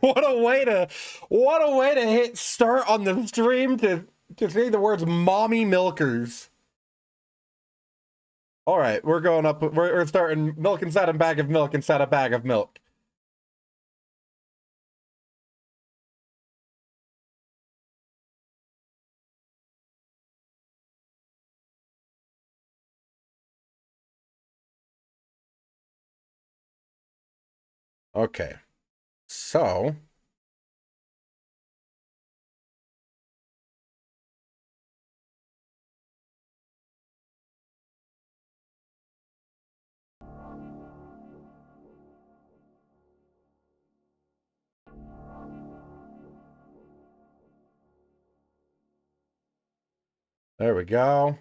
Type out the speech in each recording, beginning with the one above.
What a way to hit start on the stream to say the words mommy milkers. All right, we're going up. We're starting milk inside a bag of milk inside a bag of milk. Okay, so there we go.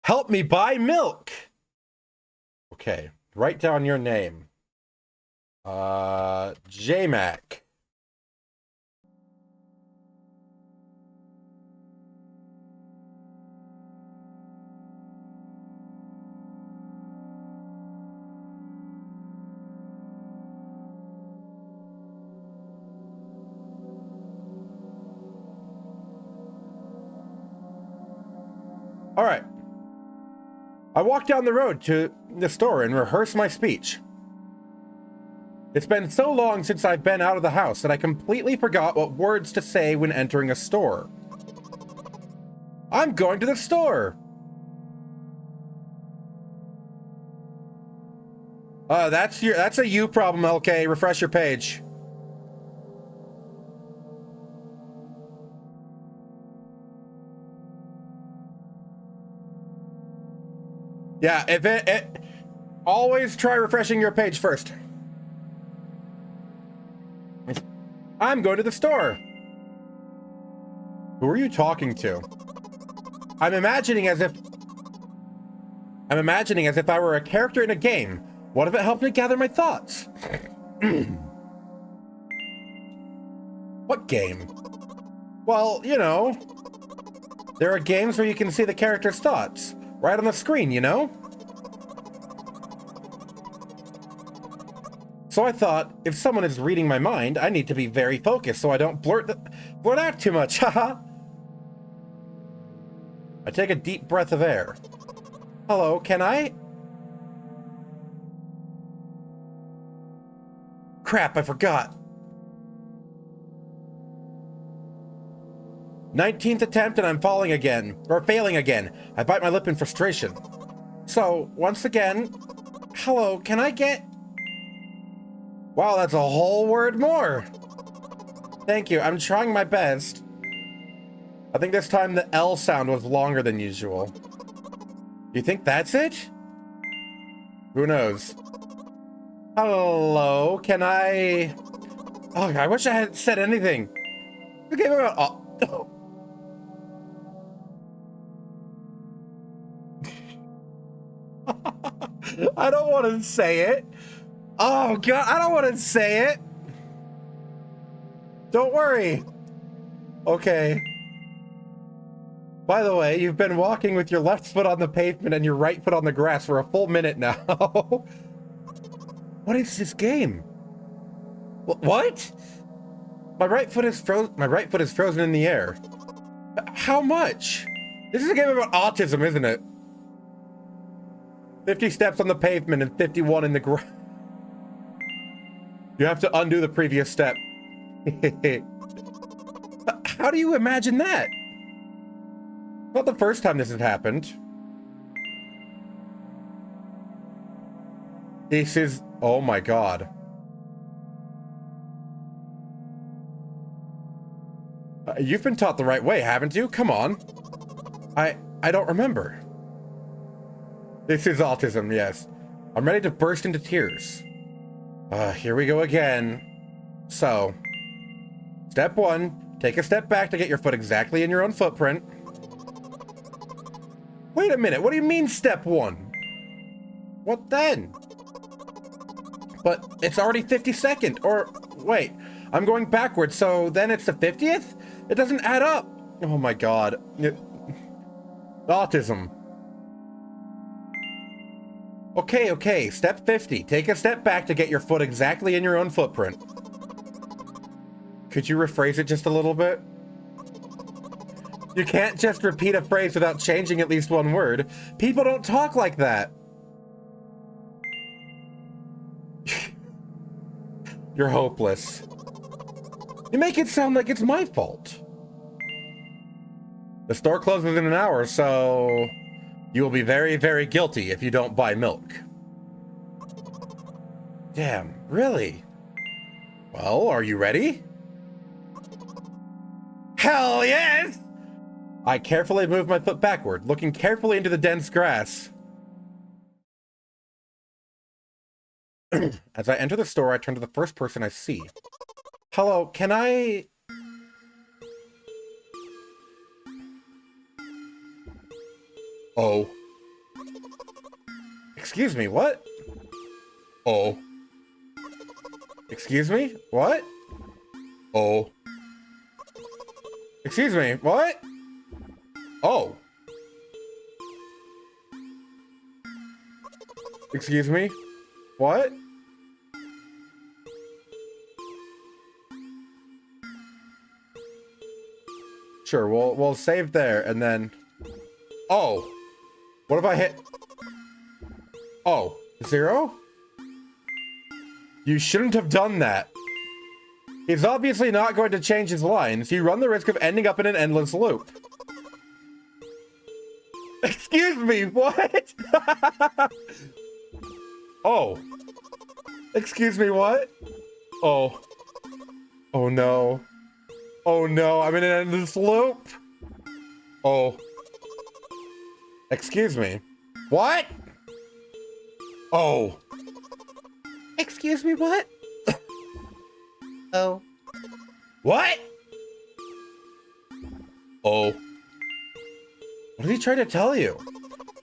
Help me buy milk. Okay, write down your name. JMac. All right. I walked down the road to the store and rehearsed my speech. It's been so long since I've been out of the house that I completely forgot what words to say when entering a store. I'm going to the store. That's a you problem, LK. Refresh your page. Yeah, if it always try refreshing your page first. I'm going to the store. Who are you talking to? I'm imagining as if I were a character in a game. What if it helped me gather my thoughts? What game? Well, you know, there are games where you can see the character's thoughts right on the screen, you know? So I thought, if someone is reading my mind, I need to be very focused so I don't blurt out too much, haha. I take a deep breath of air. Hello, can I? Crap, I forgot. 19th attempt and I'm failing again. I bite my lip in frustration. So, once again, hello, can I get... Wow, that's a whole word more. Thank you, I'm trying my best. I think this time the L sound was longer than usual. You think that's it? Who knows? Hello, can I... Oh, I wish I hadn't said anything. The game about... Oh. I don't want to say it. Oh, God, I don't want to say it. Don't worry. Okay. By the way, you've been walking with your left foot on the pavement and your right foot on the grass for a full minute now. What is this game? What? My right foot is frozen in the air. How much? This is a game about autism, isn't it? 50 steps on the pavement and 51 in the ground. You have to undo the previous step. How do you imagine that? Not the first time this has happened. This is... Oh my god. You've been taught the right way, haven't you? Come on. I don't remember. This is autism, yes. I'm ready to burst into tears. Here we go again. So, step 1, take a step back to get your foot exactly in your own footprint. Wait a minute, what do you mean step 1? What then? But it's already 52nd, or wait, I'm going backwards, so then it's the 50th? It doesn't add up. Oh my god. Autism. Okay, okay, step 50. Take a step back to get your foot exactly in your own footprint. Could you rephrase it just a little bit? You can't just repeat a phrase without changing at least one word. People don't talk like that. You're hopeless. You make it sound like it's my fault. The store closes in an hour, so you will be very, very guilty if you don't buy milk. Damn, really? Well, are you ready? Hell yes! I carefully move my foot backward, looking carefully into the dense grass. As I enter the store, I turn to the first person I see. Hello, can I... Oh. Excuse me, what? Oh. Excuse me, what? Oh. Excuse me, what? Oh. Excuse me, what? Sure, we'll save there and then... Oh. What if I hit... Oh, 0? You shouldn't have done that. He's obviously not going to change his lines. You run the risk of ending up in an endless loop. Excuse me, what? Oh. Excuse me, what? Oh. Oh no. Oh no, I'm in an endless loop. Oh. Excuse me. What? Oh. Excuse me, what? Oh. What? Oh. What is he trying to tell you?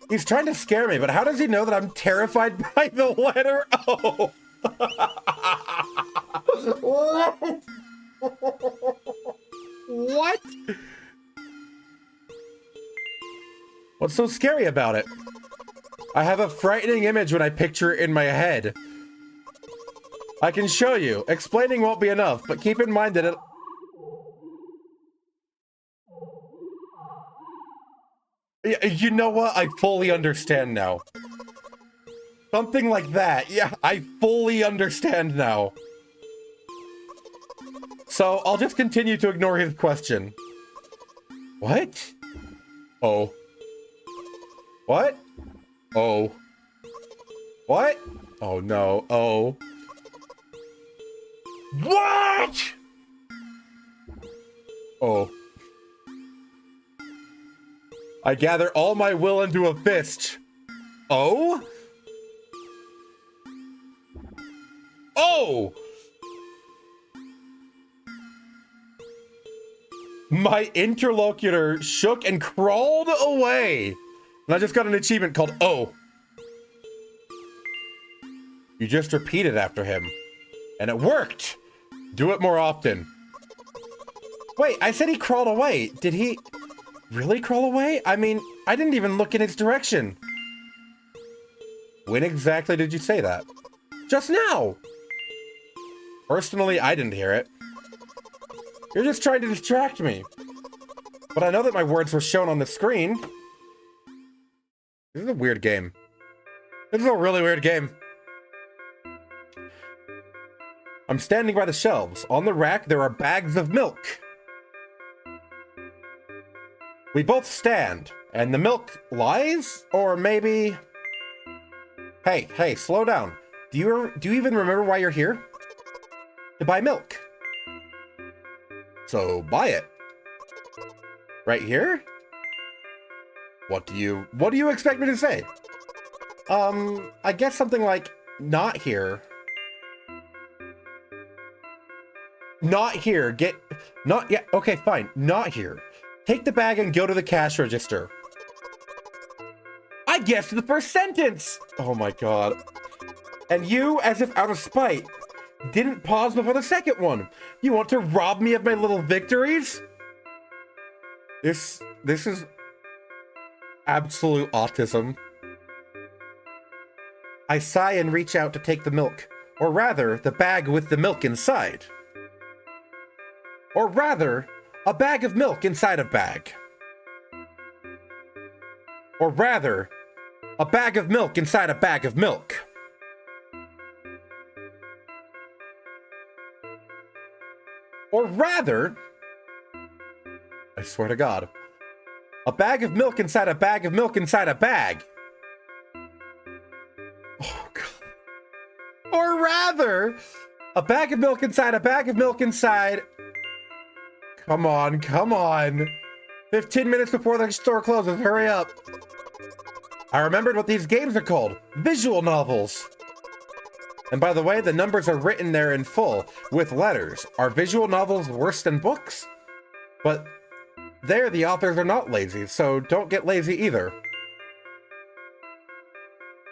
He's trying to scare me, but how does he know that I'm terrified by the letter O? What? What? What's so scary about it? I have a frightening image when I picture it in my head. I can show you. Explaining won't be enough, but keep in mind that it... You know what? I fully understand now. Something like that. Yeah, I fully understand now. So, I'll just continue to ignore his question. What? Oh. What? Oh. What? Oh no. Oh. What? Oh. I gather all my will into a fist. Oh? Oh! My interlocutor shook and crawled away. And I just got an achievement called Oh. You just repeated after him. And it worked. Do it more often. Wait, I said he crawled away. Did he really crawl away? I mean, I didn't even look in his direction. When exactly did you say that? Just now. Personally, I didn't hear it. You're just trying to distract me. But I know that my words were shown on the screen. This is a weird game. This is a really weird game. I'm standing by the shelves. On the rack, there are bags of milk. We both stand, and the milk lies? Or maybe... Hey, slow down. Do you even remember why you're here? To buy milk. So buy it. Right here? What do you expect me to say? I guess something like, not here. Not here, yeah, okay, fine, not here. Take the bag and go to the cash register. I guessed the first sentence! Oh my god. And you, as if out of spite, didn't pause before the second one. You want to rob me of my little victories? This is absolute autism. I sigh and reach out to take the milk. Or rather, the bag with the milk inside. Or rather, a bag of milk inside a bag. Or rather, a bag of milk inside a bag of milk. Or rather, I swear to God, a bag of milk inside a bag of milk inside a bag. Oh, God. Or rather, a bag of milk inside a bag of milk inside. Come on, come on. 15 minutes before the store closes, hurry up. I remembered what these games are called. Visual novels. And by the way, the numbers are written there in full, with letters. Are visual novels worse than books? But there, the authors are not lazy, so don't get lazy either.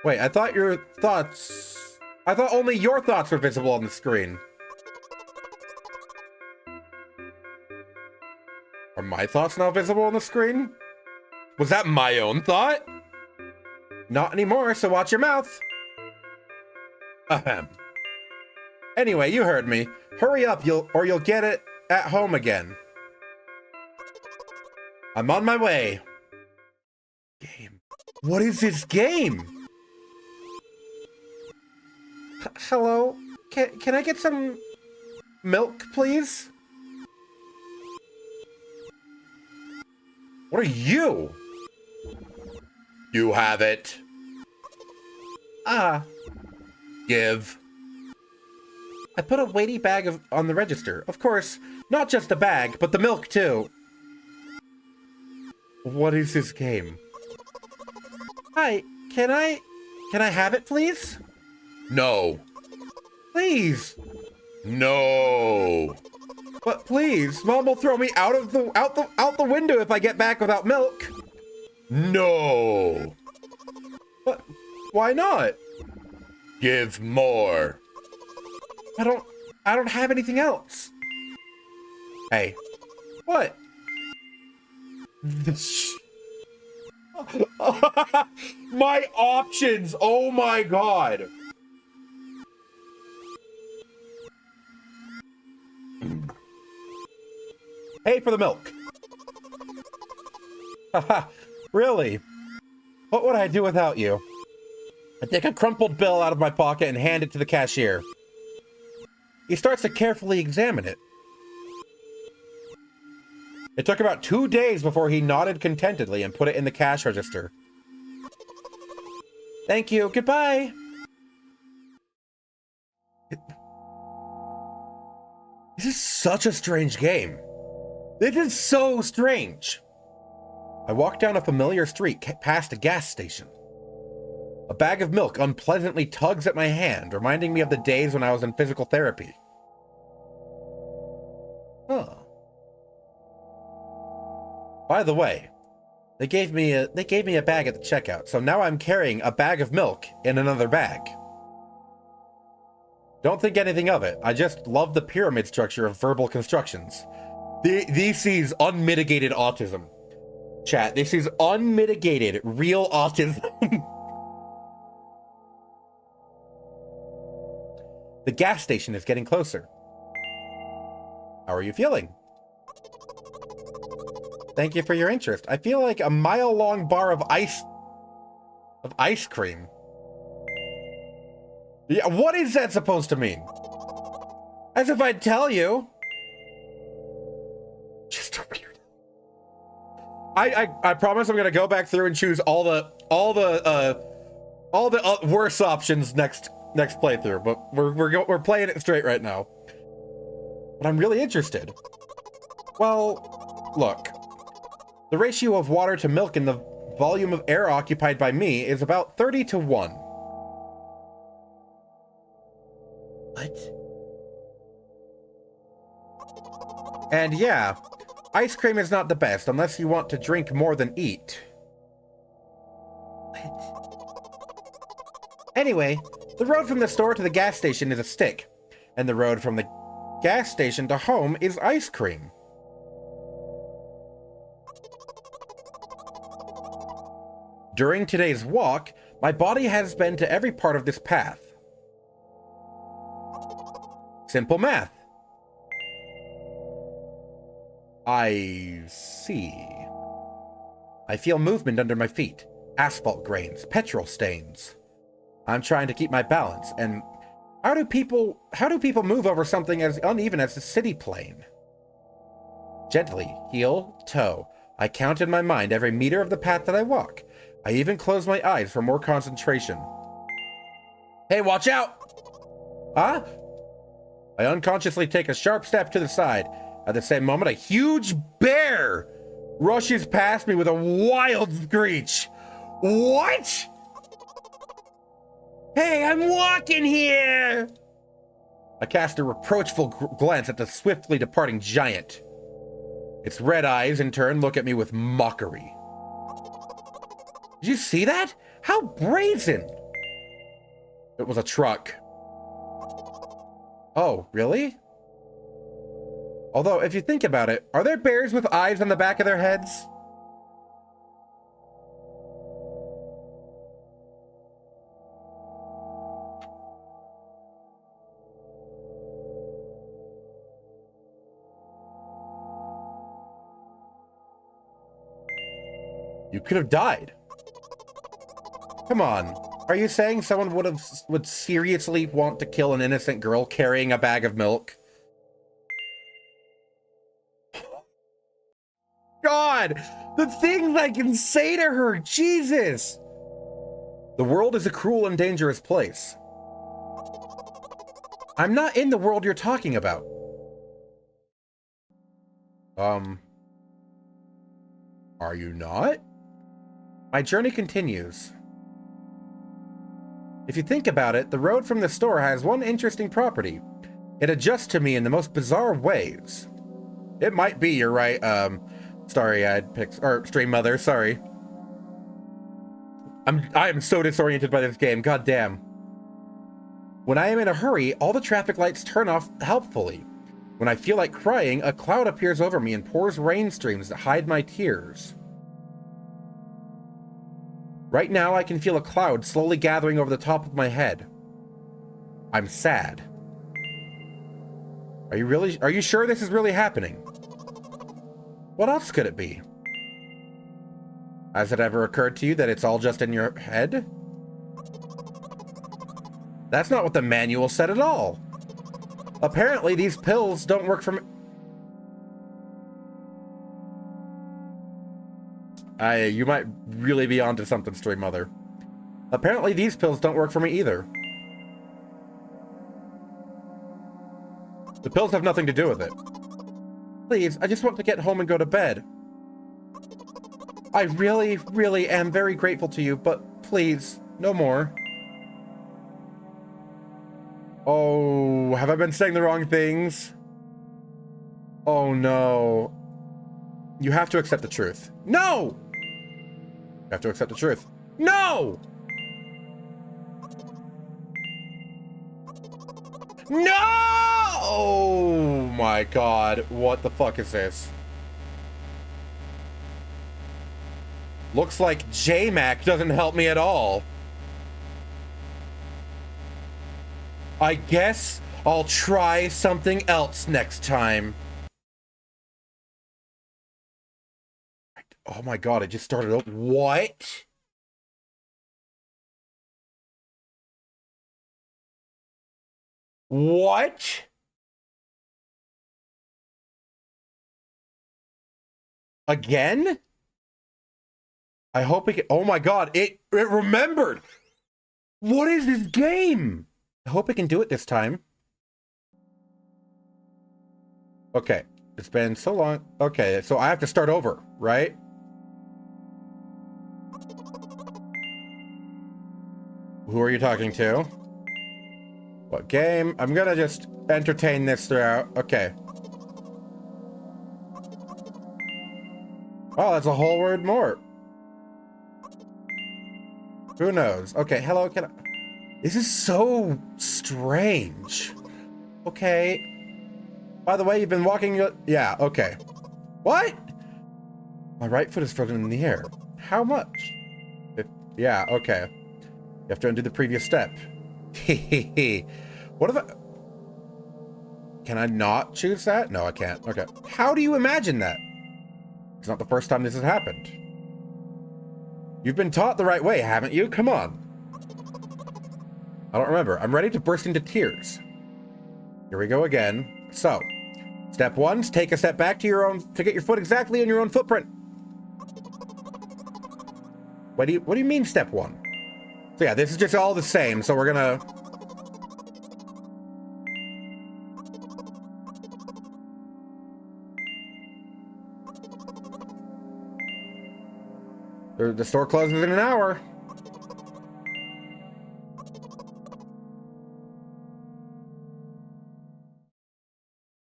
Wait, I thought only your thoughts were visible on the screen. Are my thoughts now visible on the screen? Was that my own thought? Not anymore, so watch your mouth. Ahem. Anyway, you heard me. Hurry up, or you'll get it at home again. I'm on my way. Game. What is this game? Hello? Can I get some milk, please? What are you? You have it. Give. I put a weighty bag on the register. Of course, not just a bag, but the milk too. What is this game? Hi, can I have it, please? No. Please. No. But please, Mom will throw me out the window if I get back without milk. No. But why not? Give more. I don't have anything else. Hey. What? My options. Oh my God. Pay for the milk. Haha, really? What would I do without you? I take a crumpled bill out of my pocket and hand it to the cashier. He starts to carefully examine it. It took about 2 days before he nodded contentedly and put it in the cash register. Thank you. Goodbye. This is such a strange game. This is so strange. I walk down a familiar street past a gas station. A bag of milk unpleasantly tugs at my hand, reminding me of the days when I was in physical therapy. Huh. By the way, they gave me a bag at the checkout, so now I'm carrying a bag of milk in another bag. Don't think anything of it. I just love the pyramid structure of verbal constructions. This is unmitigated autism. Chat, this is unmitigated, real autism. The gas station is getting closer. How are you feeling? Thank you for your interest. I feel like a mile-long bar of ice cream. Yeah, what is that supposed to mean? As if I'd tell you. Just a weird. I promise I'm gonna go back through and choose all the worse options next playthrough, but we're playing it straight right now. But I'm really interested. Well, look. The ratio of water to milk in the volume of air occupied by me is about 30 to 1. What? And yeah, ice cream is not the best unless you want to drink more than eat. What? Anyway, the road from the store to the gas station is a stick, and the road from the gas station to home is ice cream. During today's walk, My body has been to every part of this path. Simple math. I see. I feel movement under my feet. Asphalt grains, petrol stains. I'm trying to keep my balance, and how do people move over something as uneven as the city plane? Gently, heel, toe. I count in my mind every meter of the path that I walk. I even close my eyes for more concentration. Hey, watch out! Huh? I unconsciously take a sharp step to the side. At the same moment, a huge bear rushes past me with a wild screech. What? Hey, I'm walking here! I cast a reproachful glance at the swiftly departing giant. Its red eyes, in turn, look at me with mockery. Did you see that? How brazen! It was a truck. Oh, really? Although, if you think about it, are there bears with eyes on the back of their heads? You could have died. Come on. Are you saying someone would seriously want to kill an innocent girl carrying a bag of milk? God, the things I can say to her, Jesus! The world is a cruel and dangerous place. I'm not in the world you're talking about. Are you not? My journey continues. If you think about it, the road from the store has one interesting property. It adjusts to me in the most bizarre ways. It might be, you're right, Starry-eyed Stream Mother, sorry. I am so disoriented by this game, god damn. When I am in a hurry, all the traffic lights turn off helpfully. When I feel like crying, a cloud appears over me and pours rain streams that hide my tears. Right now, I can feel a cloud slowly gathering over the top of my head. I'm sad. Are you sure this is really happening? What else could it be? Has it ever occurred to you that it's all just in your head? That's not what the manual said at all. Apparently, these pills don't work for me. You might really be onto something, Stream Mother. Apparently, these pills don't work for me either. The pills have nothing to do with it. Please, I just want to get home and go to bed. I really, really am very grateful to you, but please, no more. Oh, have I been saying the wrong things? Oh no. You have to accept the truth. No! You have to accept the truth. No! No! Oh my god, what the fuck is this? Looks like JMac doesn't help me at all. I guess I'll try something else next time. Oh my god, it just started up. What? What? Again? I hope it can, oh my god, it remembered. What is this game? I hope it can do it this time. Okay, it's been so long. Okay, so I have to start over, right? Who are you talking to? What game? I'm gonna just entertain this throughout. Okay. Oh, that's a whole word more. Who knows? Okay, hello, can I... This is so strange. Okay. By the way, you've been walking... Yeah, okay. What? My right foot is frozen in the air. How much? Yeah, okay. You have to undo the previous step. Hehehe. What if I... Can I not choose that? No, I can't. Okay. How do you imagine that? It's not the first time this has happened. You've been taught the right way, haven't you? Come on. I don't remember. I'm ready to burst into tears. Here we go again. So, step 1, take a step back to get your foot exactly in your own footprint. What do you mean step 1? So yeah, this is just all the same, so we're gonna... The store closes in an hour.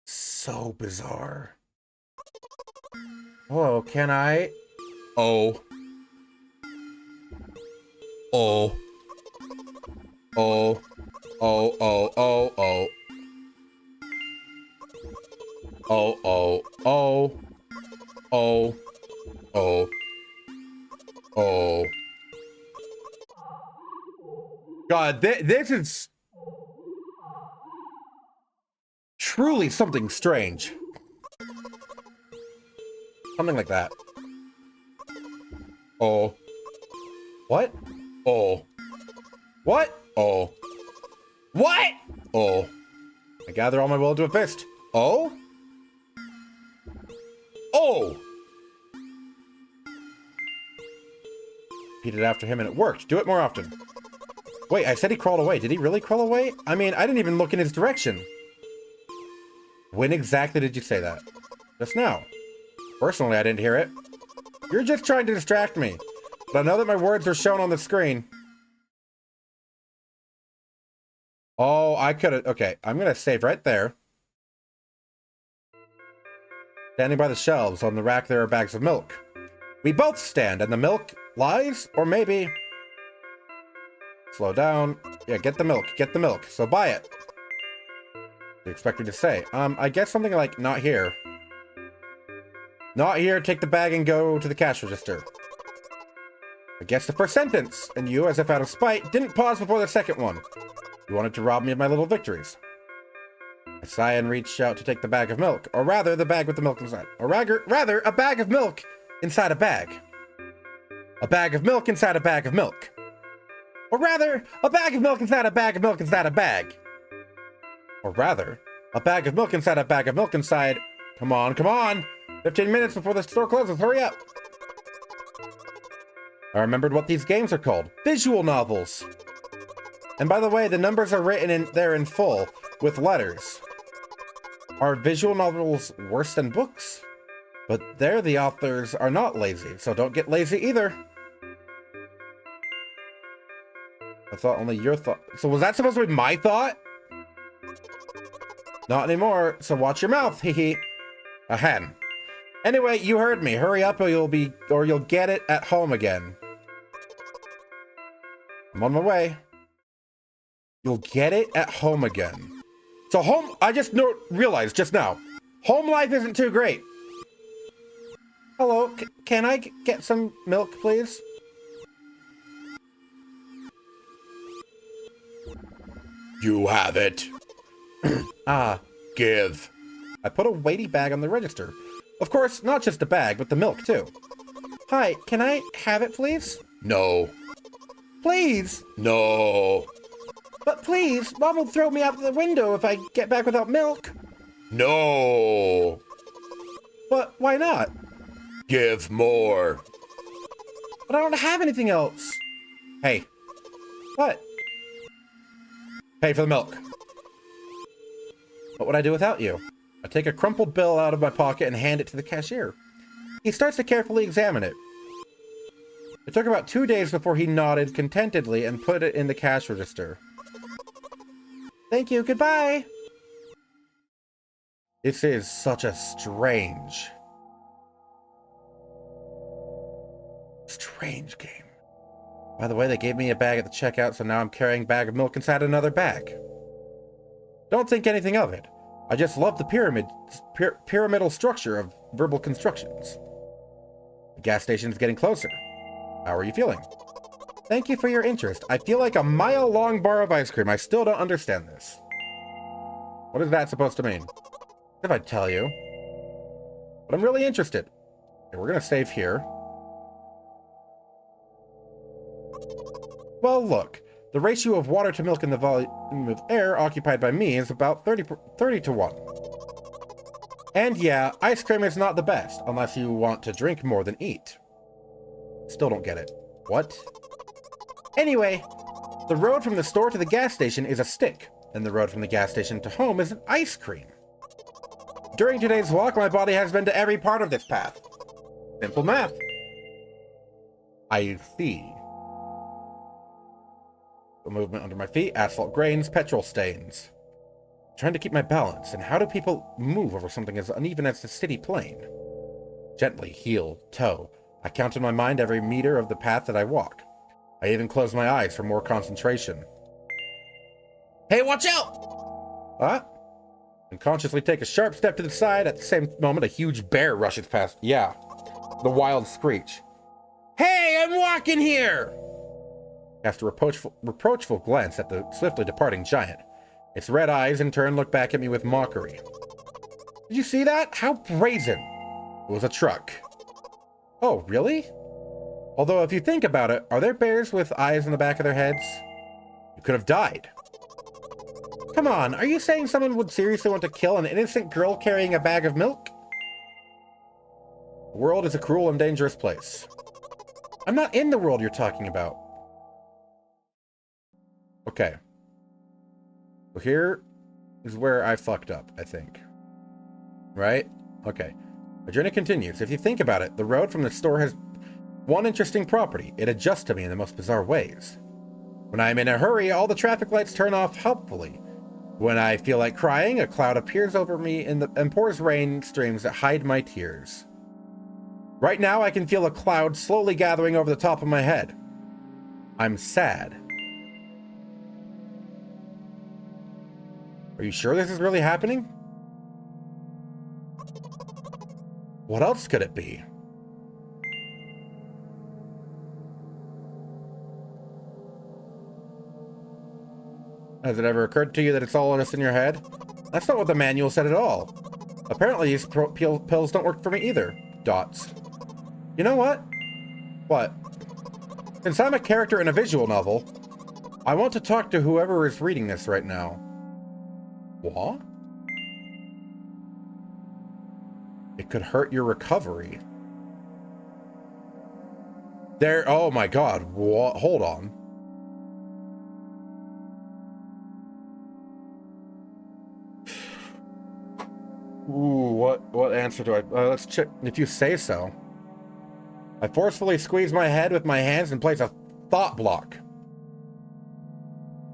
So bizarre. Hello, can I? Oh. Oh. Oh. Oh, oh, oh, oh. Oh, oh, oh. Oh. Oh. Oh. God, this is truly something strange. Something like that. Oh. What? Oh. What? Oh. What? Oh. I gather all my will into a fist. Oh? Oh! Repeated after him and it worked. Do it more often. Wait, I said he crawled away. Did he really crawl away? I mean, I didn't even look in his direction. When exactly did you say that? Just now. Personally, I didn't hear it. You're just trying to distract me. But I know that my words are shown on the screen. Oh, I could've... Okay, I'm gonna save right there. Standing by the shelves, on the rack there are bags of milk. We both stand, and the milk lies? Or maybe... Slow down. Yeah, get the milk. So buy it. What do you expect me to say? I guess something like, not here. Not here, take the bag and go to the cash register. I guess the first sentence, and you, as if out of spite, didn't pause before the second one. You wanted to rob me of my little victories. I sigh and reach out to take the bag of milk, or rather, the bag with the milk inside. Or rather, a bag of milk inside a bag. A bag of milk inside a bag of milk. Or rather, a bag of milk inside a bag of milk inside a bag. Or rather, a bag of milk inside a bag of milk inside... Come on, come on! 15 minutes before the store closes, hurry up! I remembered what these games are called. Visual novels! And by the way, the numbers are written in there in full, with letters. Are visual novels worse than books? But there the authors are not lazy, so don't get lazy either. I thought only your thought... So was that supposed to be my thought? Not anymore, so watch your mouth, hee. Ahem. Anyway, you heard me. Hurry up or you'll get it at home again. I'm on my way. You'll get it at home again. So home, I just realized just now, home life isn't too great. Hello, can I get some milk, please? You have it. Give. I put a weighty bag on the register. Of course, not just a bag, but the milk, too. Hi, can I have it, please? No. Please? No. But please, Mom will throw me out the window if I get back without milk. No. But why not? Give more. But I don't have anything else. Hey. What? Pay for the milk. What would I do without you? I take a crumpled bill out of my pocket and hand it to the cashier. He starts to carefully examine it. It took about 2 days before he nodded contentedly and put it in the cash register. Thank you, goodbye! This is such a strange game. By the way, they gave me a bag at the checkout, so now I'm carrying a bag of milk inside another bag. Don't think anything of it. I just love the pyramidal structure of verbal constructions. The gas station is getting closer. How are you feeling? Thank you for your interest. I feel like a mile-long bar of ice cream. I still don't understand this. What is that supposed to mean? If I tell you. But I'm really interested. Okay, we're gonna save here. Well, look. The ratio of water to milk in the volume of air occupied by me is about 30 to 1. And yeah, ice cream is not the best, unless you want to drink more than eat. Still don't get it. What? Anyway, the road from the store to the gas station is a stick, and the road from the gas station to home is an ice cream. During today's walk, my body has been to every part of this path. Simple math. I see. The movement under my feet, asphalt grains, petrol stains. Trying to keep my balance, and how do people move over something as uneven as the city plane? Gently, heel, toe. I count in my mind every meter of the path that I walk. I even close my eyes for more concentration. Hey, watch out! What? Unconsciously take a sharp step to the side. At the same moment, a huge bear rushes past. Yeah, the wild screech. Hey, I'm walking here! Cast a reproachful glance at the swiftly departing giant. Its red eyes, in turn, look back at me with mockery. Did you see that? How brazen! It was a truck. Oh, really? Although, if you think about it, are there bears with eyes in the back of their heads? You could have died. Come on, are you saying someone would seriously want to kill an innocent girl carrying a bag of milk? The world is a cruel and dangerous place. I'm not in the world you're talking about. Okay. So here is where I fucked up, I think. Right? Okay. The journey continues. If you think about it, the road from the store has one interesting property. It adjusts to me in the most bizarre ways. When I'm in a hurry, all the traffic lights turn off helpfully. When I feel like crying, a cloud appears over me and pours rain streams that hide my tears. Right now, I can feel a cloud slowly gathering over the top of my head. I'm sad. Are you sure this is really happening? What else could it be? Has it ever occurred to you that it's all just in your head? That's not what the manual said at all. Apparently these pills don't work for me either. Dots. You know what? What? Since I'm a character in a visual novel, I want to talk to whoever is reading this right now. What? It could hurt your recovery. There, oh my god, what? Hold on. Ooh, what answer do I, let's check, if you say so. I forcefully squeeze my head with my hands and place a thought block.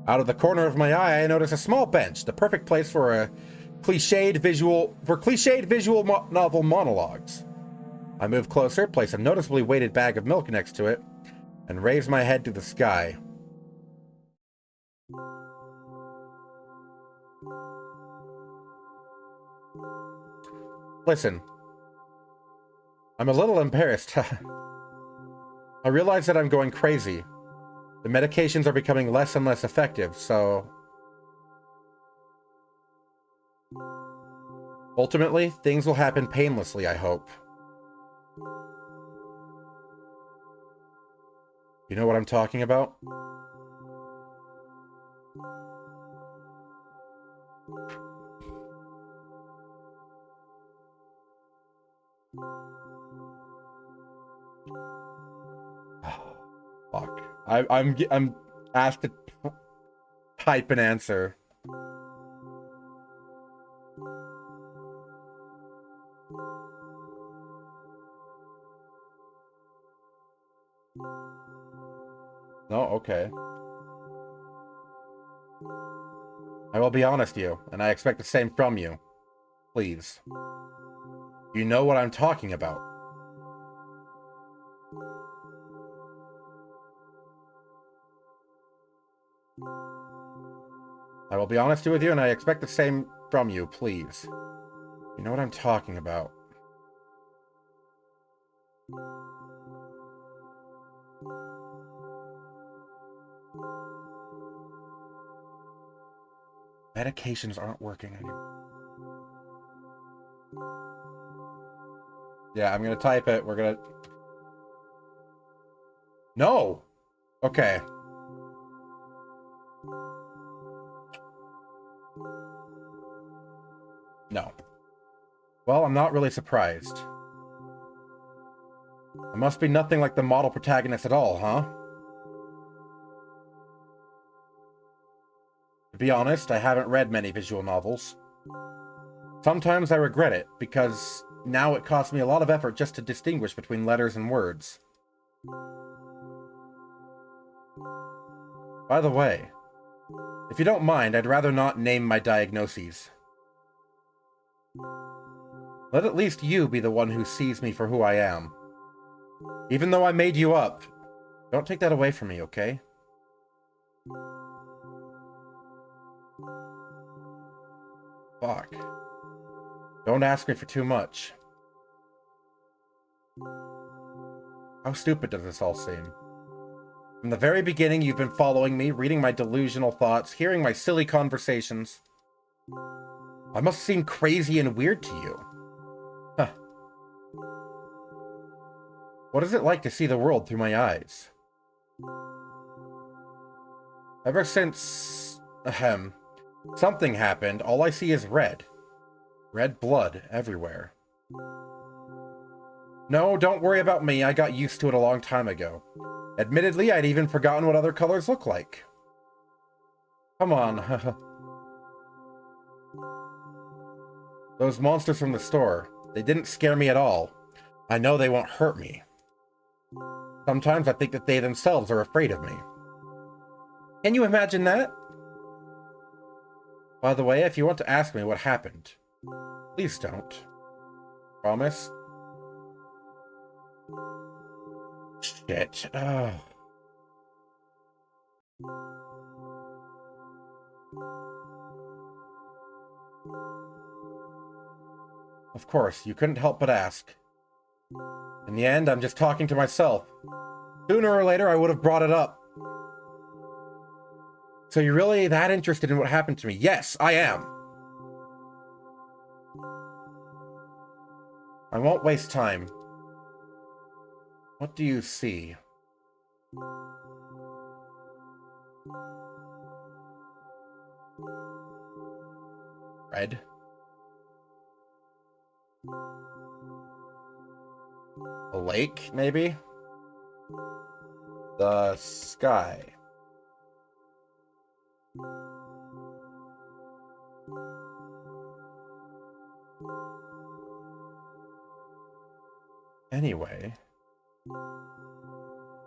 Out of the corner of my eye, I notice a small bench, the perfect place for cliched visual novel monologues. I move closer, place a noticeably weighted bag of milk next to it, and raise my head to the sky. Listen, I'm a little embarrassed. I realize that I'm going crazy. The medications are becoming less and less effective, so... Ultimately, things will happen painlessly, I hope. You know what I'm talking about? Fuck. I'm asked to type an answer. No, okay. I will be honest with you, and I expect the same from you. Please. You know what I'm talking about. I will be honest with you, and I expect the same from you, please. You know what I'm talking about. Medications aren't working anymore. Yeah, I'm gonna type it. We're gonna... No! Okay. No. Well, I'm not really surprised. I must be nothing like the model protagonist at all, huh? To be honest, I haven't read many visual novels. Sometimes I regret it, because now it costs me a lot of effort just to distinguish between letters and words. By the way, if you don't mind, I'd rather not name my diagnoses. Let at least you be the one who sees me for who I am. Even though I made you up, don't take that away from me, okay? Fuck. Don't ask me for too much. How stupid does this all seem? From the very beginning, you've been following me, reading my delusional thoughts, hearing my silly conversations. I must seem crazy and weird to you. Huh. What is it like to see the world through my eyes? Ever since... something happened, all I see is red. Red blood everywhere. No, don't worry about me, I got used to it a long time ago. Admittedly, I'd even forgotten what other colors look like. Come on. Those monsters from the store, they didn't scare me at all. I know they won't hurt me. Sometimes I think that they themselves are afraid of me. Can you imagine that? By the way, if you want to ask me what happened, please don't. Promise? Shit. Of course, you couldn't help but ask. In the end, I'm just talking to myself. Sooner or later, I would have brought it up. So you're really that interested in what happened to me? Yes, I am. I won't waste time. What do you see? Red? A lake, maybe? The sky. Anyway,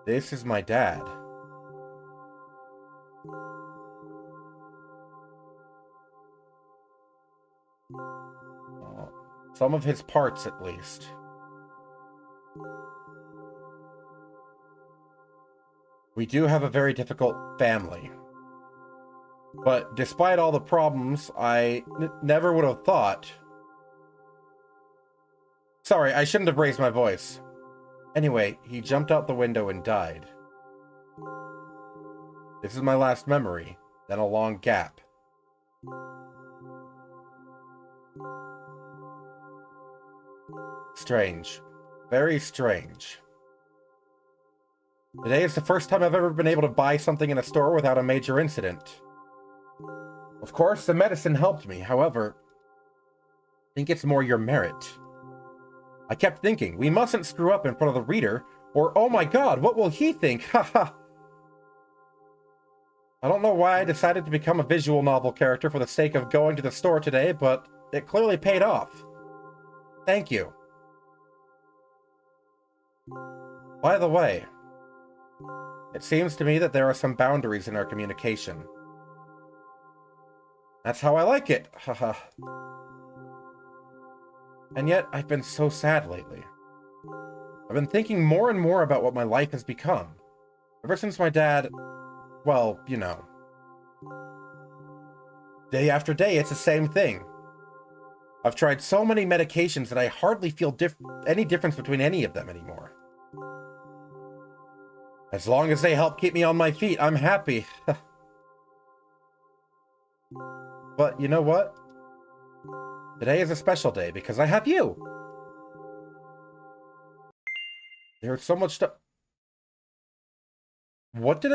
this is my dad. Some of his parts, at least. We do have a very difficult family. But despite all the problems, I never would have thought... Sorry, I shouldn't have raised my voice. Anyway, he jumped out the window and died. This is my last memory, then a long gap. Strange. Very strange. Today is the first time I've ever been able to buy something in a store without a major incident. Of course, the medicine helped me, however, I think it's more your merit. I kept thinking, we mustn't screw up in front of the reader, or oh my god, what will he think? Haha. I don't know why I decided to become a visual novel character for the sake of going to the store today, but it clearly paid off. Thank you. By the way, it seems to me that there are some boundaries in our communication. That's how I like it, haha. And yet, I've been so sad lately. I've been thinking more and more about what my life has become. Ever since my dad, well, you know. Day after day, it's the same thing. I've tried so many medications that I hardly feel any difference between any of them anymore. As long as they help keep me on my feet, I'm happy. But you know what? Today is a special day because I have you. There's so much stuff. What did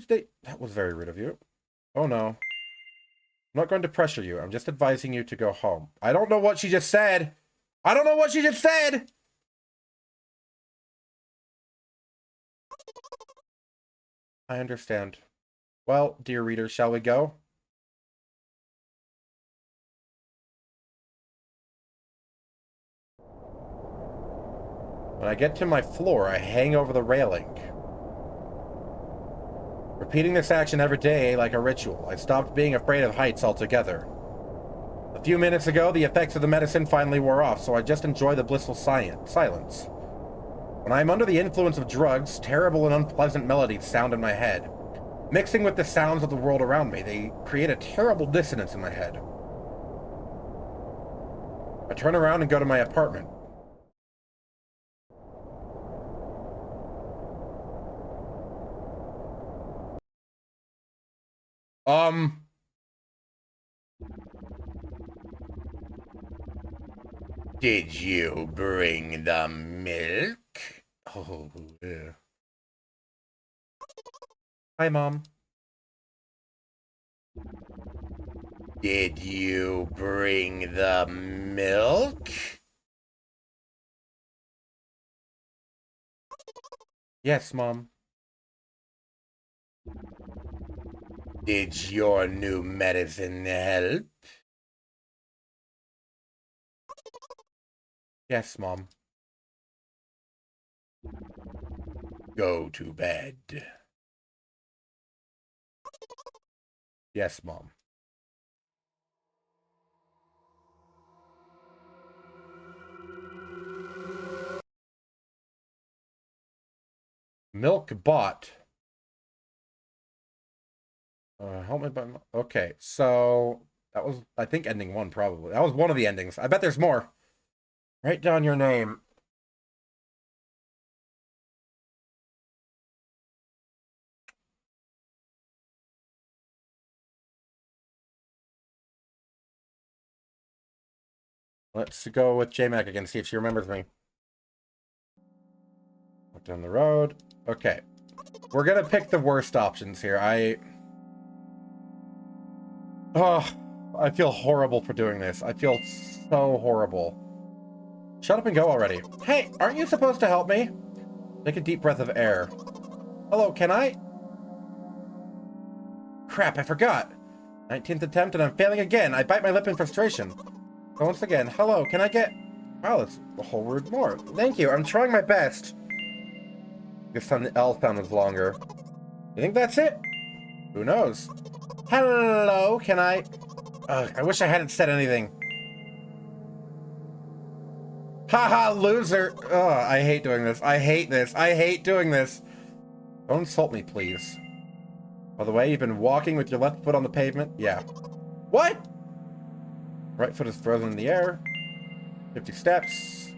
they... That was very rude of you. Oh no. I'm not going to pressure you. I'm just advising you to go home. I don't know what she just said. I don't know what she just said. I understand. Well, dear reader, shall we go? When I get to my floor, I hang over the railing. Repeating this action every day like a ritual, I stopped being afraid of heights altogether. A few minutes ago, the effects of the medicine finally wore off, so I just enjoy the blissful silence. When I am under the influence of drugs, terrible and unpleasant melodies sound in my head. Mixing with the sounds of the world around me, they create a terrible dissonance in my head. I turn around and go to my apartment. Did you bring the milk? Oh, yeah. Hi, Mom. Did you bring the milk? Yes, Mom. Did your new medicine help? Yes, Mom. Go to bed. Yes, Mom. Milk bought. Help me by... Okay, so... That was, I think, ending 1, probably. That was one of the endings. I bet there's more. Write down your name. Let's go with JMac again, see if she remembers me. Look down the road. Okay. We're gonna pick the worst options here. Oh, I feel horrible for doing this. I feel so horrible. Shut up and go already. Hey, aren't you supposed to help me? Take a deep breath of air. Hello, can I? Crap, I forgot. 19th attempt and I'm failing again. I bite my lip in frustration. So once again, hello, can I get... Wow, that's a whole word more. Thank you, I'm trying my best. This time the L sound was longer. You think that's it? Who knows? Hello, can I... Ugh, I wish I hadn't said anything. Haha, loser! Ugh, I hate doing this. I hate this. I hate doing this. Don't insult me, please. By the way, you've been walking with your left foot on the pavement? Yeah. What? Right foot is frozen in the air. 50 steps.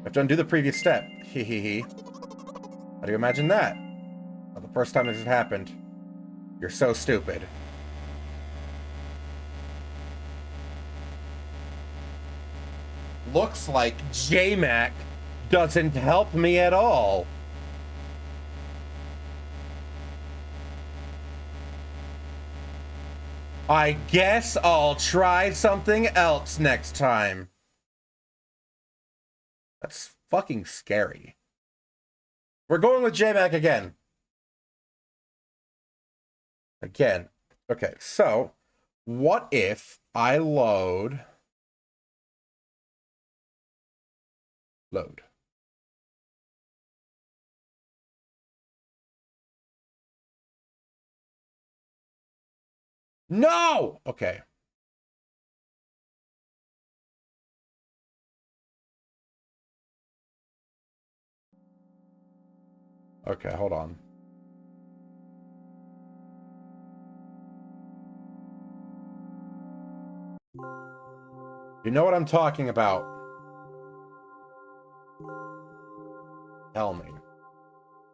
I have to undo the previous step. Hee hee hee. How do you imagine that? Well, the first time this has happened. You're so stupid. Looks like JMac doesn't help me at all. I guess I'll try something else next time. That's fucking scary. We're going with JMac again. Again. Okay, so what if I load... Load. No! Okay. Okay, hold on. You know what I'm talking about. Tell me.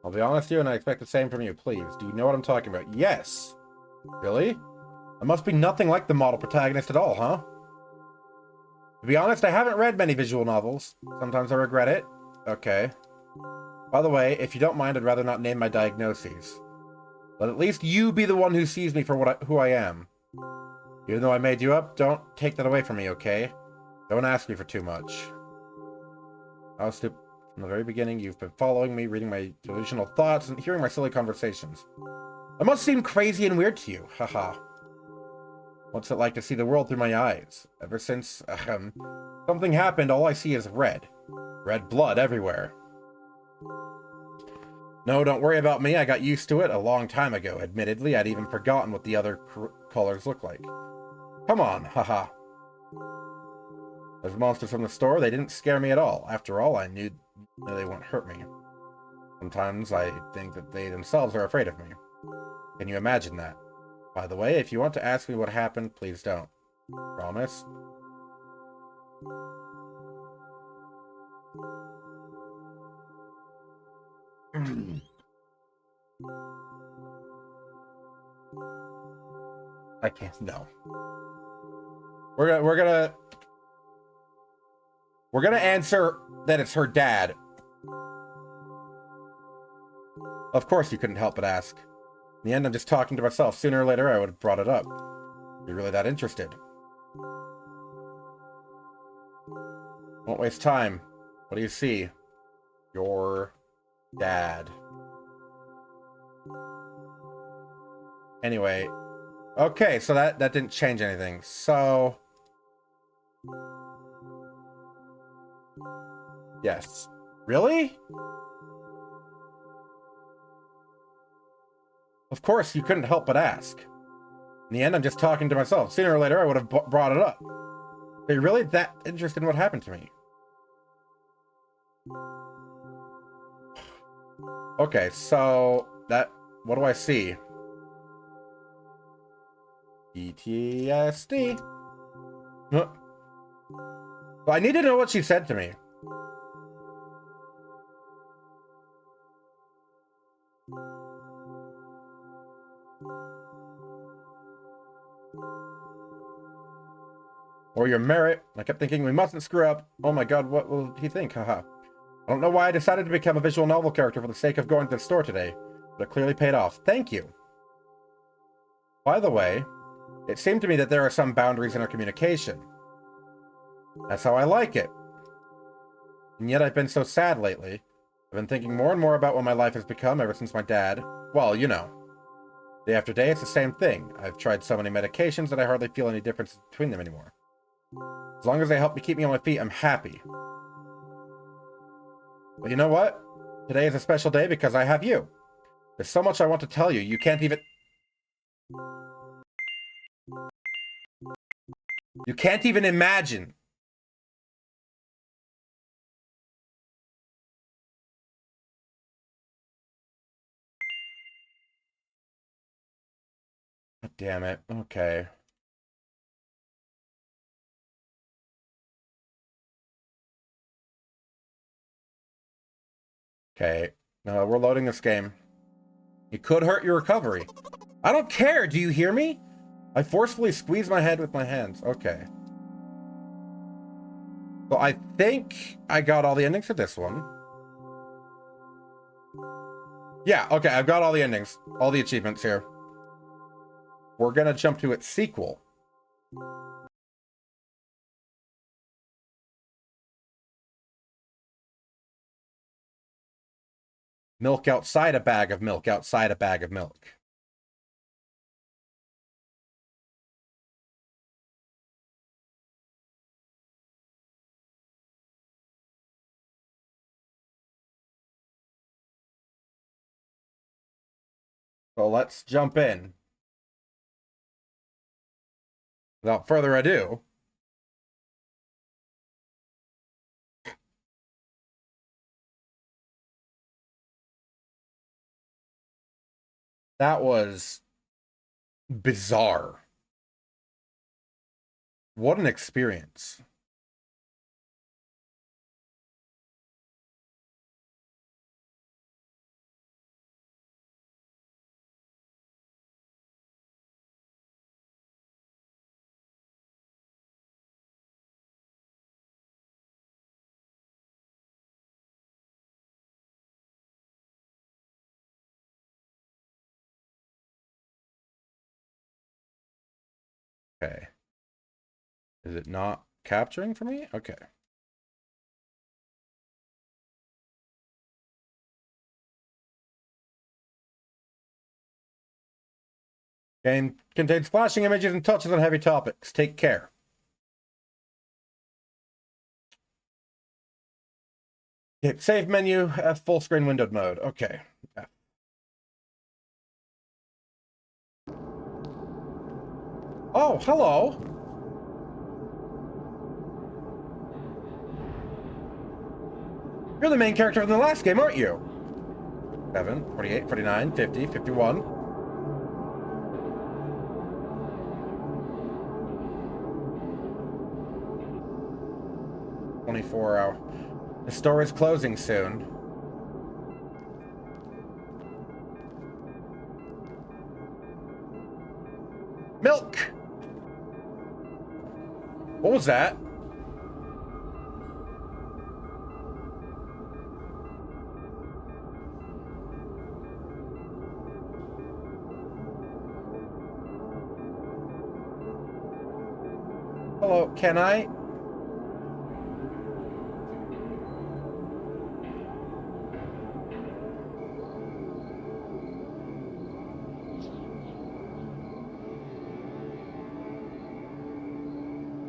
I'll be honest with you and I expect the same from you, please. Do you know what I'm talking about? Yes. Really? I must be nothing like the model protagonist at all, huh? To be honest, I haven't read many visual novels. Sometimes I regret it. Okay. By the way, if you don't mind, I'd rather not name my diagnoses. Let at least you be the one who sees me for who I am. Even though I made you up, don't take that away from me, okay? Don't ask me for too much. I was stupid. From the very beginning, you've been following me, reading my delusional thoughts, and hearing my silly conversations. I must seem crazy and weird to you, haha. What's it like to see the world through my eyes? Ever since, something happened, all I see is red. Red blood everywhere. No, don't worry about me, I got used to it a long time ago. Admittedly, I'd even forgotten what the other colors look like. Come on, haha. Those monsters from the store, they didn't scare me at all. After all, I knew they wouldn't hurt me. Sometimes I think that they themselves are afraid of me. Can you imagine that? By the way, if you want to ask me what happened, please don't. Promise? I can't. No. We're gonna answer that it's her dad. Of course you couldn't help but ask. In the end, I'm just talking to myself. Sooner or later, I would have brought it up. You're really that interested. Won't waste time. What do you see? Your dad. Anyway. Okay, so that didn't change anything. So... yes. Really? Of course, you couldn't help but ask. In the end, I'm just talking to myself. Sooner or later, I would have brought it up. Are you really that interested in what happened to me? Okay, so that... what do I see? PTSD. Huh. Well, I need to know what she said to me. Or your merit. I kept thinking we mustn't screw up. Oh my god, what will he think? Haha. I don't know why I decided to become a visual novel character for the sake of going to the store today, but it clearly paid off. Thank you. By the way, it seemed to me that there are some boundaries in our communication. That's how I like it. And yet I've been so sad lately. I've been thinking more and more about what my life has become ever since my dad. Well, you know. Day after day, it's the same thing. I've tried so many medications that I hardly feel any difference between them anymore. As long as they help me keep me on my feet, I'm happy. But you know what? Today is a special day because I have you. There's so much I want to tell you, you can't even... you can't even imagine. Damn it. Okay. Okay. No, we're loading this game. It could hurt your recovery. I don't care. Do you hear me? I forcefully squeeze my head with my hands. Okay. So I think I got all the endings for this one. Yeah, okay. I've got all the endings. All the achievements here. We're gonna jump to its sequel. Milk outside a bag of milk, outside a bag of milk. So let's jump in. Without further ado. That was bizarre. What an experience. Okay. Is it not capturing for me? Okay. Game contains flashing images and touches on heavy topics. Take care. Hit save menu, F full screen windowed mode. Okay. F. Oh, hello. You're the main character from the last game, aren't you? 7, 48, 49, 50, 51. $24. The store is closing soon. Millk! What was that? Hello, can I?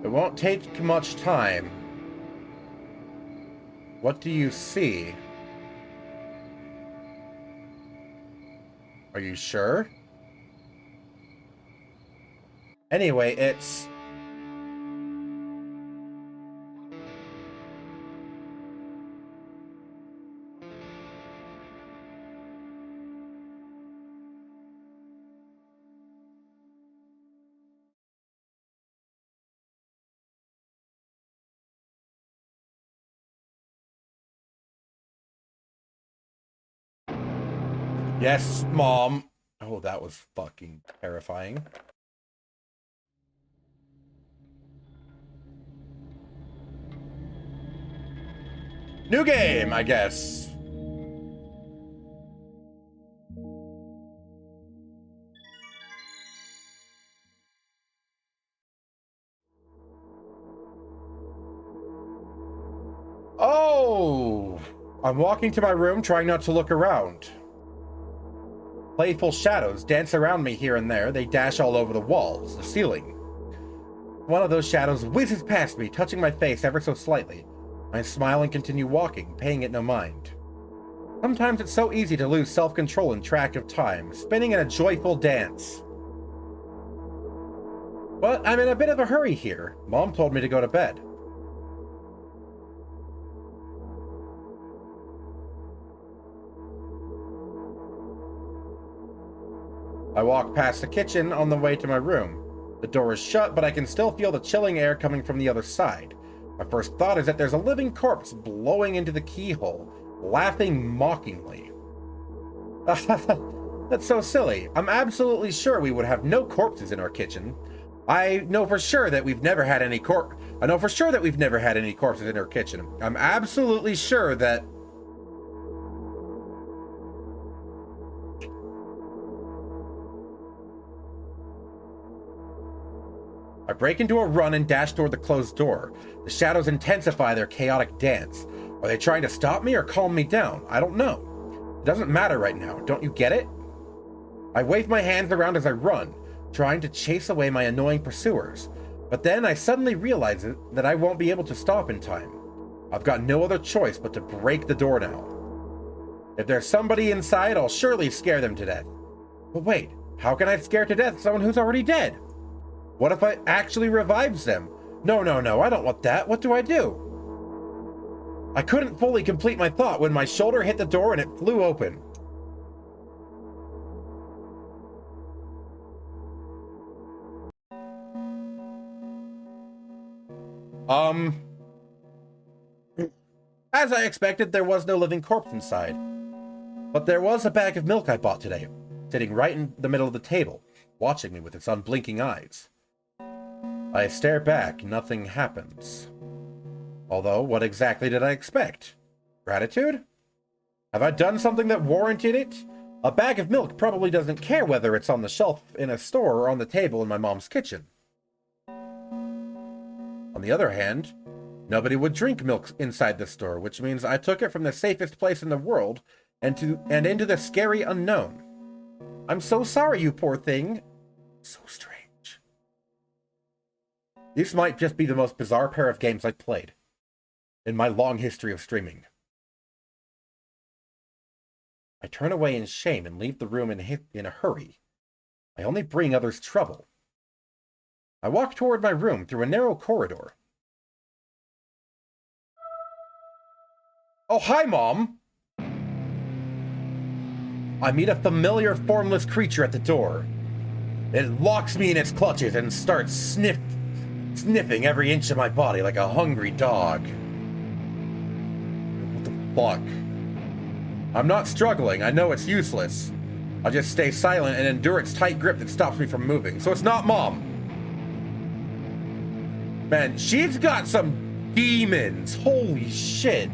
It won't take much time. What do you see? Are you sure? Anyway, it's... Yes, Mom. Oh, that was fucking terrifying. New game, I guess. Oh! I'm walking to my room, trying not to look around. Playful shadows dance around me here and there. They dash all over the walls, the ceiling. One of those shadows whizzes past me, touching my face ever so slightly. I smile and continue walking, paying it no mind. Sometimes it's so easy to lose self-control and track of time, spinning in a joyful dance. But I'm in a bit of a hurry here. Mom told me to go to bed. I walk past the kitchen on the way to my room. The door is shut, but I can still feel the chilling air coming from the other side. My first thought is that there's a living corpse blowing into the keyhole, laughing mockingly. That's so silly. I'm absolutely sure we would have no corpses in our kitchen. I know for sure that we've never had any corpses in our kitchen. I'm absolutely sure that... I break into a run and dash toward the closed door. The shadows intensify their chaotic dance. Are they trying to stop me or calm me down? I don't know. It doesn't matter right now. Don't you get it? I wave my hands around as I run, trying to chase away my annoying pursuers. But then I suddenly realize that I won't be able to stop in time. I've got no other choice but to break the door now. If there's somebody inside, I'll surely scare them to death. But wait, how can I scare to death someone who's already dead? What if I actually revives them? No, I don't want that. What do I do? I couldn't fully complete my thought when my shoulder hit the door and it flew open. As I expected, there was no living corpse inside. But there was a bag of milk I bought today, sitting right in the middle of the table, watching me with its unblinking eyes. I stare back, nothing happens. Although, what exactly did I expect? Gratitude? Have I done something that warranted it? A bag of milk probably doesn't care whether it's on the shelf in a store or on the table in my mom's kitchen. the other hand, nobody would drink milk inside the store, which means I took it from the safest place in the world and into the scary unknown. I'm so sorry, you poor thing. So strange. This might just be the most bizarre pair of games I've played in my long history of streaming. I turn away in shame and leave the room in a hurry. I only bring others trouble. I walk toward my room through a narrow corridor. Oh, hi, Mom! I meet a familiar, formless creature at the door. It locks me in its clutches and starts sniffing every inch of my body like a hungry dog. What the fuck? I'm not struggling. I know it's useless. I'll just stay silent and endure its tight grip that stops me from moving. So it's not Mom. Man, she's got some demons. Holy shit.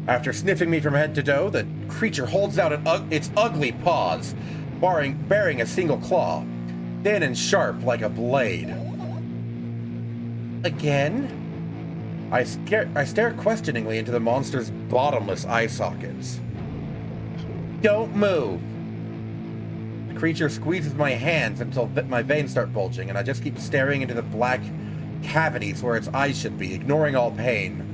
After sniffing me from head to toe, the creature holds out its ugly paws, bearing a single claw, thin and sharp like a blade. Again? I stare questioningly into the monster's bottomless eye sockets. Don't move! The creature squeezes my hands until my veins start bulging, and I just keep staring into the black cavities where its eyes should be, ignoring all pain.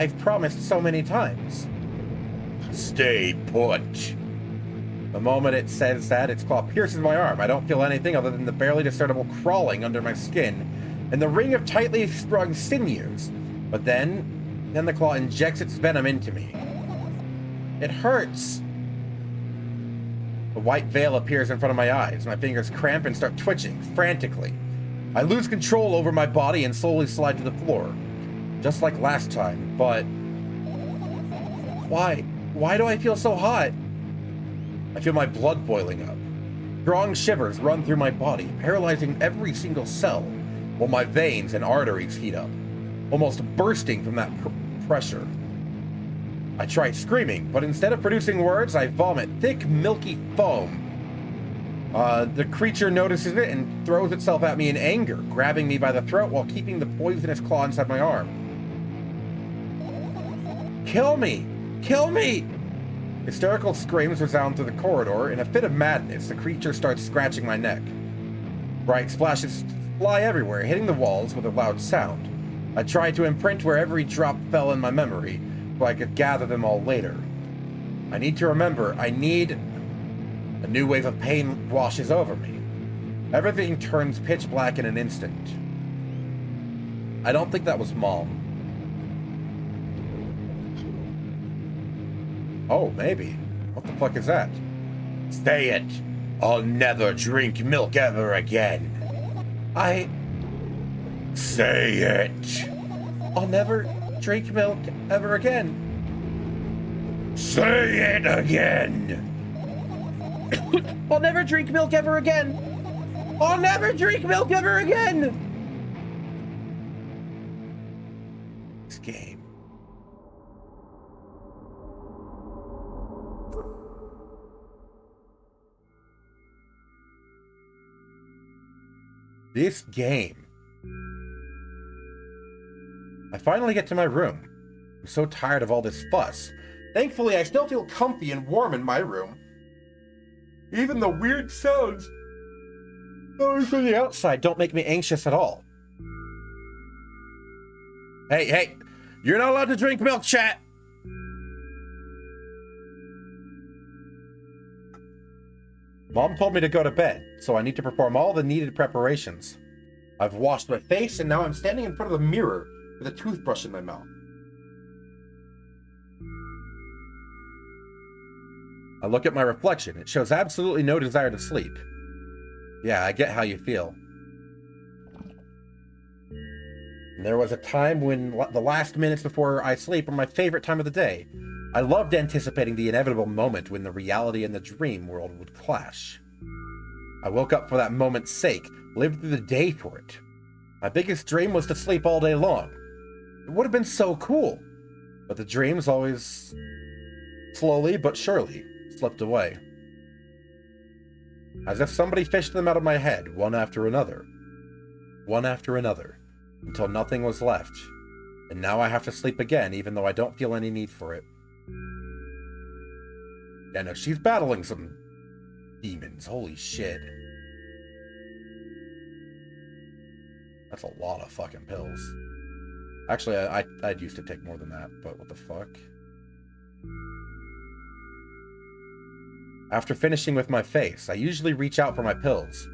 I've promised so many times. Stay put. The moment it says that, its claw pierces my arm. I don't feel anything other than the barely discernible crawling under my skin and the ring of tightly strung sinews. But then the claw injects its venom into me. It hurts. A white veil appears in front of my eyes. My fingers cramp and start twitching frantically. I lose control over my body and slowly slide to the floor. Just like last time, but... Why? Why do I feel so hot? I feel my blood boiling up. Strong shivers run through my body, paralyzing every single cell, while my veins and arteries heat up, almost bursting from that pressure. I try screaming, but instead of producing words, I vomit thick, milky foam. The creature notices it and throws itself at me in anger, grabbing me by the throat while keeping the poisonous claw inside my arm. Kill me! Kill me! Hysterical screams resound through the corridor. In a fit of madness, the creature starts scratching my neck. Bright splashes fly everywhere, hitting the walls with a loud sound. I try to imprint where every drop fell in my memory, so I could gather them all later. I need to remember. I need... A new wave of pain washes over me. Everything turns pitch black in an instant. I don't think that was Mom. Oh, maybe. What the fuck is that? Say it! I'll never drink milk ever again. Say it! I'll never drink milk ever again. Say it again! I'll never drink milk ever again! I'll never drink milk ever again! This game. This game. I finally get to my room. I'm so tired of all this fuss. Thankfully, I still feel comfy and warm in my room. Even the weird sounds coming from the outside don't make me anxious at all. Hey, you're not allowed to drink milk, chat! Mom told me to go to bed, so I need to perform all the needed preparations. I've washed my face, and now I'm standing in front of the mirror with a toothbrush in my mouth. I look at my reflection. It shows absolutely no desire to sleep. Yeah, I get how you feel. And there was a time when the last minutes before I sleep were my favorite time of the day. I loved anticipating the inevitable moment when the reality and the dream world would clash. I woke up for that moment's sake, lived through the day for it. My biggest dream was to sleep all day long. It would have been so cool. But the dreams always, slowly but surely, slipped away. As if somebody fished them out of my head, one after another, until nothing was left. And now I have to sleep again, even though I don't feel any need for it. Yeah, no, she's battling some demons. Holy shit. That's a lot of fucking pills. Actually, I'd used to take more than that, but what the fuck? After finishing with my face, I usually reach out for my pills.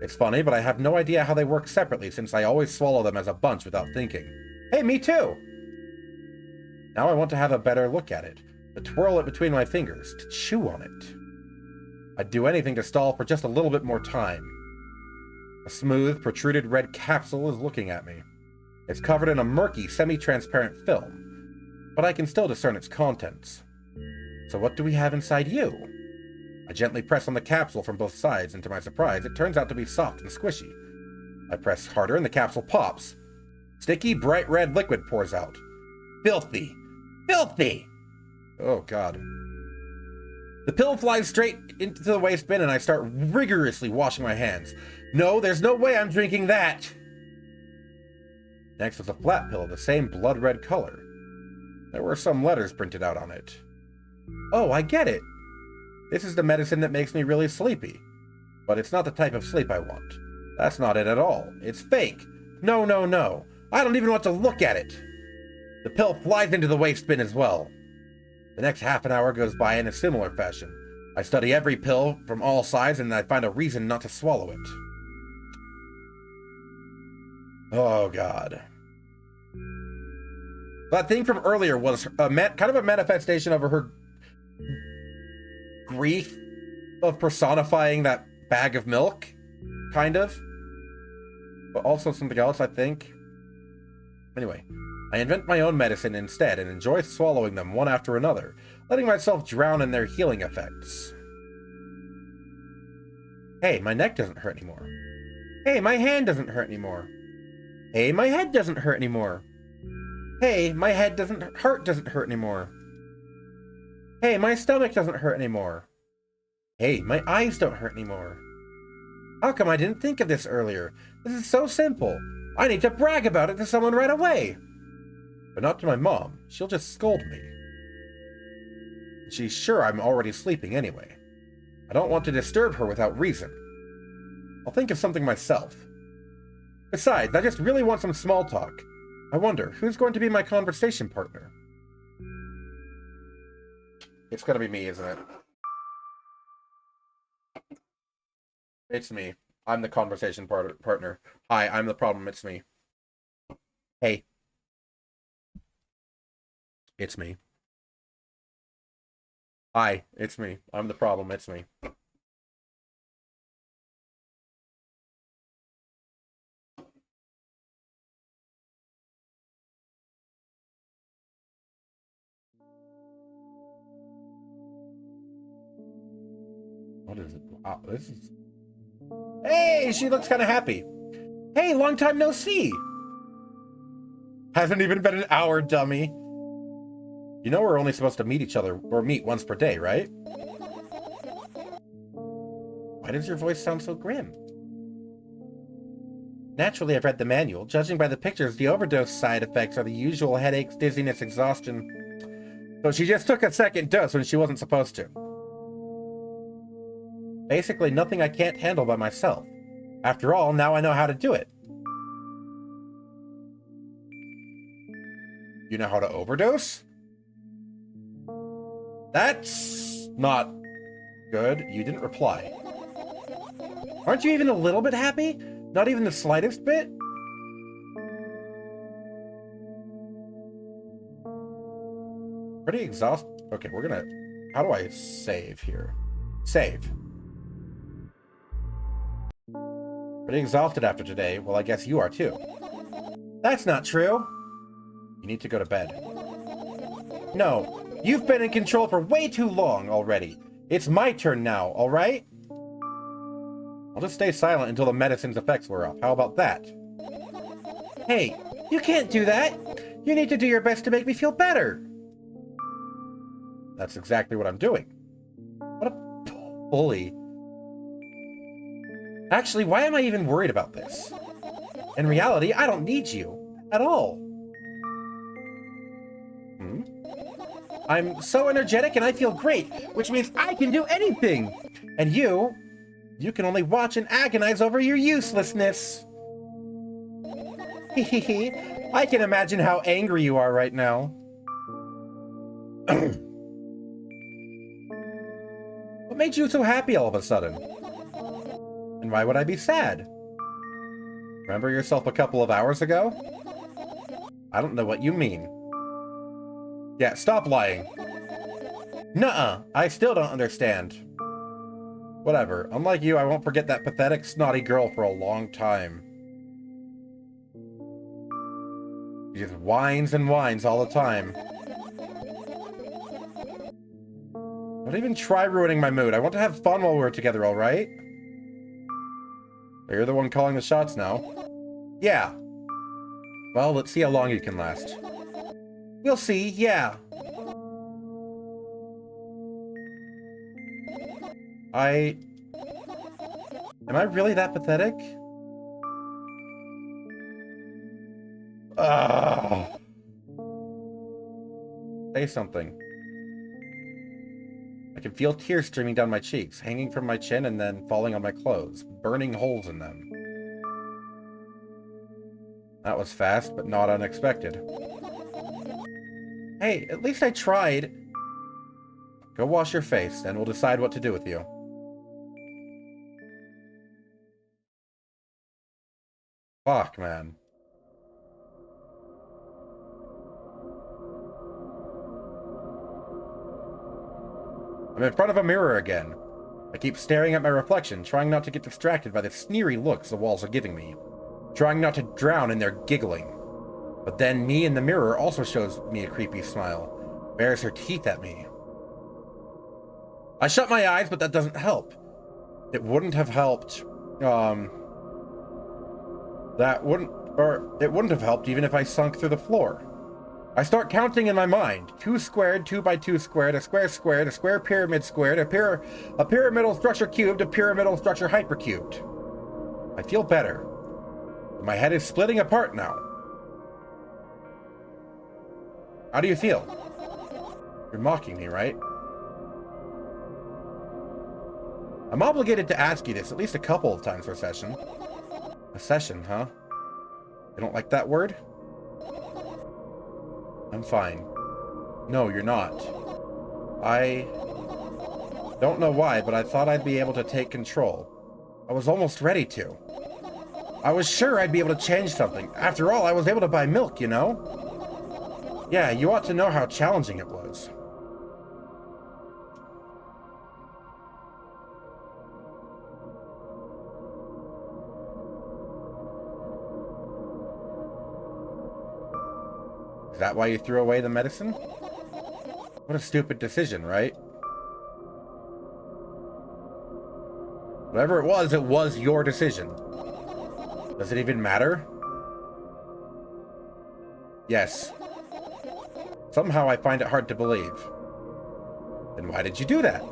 It's funny, but I have no idea how they work separately since I always swallow them as a bunch without thinking. Hey, me too! Now I want to have a better look at it, to twirl it between my fingers, to chew on it. I'd do anything to stall for just a little bit more time. A smooth, protruded red capsule is looking at me. It's covered in a murky, semi-transparent film, but I can still discern its contents. So what do we have inside you? I gently press on the capsule from both sides, and to my surprise, it turns out to be soft and squishy. I press harder and the capsule pops. Sticky, bright red liquid pours out. Filthy! Filthy! Oh, God. The pill flies straight into the waste bin and I start rigorously washing my hands. No, there's no way I'm drinking that! Next was a flat pill of the same blood red color. There were some letters printed out on it. Oh, I get it! This is the medicine that makes me really sleepy. But it's not the type of sleep I want. That's not it at all. It's fake. No, no, no. I don't even want to look at it. The pill flies into the waste bin as well. The next half an hour goes by in a similar fashion. I study every pill from all sides and I find a reason not to swallow it. Oh, God. That thing from earlier was kind of a manifestation of her grief of personifying that bag of milk, kind of. But also something else, I think. Anyway, I invent my own medicine instead and enjoy swallowing them one after another, letting myself drown in their healing effects. Hey, my neck doesn't hurt anymore. Hey, my hand doesn't hurt anymore. Hey, my head doesn't hurt anymore. Hey, my head doesn't hurt anymore. Hey, my stomach doesn't hurt anymore. Hey, my eyes don't hurt anymore. How come I didn't think of this earlier? This is so simple. I need to brag about it to someone right away. But not to my mom. She'll just scold me. She's sure I'm already sleeping anyway. I don't want to disturb her without reason. I'll think of something myself. Besides, I just really want some small talk. I wonder, who's going to be my conversation partner? It's gonna be me, isn't it? It's me. I'm the conversation partner. Hi, I'm the problem. It's me. Hey. It's me. Hi, it's me. I'm the problem. It's me. What is it? Wow, this is... Hey, she looks kind of happy. Hey, long time no see. Hasn't even been an hour, dummy. You know we're only supposed to meet each other, or meet once per day, right? Why does your voice sound so grim? Naturally, I've read the manual. Judging by the pictures, the overdose side effects are the usual headaches, dizziness, exhaustion. So she just took a second dose when she wasn't supposed to. Basically, nothing I can't handle by myself. After all, now I know how to do it. You know how to overdose? That's not good. You didn't reply. Aren't you even a little bit happy? Not even the slightest bit? Pretty exhausted. Okay, we're gonna... How do I save here? Save. Pretty exhausted after today. Well, I guess you are too. That's not true. You need to go to bed. No, you've been in control for way too long already. It's my turn now, alright? I'll just stay silent until the medicine's effects wear off. How about that? Hey, you can't do that. You need to do your best to make me feel better. That's exactly what I'm doing. What a bully. Actually, why am I even worried about this? In reality, I don't need you. At all. Hmm? I'm so energetic and I feel great, which means I can do anything! And you can only watch and agonize over your uselessness. Hehehe. I can imagine how angry you are right now. What made you so happy all of a sudden? And why would I be sad? Remember yourself a couple of hours ago? I don't know what you mean. Yeah, stop lying. Nuh-uh, I still don't understand. Whatever, unlike you, I won't forget that pathetic, snotty girl for a long time. She just whines and whines all the time. Don't even try ruining my mood. I want to have fun while we're together, alright? You're the one calling the shots now. Yeah. Well, let's see how long you can last. We'll see, yeah. Am I really that pathetic? Ugh. Say something. I can feel tears streaming down my cheeks, hanging from my chin and then falling on my clothes, burning holes in them. That was fast, but not unexpected. Hey, at least I tried. Go wash your face, and we'll decide what to do with you. Fuck, man. I'm in front of a mirror again. I keep staring at my reflection, trying not to get distracted by the sneery looks the walls are giving me. Trying not to drown in their giggling. But then me in the mirror also shows me a creepy smile. Bares her teeth at me. I shut my eyes, but that doesn't help. It wouldn't have helped, it wouldn't have helped even if I sunk through the floor. I start counting in my mind. 2 squared, 2 by 2 squared, a square pyramid squared, a pyramidal structure cubed, a pyramidal structure hypercubed. I feel better. My head is splitting apart now. How do you feel? You're mocking me, right? I'm obligated to ask you this at least a couple of times per session. A session, huh? You don't like that word? I'm fine. No, you're not. I don't know why, but I thought I'd be able to take control. I was almost ready to. I was sure I'd be able to change something. After all, I was able to buy milk, you know? Yeah, you ought to know how challenging it was. Is that why you threw away the medicine? What a stupid decision, right? Whatever it was your decision. Does it even matter? Yes. Somehow I find it hard to believe. Then why did you do that?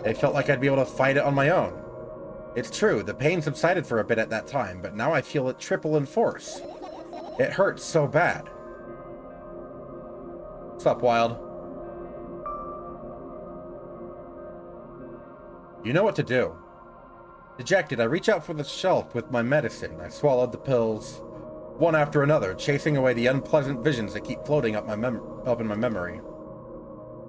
It felt like I'd be able to fight it on my own. It's true, the pain subsided for a bit at that time, but now I feel it triple in force. It hurts so bad. What's up, Wild? You know what to do. Dejected, I reach out for the shelf with my medicine. I swallowed the pills, one after another, chasing away the unpleasant visions that keep floating up in my memory.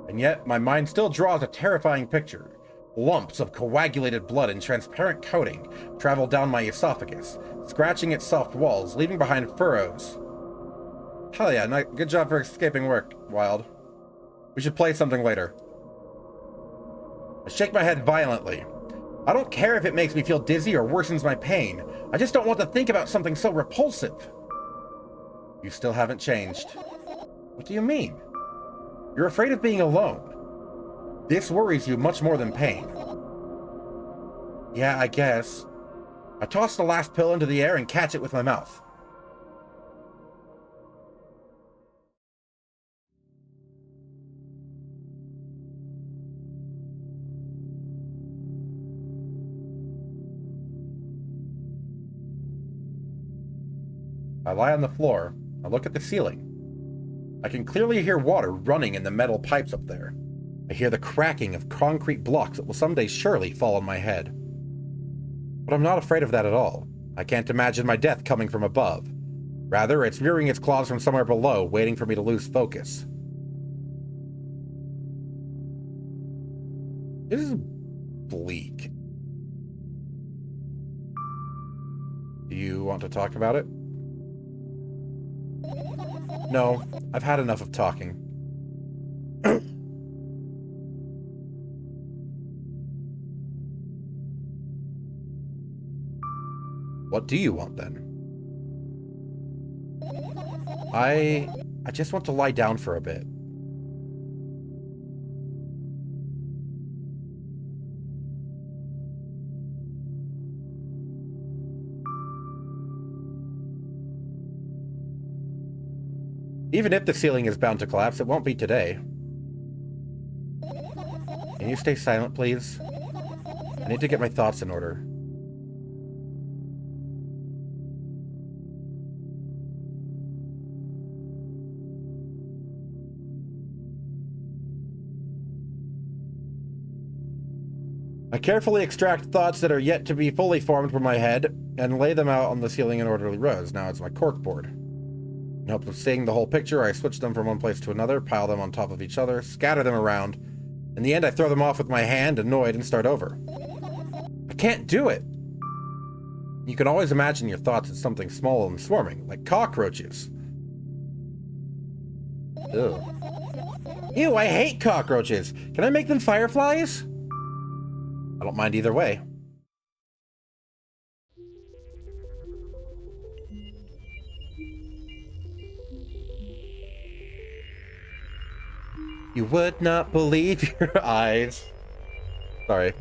And yet, my mind still draws a terrifying picture. Lumps of coagulated blood in transparent coating travel down my esophagus, scratching its soft walls, leaving behind furrows. Hell yeah, good job for escaping work, Wild. We should play something later. I shake my head violently. I don't care if it makes me feel dizzy or worsens my pain. I just don't want to think about something so repulsive. You still haven't changed. What do you mean? You're afraid of being alone. This worries you much more than pain. Yeah, I guess. I toss the last pill into the air and catch it with my mouth. I lie on the floor. I look at the ceiling. I can clearly hear water running in the metal pipes up there. I hear the cracking of concrete blocks that will someday surely fall on my head. But I'm not afraid of that at all. I can't imagine my death coming from above. Rather, it's rearing its claws from somewhere below, waiting for me to lose focus. This is bleak. Do you want to talk about it? No, I've had enough of talking. What do you want, then? I just want to lie down for a bit. Even if the ceiling is bound to collapse, it won't be today. Can you stay silent, please? I need to get my thoughts in order. I carefully extract thoughts that are yet to be fully formed from my head and lay them out on the ceiling in orderly rows. Now it's my corkboard. In hopes of seeing the whole picture, I switch them from one place to another, pile them on top of each other, scatter them around. In the end, I throw them off with my hand, annoyed, and start over. I can't do it! You can always imagine your thoughts as something small and swarming, like cockroaches. Ew. Ew, I hate cockroaches! Can I make them fireflies? I don't mind either way. You would not believe your eyes. Sorry.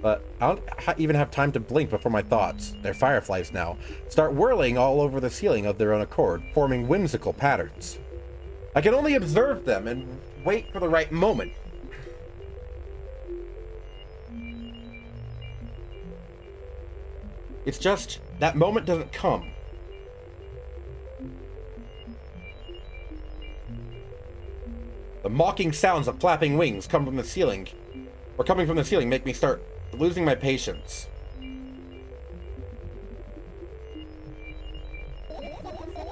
But I don't even have time to blink before my thoughts, they're fireflies now, start whirling all over the ceiling of their own accord, forming whimsical patterns. I can only observe them and wait for the right moment. It's just, that moment doesn't come. The mocking sounds of flapping wings coming from the ceiling make me start losing my patience.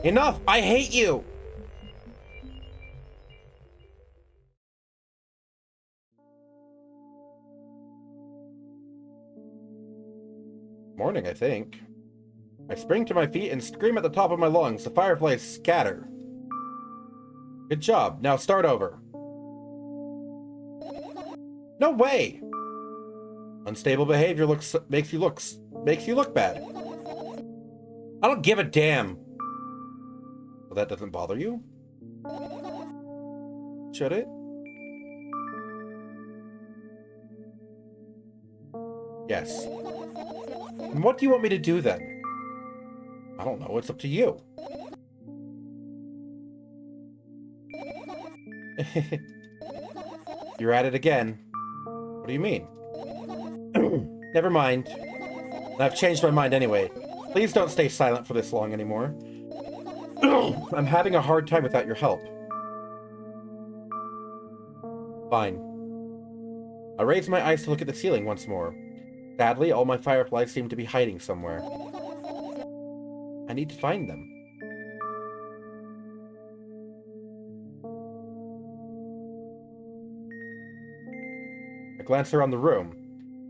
Enough! I hate you! Morning, I think. I spring to my feet and scream at the top of my lungs. The fireflies scatter. Good job. Now start over. No way! Unstable behavior makes you look bad. I don't give a damn. Well, that doesn't bother you? Should it? Yes. And what do you want me to do then? I don't know, it's up to you. You're at it again. What do you mean? Never mind. I've changed my mind anyway. Please don't stay silent for this long anymore. I'm having a hard time without your help. Fine. I raise my eyes to look at the ceiling once more. Sadly, all my fireflies seem to be hiding somewhere. I need to find them. I glance around the room.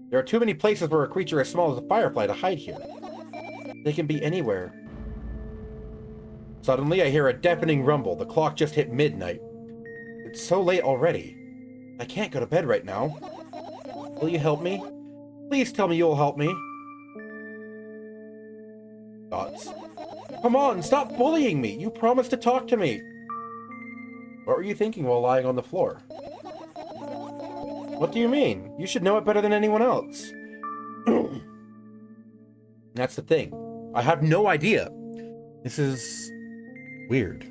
There are too many places where a creature as small as a firefly to hide here. They can be anywhere. Suddenly, I hear a deafening rumble. The clock just hit midnight. It's so late already. I can't go to bed right now. Will you help me? Please tell me you'll help me. Thoughts. Come on, stop bullying me. You promised to talk to me. What were you thinking while lying on the floor? What do you mean? You should know it better than anyone else. That's the thing. I have no idea. This is weird.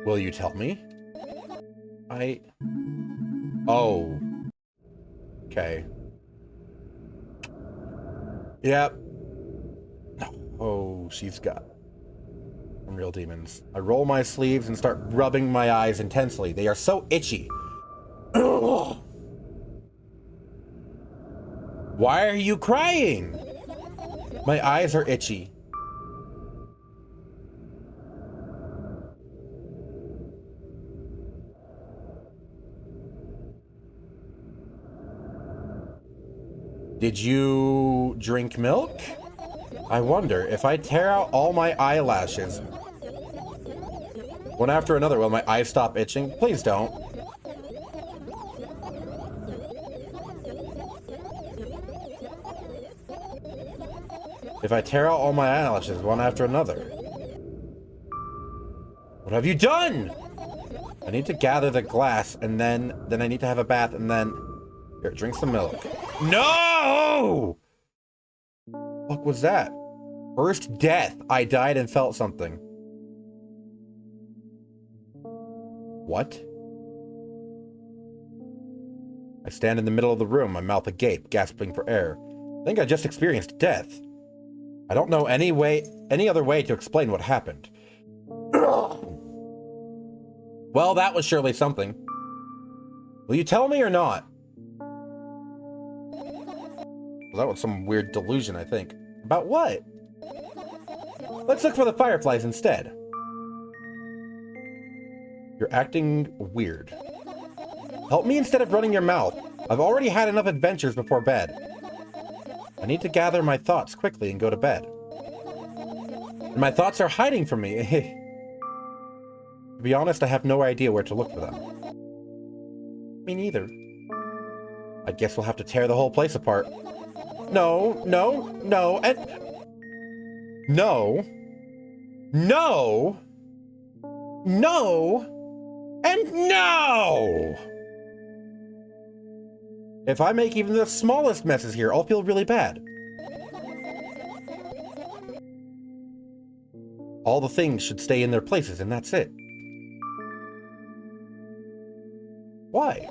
Will you tell me? Oh. Okay. Yep. Oh, she's got some real demons. I roll my sleeves and start rubbing my eyes intensely. They are so itchy. Why are you crying? My eyes are itchy. Did you drink milk? I wonder if I tear out all my eyelashes one after another, will my eyes stop itching? Please don't. If I tear out all my eyelashes one after another. What have you done? I need to gather the glass and then I need to have a bath and then... Here, drink some milk. No! What was that? First death. I died and felt something. What? I stand in the middle of the room, my mouth agape, gasping for air. I think I just experienced death. I don't know any other way to explain what happened. Well, that was surely something. Will you tell me or not? Well, that was some weird delusion, I think. About what? Let's look for the fireflies instead. You're acting weird. Help me instead of running your mouth. I've already had enough adventures before bed. I need to gather my thoughts quickly and go to bed. And my thoughts are hiding from me. To be honest, I have no idea where to look for them. Me neither. I guess we'll have to tear the whole place apart. No, no, no, and... No. No. No. And no! If I make even the smallest messes here, I'll feel really bad. All the things should stay in their places, and that's it. Why?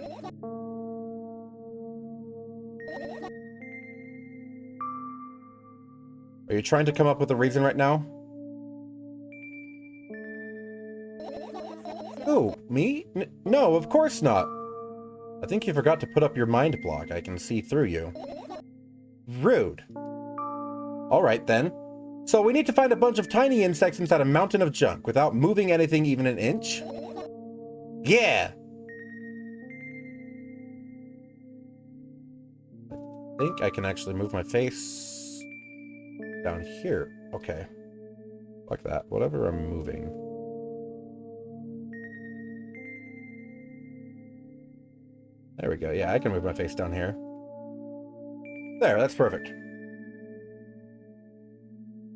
Are you trying to come up with a reason right now? Who? Me? No, of course not. I think you forgot to put up your mind block. I can see through you. Rude. Alright then. So we need to find a bunch of tiny insects inside a mountain of junk without moving anything even an inch? Yeah! I think I can actually move my face down here. Okay. Like that. Whatever I'm moving. There we go. Yeah, I can move my face down here. There, that's perfect.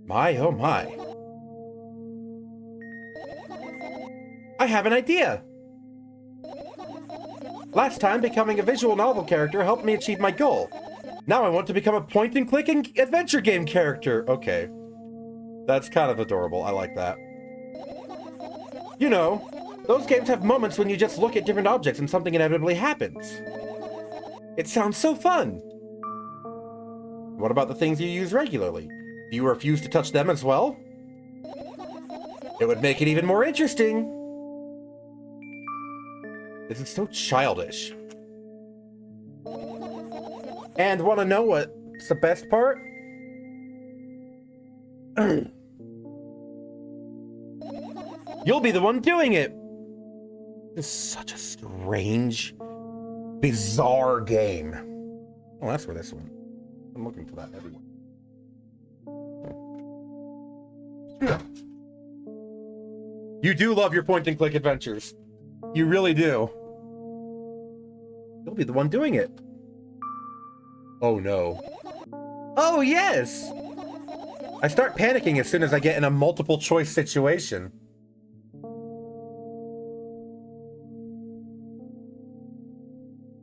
My, oh my. I have an idea! Last time, becoming a visual novel character helped me achieve my goal. Now I want to become a point-and-click adventure game character. Okay. That's kind of adorable. I like that. You know, those games have moments when you just look at different objects and something inevitably happens. It sounds so fun! What about the things you use regularly? Do you refuse to touch them as well? It would make it even more interesting! This is so childish. And wanna know what's the best part? You'll be the one doing it! This is such a strange, bizarre game. Oh, that's where this one. I'm looking for that everywhere. You do love your point-and-click adventures. You really do. You'll be the one doing it. Oh no. Oh yes! I start panicking as soon as I get in a multiple choice situation.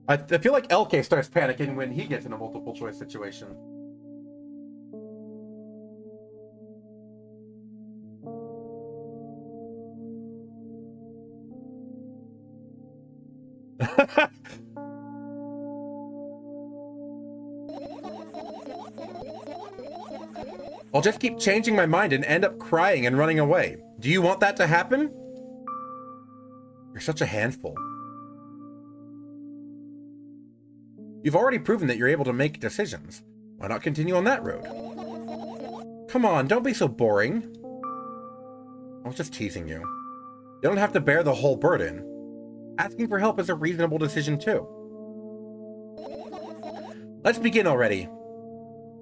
I feel like LK starts panicking when he gets in a multiple choice situation. I'll just keep changing my mind and end up crying and running away. Do you want that to happen? You're such a handful. You've already proven that you're able to make decisions. Why not continue on that road? Come on, don't be so boring. I was just teasing you. You don't have to bear the whole burden. Asking for help is a reasonable decision too. Let's begin already.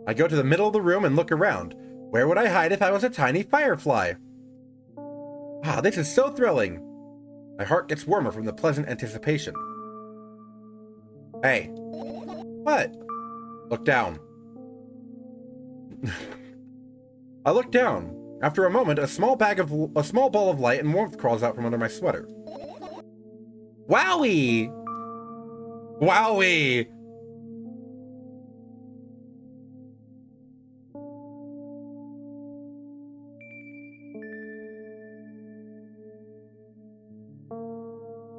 I go to the middle of the room and look around. Where would I hide if I was a tiny firefly? Ah, this is so thrilling. My heart gets warmer from the pleasant anticipation. Hey. What? Look down. I look down. After a moment, a small ball of light and warmth crawls out from under my sweater. Wowie! Wowie!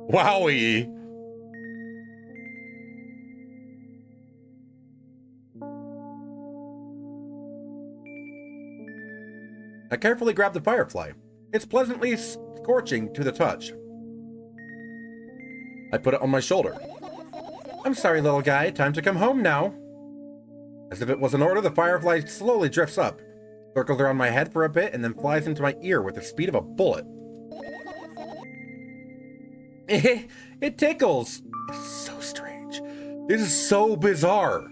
Wowie! I carefully grab the firefly. It's pleasantly scorching to the touch. I put it on my shoulder. I'm sorry, little guy. Time to come home now. As if it was an order, the firefly slowly drifts up, circles around my head for a bit, and then flies into my ear with the speed of a bullet. It tickles. It's so strange. This is so bizarre.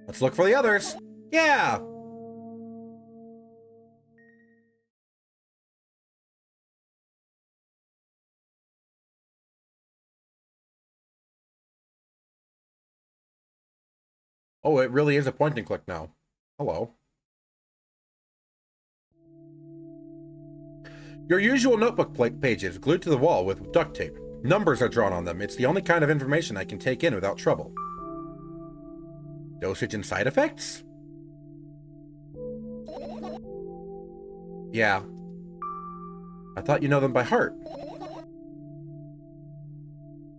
Let's look for the others. Yeah. Oh, it really is a point and click now. Hello. Your usual notebook pages glued to the wall with duct tape. Numbers are drawn on them. It's the only kind of information I can take in without trouble. Dosage and side effects? Yeah. I thought you know them by heart.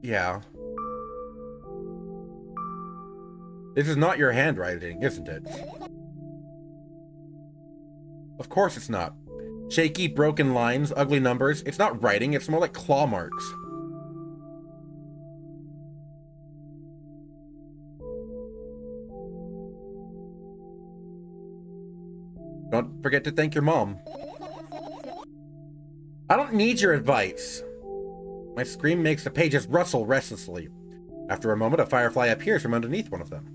Yeah. This is not your handwriting, isn't it? Of course it's not. Shaky, broken lines, ugly numbers. It's not writing, it's more like claw marks. Don't forget to thank your mom. I don't need your advice. My scream makes the pages rustle restlessly. After a moment, a firefly appears from underneath one of them.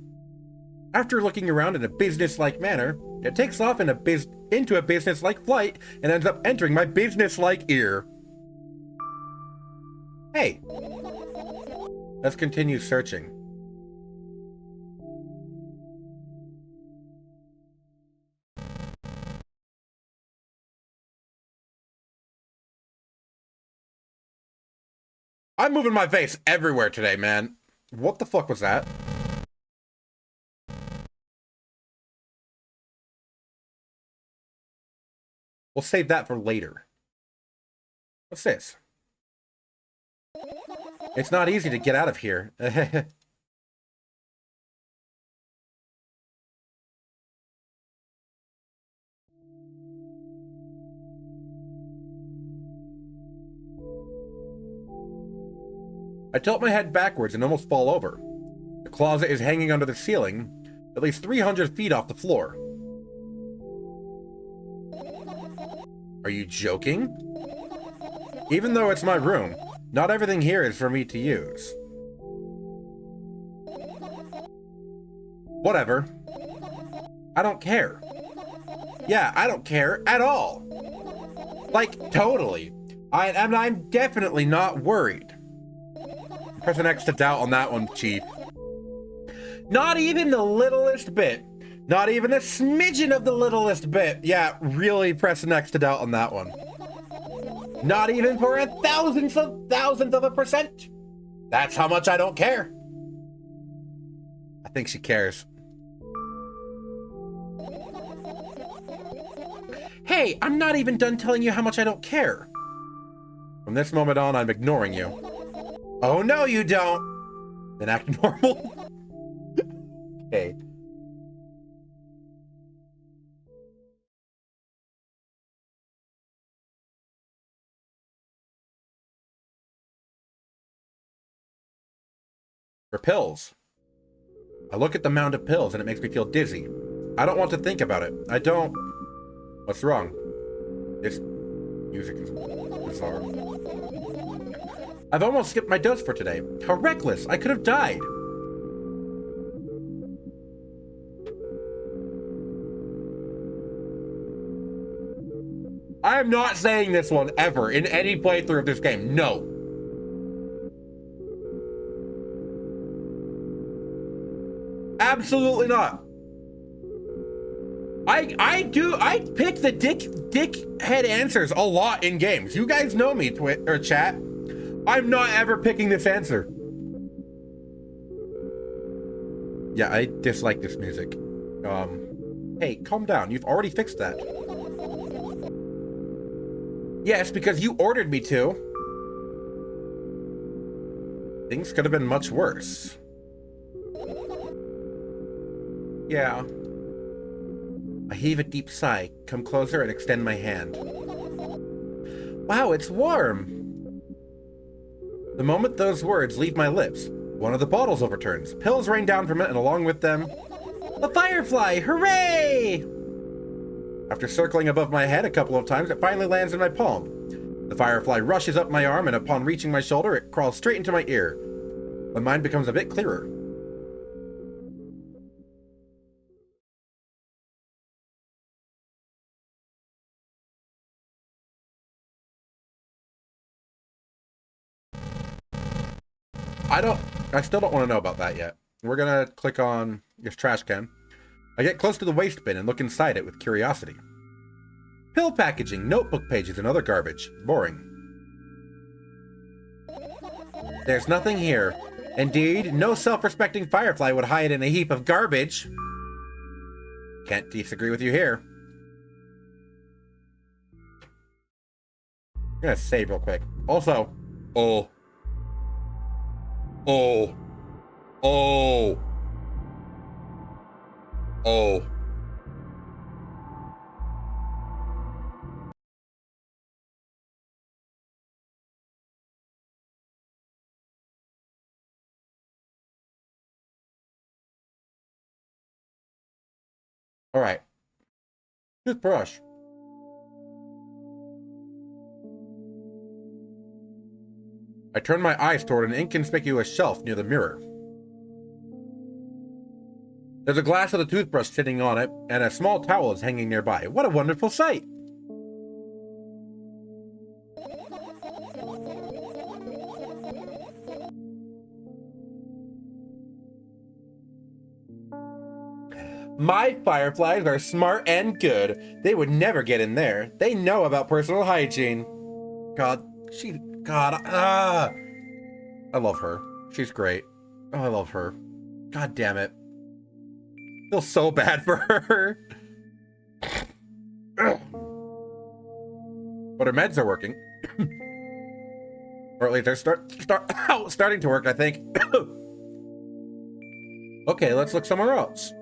After looking around in a business-like manner, it takes off into a business-like flight and ends up entering my business-like ear. Hey. Let's continue searching. I'm moving my face everywhere today, man. What the fuck was that? We'll save that for later. What's this? It's not easy to get out of here. I tilt my head backwards and almost fall over. The closet is hanging under the ceiling, at least 300 feet off the floor. Are you joking? Even though it's my room, not everything here is for me to use. Whatever. I don't care. Yeah, I don't care at all. Like, totally. I'm definitely not worried. Press an X to doubt on that one, Chief. Not even the littlest bit. Not even a smidgen of the littlest bit. Yeah, really press an X to doubt on that one. Not even for a thousandth of a percent. That's how much I don't care. I think she cares. Hey, I'm not even done telling you how much I don't care. From this moment on, I'm ignoring you. Oh, no, you don't. Then act normal. Okay. pills. I look at the mound of pills and it makes me feel dizzy. I don't want to think about it. I don't... What's wrong? This music is bizarre. I've almost skipped my dose for today. How reckless! I could have died! I am not saying this one ever in any playthrough of this game. No. Absolutely not. I pick the dickhead answers a lot in games. You guys know me, chat. I'm not ever picking this answer. Yeah, I dislike this music. Hey, calm down. You've already fixed that. Yes, because you ordered me to. Things could have been much worse. Yeah. I heave a deep sigh, come closer and extend my hand. Wow, it's warm! The moment those words leave my lips, one of the bottles overturns. Pills rain down from it, and along with them, a firefly! Hooray! After circling above my head a couple of times, it finally lands in my palm. The firefly rushes up my arm, and upon reaching my shoulder, it crawls straight into my ear. My mind becomes a bit clearer. I still don't want to know about that yet. We're gonna click on this trash can. I get close to the waste bin and look inside it with curiosity. Pill packaging, notebook pages, and other garbage. Boring. There's nothing here. Indeed, no self-respecting firefly would hide in a heap of garbage. Can't disagree with you here. I'm gonna save real quick. Also, oh. All right. Toothbrush. I turn my eyes toward an inconspicuous shelf near the mirror. There's a glass with a toothbrush sitting on it, and a small towel is hanging nearby. What a wonderful sight! My fireflies are smart and good. They would never get in there. They know about personal hygiene. God, I love her. She's great. Oh, I love her. God damn it. I feel so bad for her. But her meds are working. Or at least they're starting to work, I think. Okay, let's look somewhere else.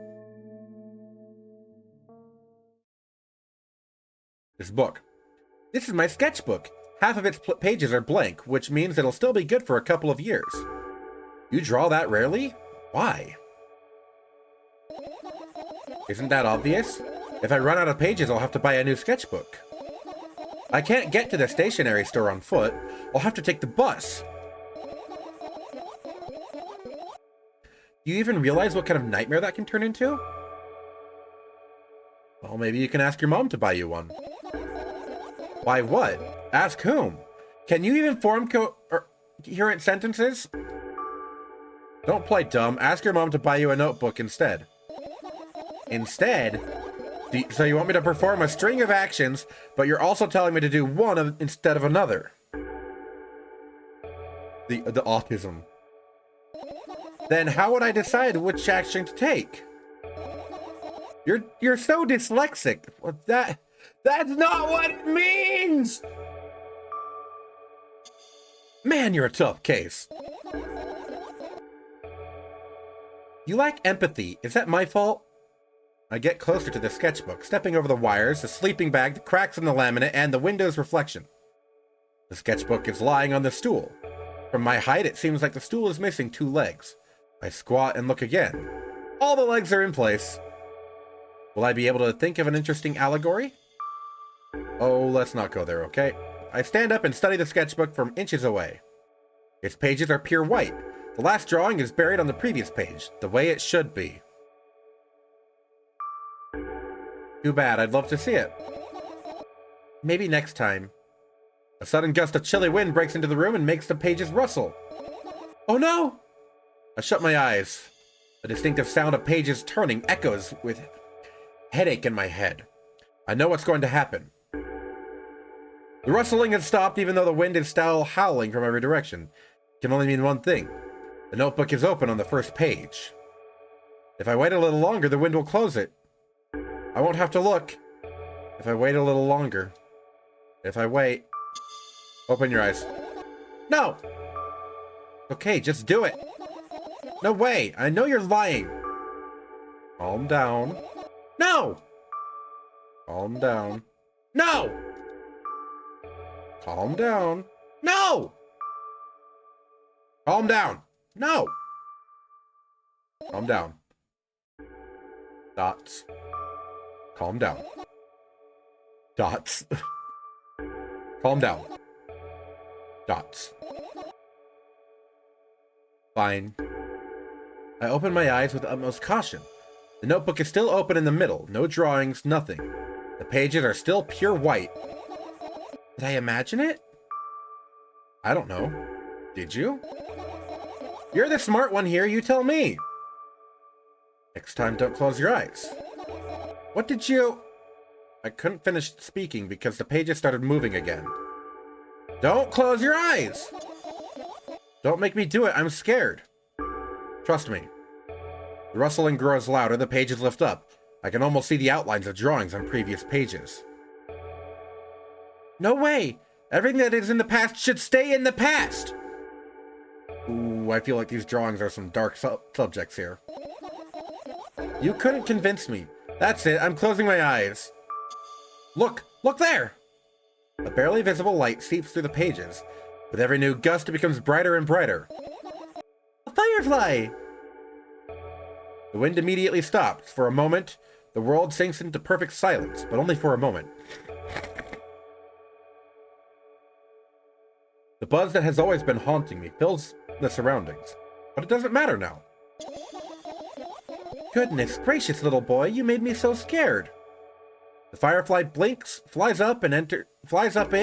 This book. This is my sketchbook. Half of its pages are blank, which means it'll still be good for a couple of years. You draw that rarely? Why? Isn't that obvious? If I run out of pages, I'll have to buy a new sketchbook. I can't get to the stationery store on foot. I'll have to take the bus. Do you even realize what kind of nightmare that can turn into? Well, maybe you can ask your mom to buy you one. Why what? Ask whom? Can you even form coherent sentences? Don't play dumb. Ask your mom to buy you a notebook instead. Instead? So you want me to perform a string of actions, but you're also telling me to do one instead of another. The autism. Then how would I decide which action to take? You're so dyslexic. That's not what it means! Man, you're a tough case. You lack empathy. Is that my fault? I get closer to the sketchbook, stepping over the wires, the sleeping bag, the cracks in the laminate, and the window's reflection. The sketchbook is lying on the stool. From my height, it seems like the stool is missing two legs. I squat and look again. All the legs are in place. Will I be able to think of an interesting allegory? Oh, let's not go there, okay? I stand up and study the sketchbook from inches away. Its pages are pure white. The last drawing is buried on the previous page, the way it should be. Too bad, I'd love to see it. Maybe next time. A sudden gust of chilly wind breaks into the room and makes the pages rustle. Oh no! I shut my eyes. The distinctive sound of pages turning echoes with headache in my head. I know what's going to happen. The rustling has stopped even though the wind is still howling from every direction. It can only mean one thing. The notebook is open on the first page. If I wait a little longer, the wind will close it. I won't have to look. If I wait a little longer. If I wait... Open your eyes. No! Okay, just do it. No way! I know you're lying. Calm down. No! Calm down. No! Calm down. No! Calm down. No! Calm down. Dots. Calm down. Dots. Calm down. Dots. Fine. I open my eyes with utmost caution. The notebook is still open in the middle. No drawings, nothing. The pages are still pure white. Did I imagine it? I don't know. Did you? You're the smart one here, you tell me. Next time, don't close your eyes. What did you... I couldn't finish speaking because the pages started moving again. Don't close your eyes! Don't make me do it, I'm scared. Trust me. The rustling grows louder, the pages lift up. I can almost see the outlines of drawings on previous pages. No way! Everything that is in the past should stay in the past! Ooh, I feel like these drawings are some dark subjects here. You couldn't convince me. That's it, I'm closing my eyes. Look! Look there! A barely visible light seeps through the pages. With every new gust, it becomes brighter and brighter. A firefly! The wind immediately stops. For a moment, the world sinks into perfect silence, but only for a moment. The buzz that has always been haunting me fills the surroundings, but it doesn't matter now. Goodness gracious, little boy, you made me so scared. The firefly blinks, flies up in and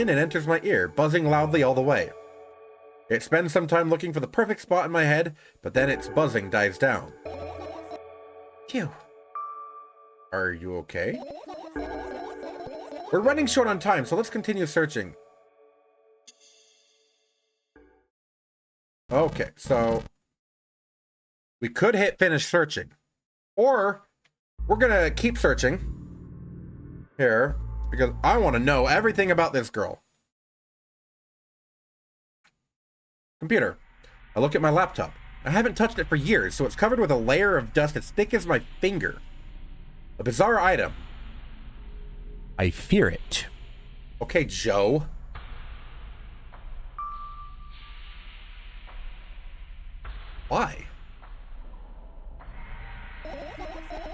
enters my ear, buzzing loudly all the way. It spends some time looking for the perfect spot in my head, but then its buzzing dies down. Phew. Are you okay? We're running short on time, so let's continue searching. Okay, so we could hit finish searching, or we're gonna keep searching here because I want to know everything about this girl. Computer. I look at my laptop. I haven't touched it for years, so it's covered with a layer of dust as thick as my finger. A bizarre item. I fear it. Okay, Joe. Why?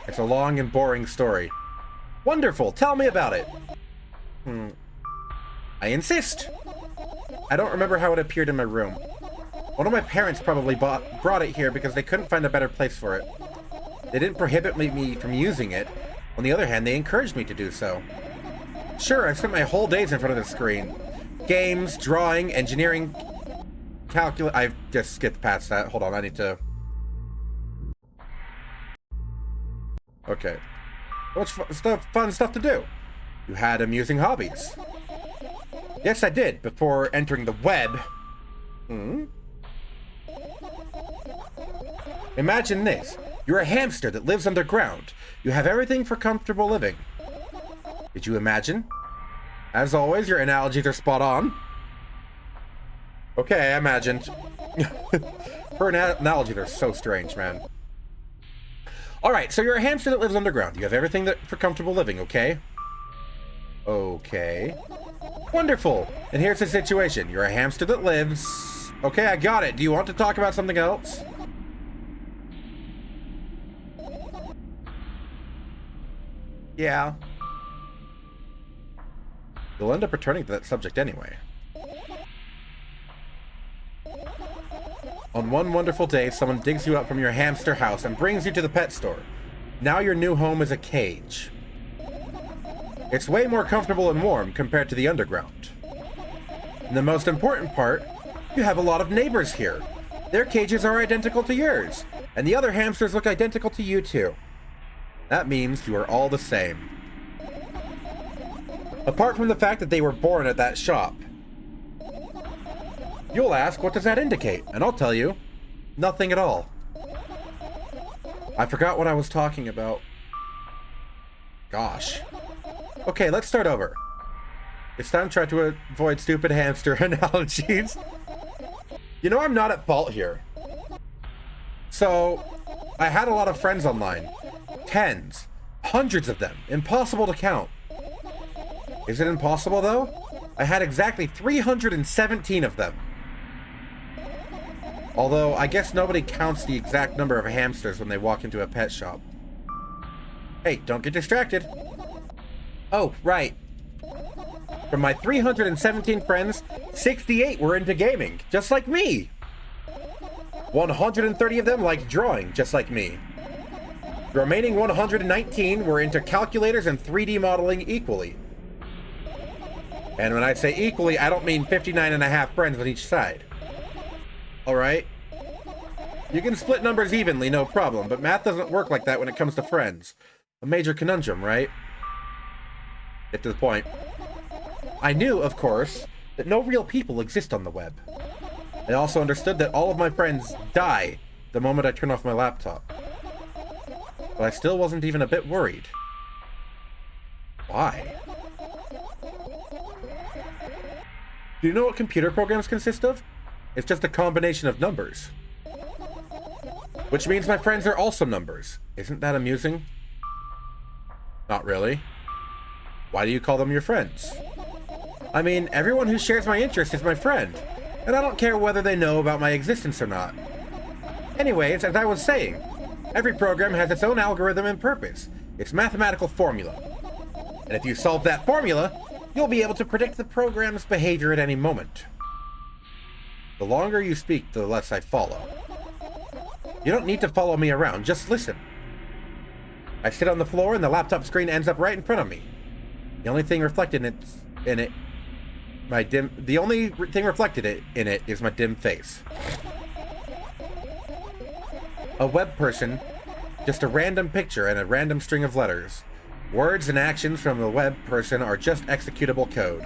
It's a long and boring story. Wonderful, tell me about it. I insist. I don't remember how it appeared in my room. One of my parents probably brought it here because they couldn't find a better place for it. They didn't prohibit me from using it. On the other hand, they encouraged me to do so. Sure, I've spent my whole days in front of the screen. Games, drawing, engineering, calculus. I've just skipped past that. Hold on, I need to... Okay. What's fun stuff to do? You had amusing hobbies. Yes, I did, before entering the web. Imagine this. You're a hamster that lives underground. You have everything for comfortable living. Did you imagine? As always, your analogies are spot on. Okay, I imagined. Her analogies are so strange, man. Alright, so you're a hamster that lives underground. You have everything for comfortable living, okay? Okay. Wonderful! And here's the situation. You're a hamster that lives... Okay, I got it. Do you want to talk about something else? Yeah. You'll end up returning to that subject anyway. On one wonderful day, someone digs you up from your hamster house and brings you to the pet store. Now your new home is a cage. It's way more comfortable and warm compared to the underground. And the most important part, you have a lot of neighbors here. Their cages are identical to yours, and the other hamsters look identical to you too. That means you are all the same. Apart from the fact that they were born at that shop. You'll ask, what does that indicate? And I'll tell you, nothing at all. I forgot what I was talking about. Gosh. Okay, let's start over. It's time to try to avoid stupid hamster analogies. You know, I'm not at fault here. So, I had a lot of friends online. Tens. Hundreds of them. Impossible to count. Is it impossible, though? I had exactly 317 of them. Although, I guess nobody counts the exact number of hamsters when they walk into a pet shop. Hey, don't get distracted. Oh, right. From my 317 friends, 68 were into gaming, just like me. 130 of them liked drawing, just like me. The remaining 119 were into calculators and 3D modeling equally. And when I say equally, I don't mean 59 and a half friends on each side. Alright? You can split numbers evenly, no problem, but math doesn't work like that when it comes to friends. A major conundrum, right? Get to the point. I knew, of course, that no real people exist on the web. I also understood that all of my friends die the moment I turn off my laptop. But I still wasn't even a bit worried. Why? Do you know what computer programs consist of? It's just a combination of numbers. Which means my friends are also numbers. Isn't that amusing? Not really. Why do you call them your friends? I mean, everyone who shares my interest is my friend, and I don't care whether they know about my existence or not. Anyways, as I was saying, every program has its own algorithm and purpose, its mathematical formula. And if you solve that formula, you'll be able to predict the program's behavior at any moment. The longer you speak, the less I follow. You don't need to follow me around, just listen. I sit on the floor and the laptop screen ends up right in front of me. The only thing reflected in it is my dim face. A web person, just a random picture and a random string of letters. Words and actions from the web person are just executable code.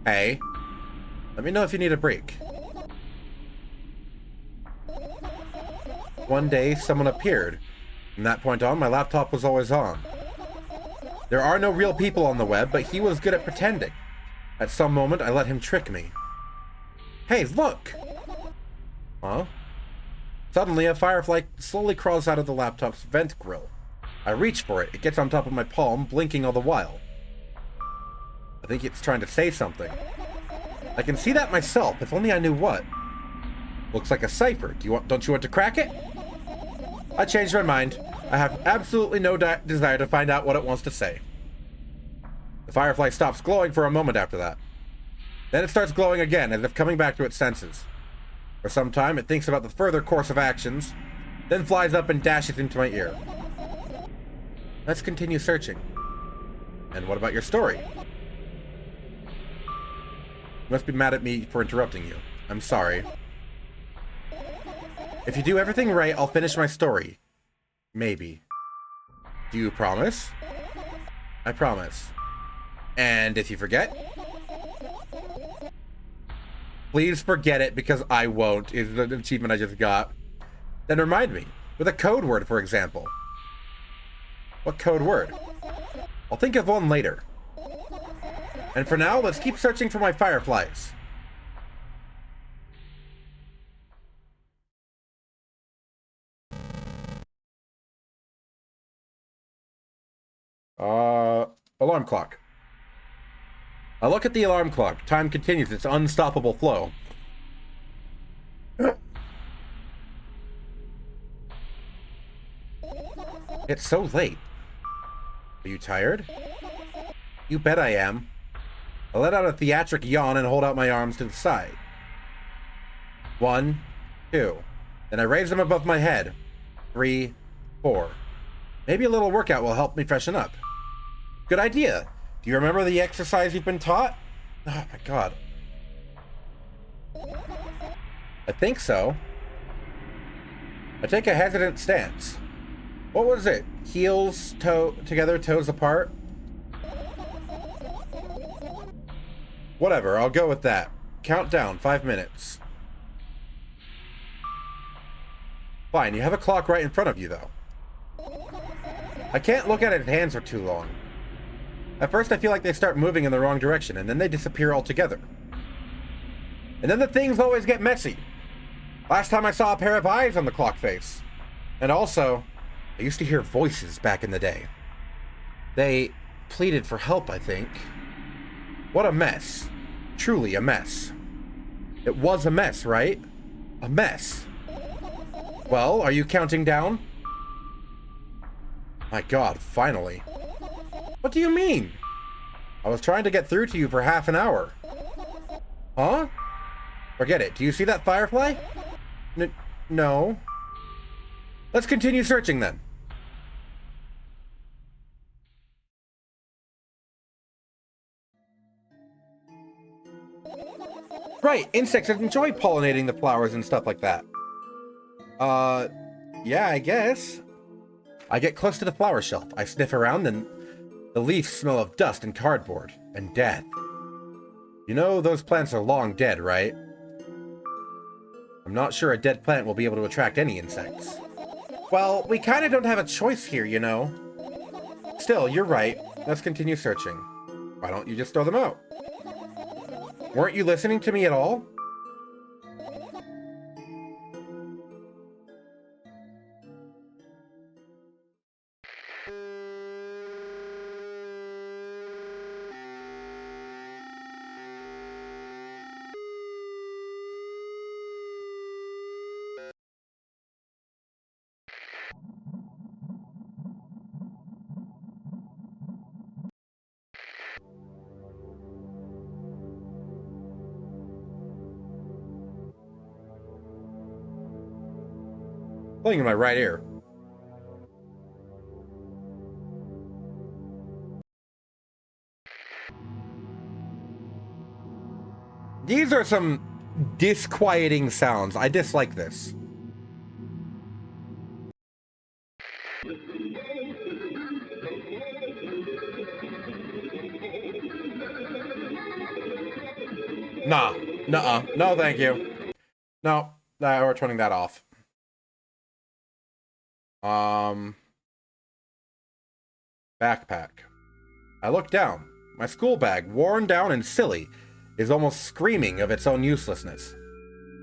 Hey, let me know if you need a break. One day, someone appeared. From that point on, my laptop was always on. There are no real people on the web, but he was good at pretending. At some moment, I let him trick me. Hey, look! Huh? Suddenly, a firefly slowly crawls out of the laptop's vent grill. I reach for it. It gets on top of my palm, blinking all the while. I think it's trying to say something. I can see that myself, if only I knew what. Looks like a cipher. Don't you want to crack it? I changed my mind. I have absolutely no desire to find out what it wants to say. The firefly stops glowing for a moment after that. Then it starts glowing again, as if coming back to its senses. For some time, it thinks about the further course of actions, then flies up and dashes into my ear. Let's continue searching. And what about your story? You must be mad at me for interrupting you. I'm sorry. If you do everything right, I'll finish my story. Maybe. Do you promise? I promise. And if you forget? Please forget it, because I won't, is the achievement I just got. Then remind me, with a code word, for example. What code word? I'll think of one later. And for now, let's keep searching for my fireflies. Alarm clock. I look at the alarm clock. Time continues its unstoppable flow. It's so late. Are you tired? You bet I am. I let out a theatric yawn and hold out my arms to the side. 1, 2. Then I raise them above my head. 3, 4. Maybe a little workout will help me freshen up. Good idea. Do you remember the exercise you've been taught? Oh my god. I think so. I take a hesitant stance. What was it? Heels together, toes apart? Whatever, I'll go with that. Count down, 5 minutes. Fine, you have a clock right in front of you, though. I can't look at his hands for too long. At first I feel like they start moving in the wrong direction, and then they disappear altogether. And then the things always get messy. Last time I saw a pair of eyes on the clock face. And also, I used to hear voices back in the day. They pleaded for help, I think. What a mess. Truly a mess. It was a mess, right? A mess. Well, are you counting down? My god, finally. What do you mean? I was trying to get through to you for half an hour. Huh? Forget it. Do you see that firefly? No. Let's continue searching then. Right, insects enjoy pollinating the flowers and stuff like that. Yeah, I guess. I get close to the flower shelf. I sniff around and the leaves smell of dust and cardboard and death. You know those plants are long dead, right? I'm not sure a dead plant will be able to attract any insects. Well, we kind of don't have a choice here, you know. Still, you're right. Let's continue searching. Why don't you just throw them out? Weren't you listening to me at all? Playing in my right ear. These are some disquieting sounds. I dislike this. Nah. Nuh-uh. No, thank you. No. We're turning that off. Backpack. I look down. My school bag, worn down and silly, is almost screaming of its own uselessness.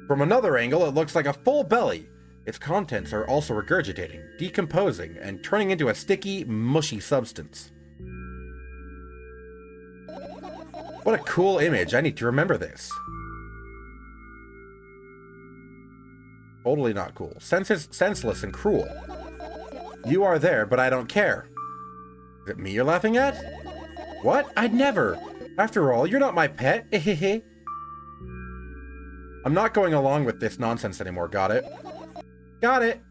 From another angle, it looks like a full belly. Its contents are also regurgitating, decomposing, and turning into a sticky, mushy substance. What a cool image. I need to remember this. Totally not cool. Senseless and cruel. You are there, but I don't care. Is it me you're laughing at? What? I'd never. After all, you're not my pet. I'm not going along with this nonsense anymore, got it? Got it.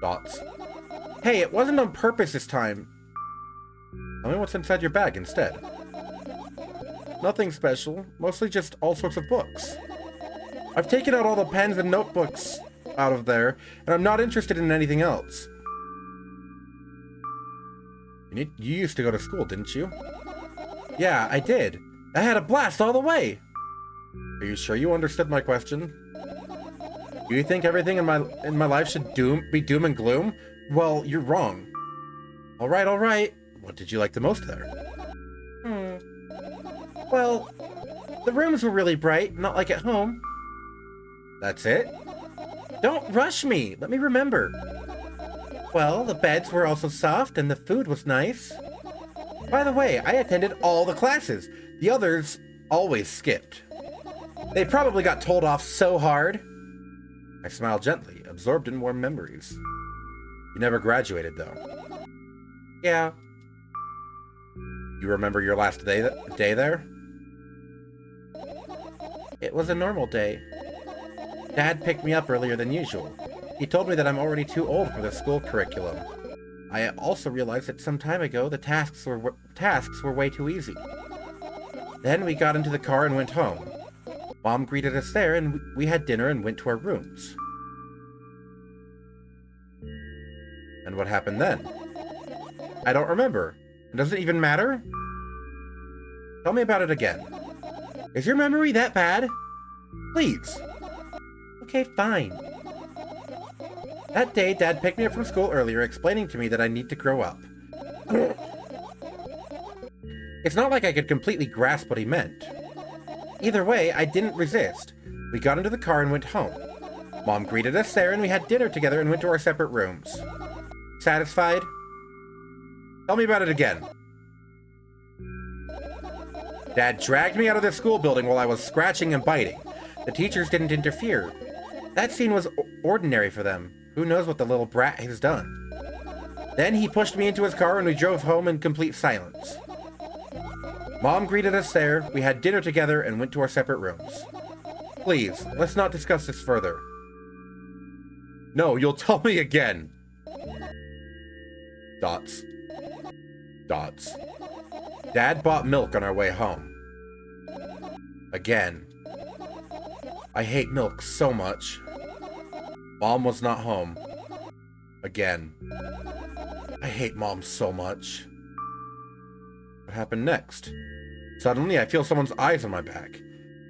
Dots. Hey, it wasn't on purpose this time. Tell me what's inside your bag instead. Nothing special. Mostly just all sorts of books. I've taken out all the pens and notebooks out of there, and I'm not interested in anything else. You used to go to school, didn't you? Yeah, I did. I had a blast all the way. Are you sure you understood my question? Do you think everything in my life should be doom and gloom? Well, you're wrong. All right. What did you like the most there? Well, the rooms were really bright, not like at home. That's it? Don't rush me. Let me remember. Well, the beds were also soft and the food was nice. By the way, I attended all the classes. The others always skipped. They probably got told off so hard. I smiled gently, absorbed in warm memories. You never graduated, though. Yeah. You remember your last day there? It was a normal day. Dad picked me up earlier than usual. He told me that I'm already too old for the school curriculum. I also realized that some time ago the tasks were way too easy. Then we got into the car and went home. Mom greeted us there and we had dinner and went to our rooms. And what happened then? I don't remember. It doesn't even matter? Tell me about it again. Is your memory that bad? Please. Okay, fine. That day, Dad picked me up from school earlier, explaining to me that I need to grow up. It's not like I could completely grasp what he meant. Either way, I didn't resist. We got into the car and went home. Mom greeted us there and we had dinner together and went to our separate rooms. Satisfied? Tell me about it again. Dad dragged me out of the school building while I was scratching and biting. The teachers didn't interfere. That scene was ordinary for them. Who knows what the little brat has done? Then he pushed me into his car and we drove home in complete silence. Mom greeted us there, we had dinner together and went to our separate rooms. Please, let's not discuss this further. No, you'll tell me again. Dots. Dots. Dad bought milk on our way home. Again. I hate milk so much. Mom was not home. Again. I hate Mom so much. What happened next? Suddenly, I feel someone's eyes on my back.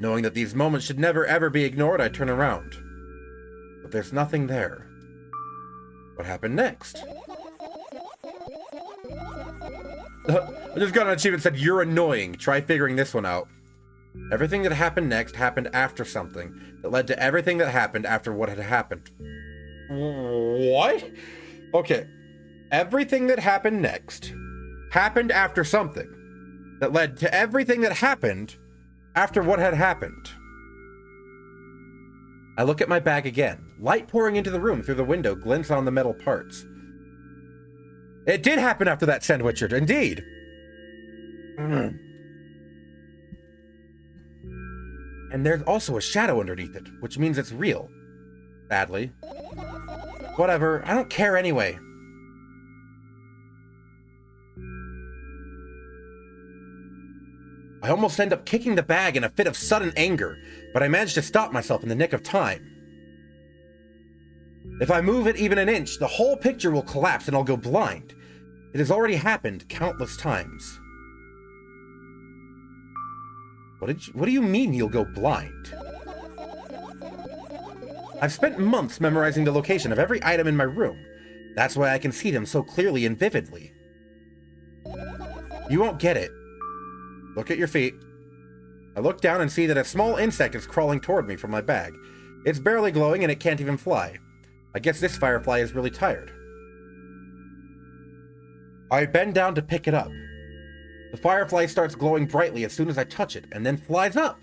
Knowing that these moments should never ever be ignored, I turn around. But there's nothing there. What happened next? I just got an achievement that said, "You're annoying. Try figuring this one out." Everything that happened next happened after something that led to everything that happened after what had happened. What? Okay. Everything that happened next happened after something that led to everything that happened after what had happened. I look at my bag again. Light pouring into the room through the window glints on the metal parts. It did happen after that sandwicher, indeed. And there's also a shadow underneath it, which means it's real. Sadly. Whatever, I don't care anyway. I almost end up kicking the bag in a fit of sudden anger, but I managed to stop myself in the nick of time. If I move it even an inch, the whole picture will collapse and I'll go blind. It has already happened countless times. What do you mean you'll go blind? I've spent months memorizing the location of every item in my room. That's why I can see them so clearly and vividly. You won't get it. Look at your feet. I look down and see that a small insect is crawling toward me from my bag. It's barely glowing and it can't even fly. I guess this firefly is really tired. I bend down to pick it up. The firefly starts glowing brightly as soon as I touch it, and then flies up.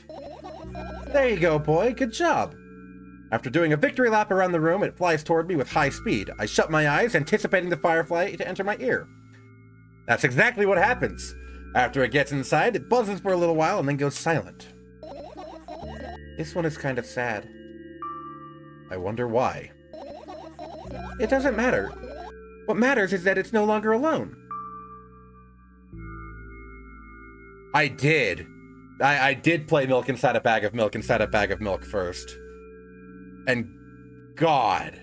There you go, boy. Good job. After doing a victory lap around the room, it flies toward me with high speed. I shut my eyes, anticipating the firefly to enter my ear. That's exactly what happens. After it gets inside, it buzzes for a little while and then goes silent. This one is kind of sad. I wonder why. It doesn't matter. What matters is that it's no longer alone. I did. I did play Milk Inside a Bag of Milk Inside a Bag of Milk first. And God.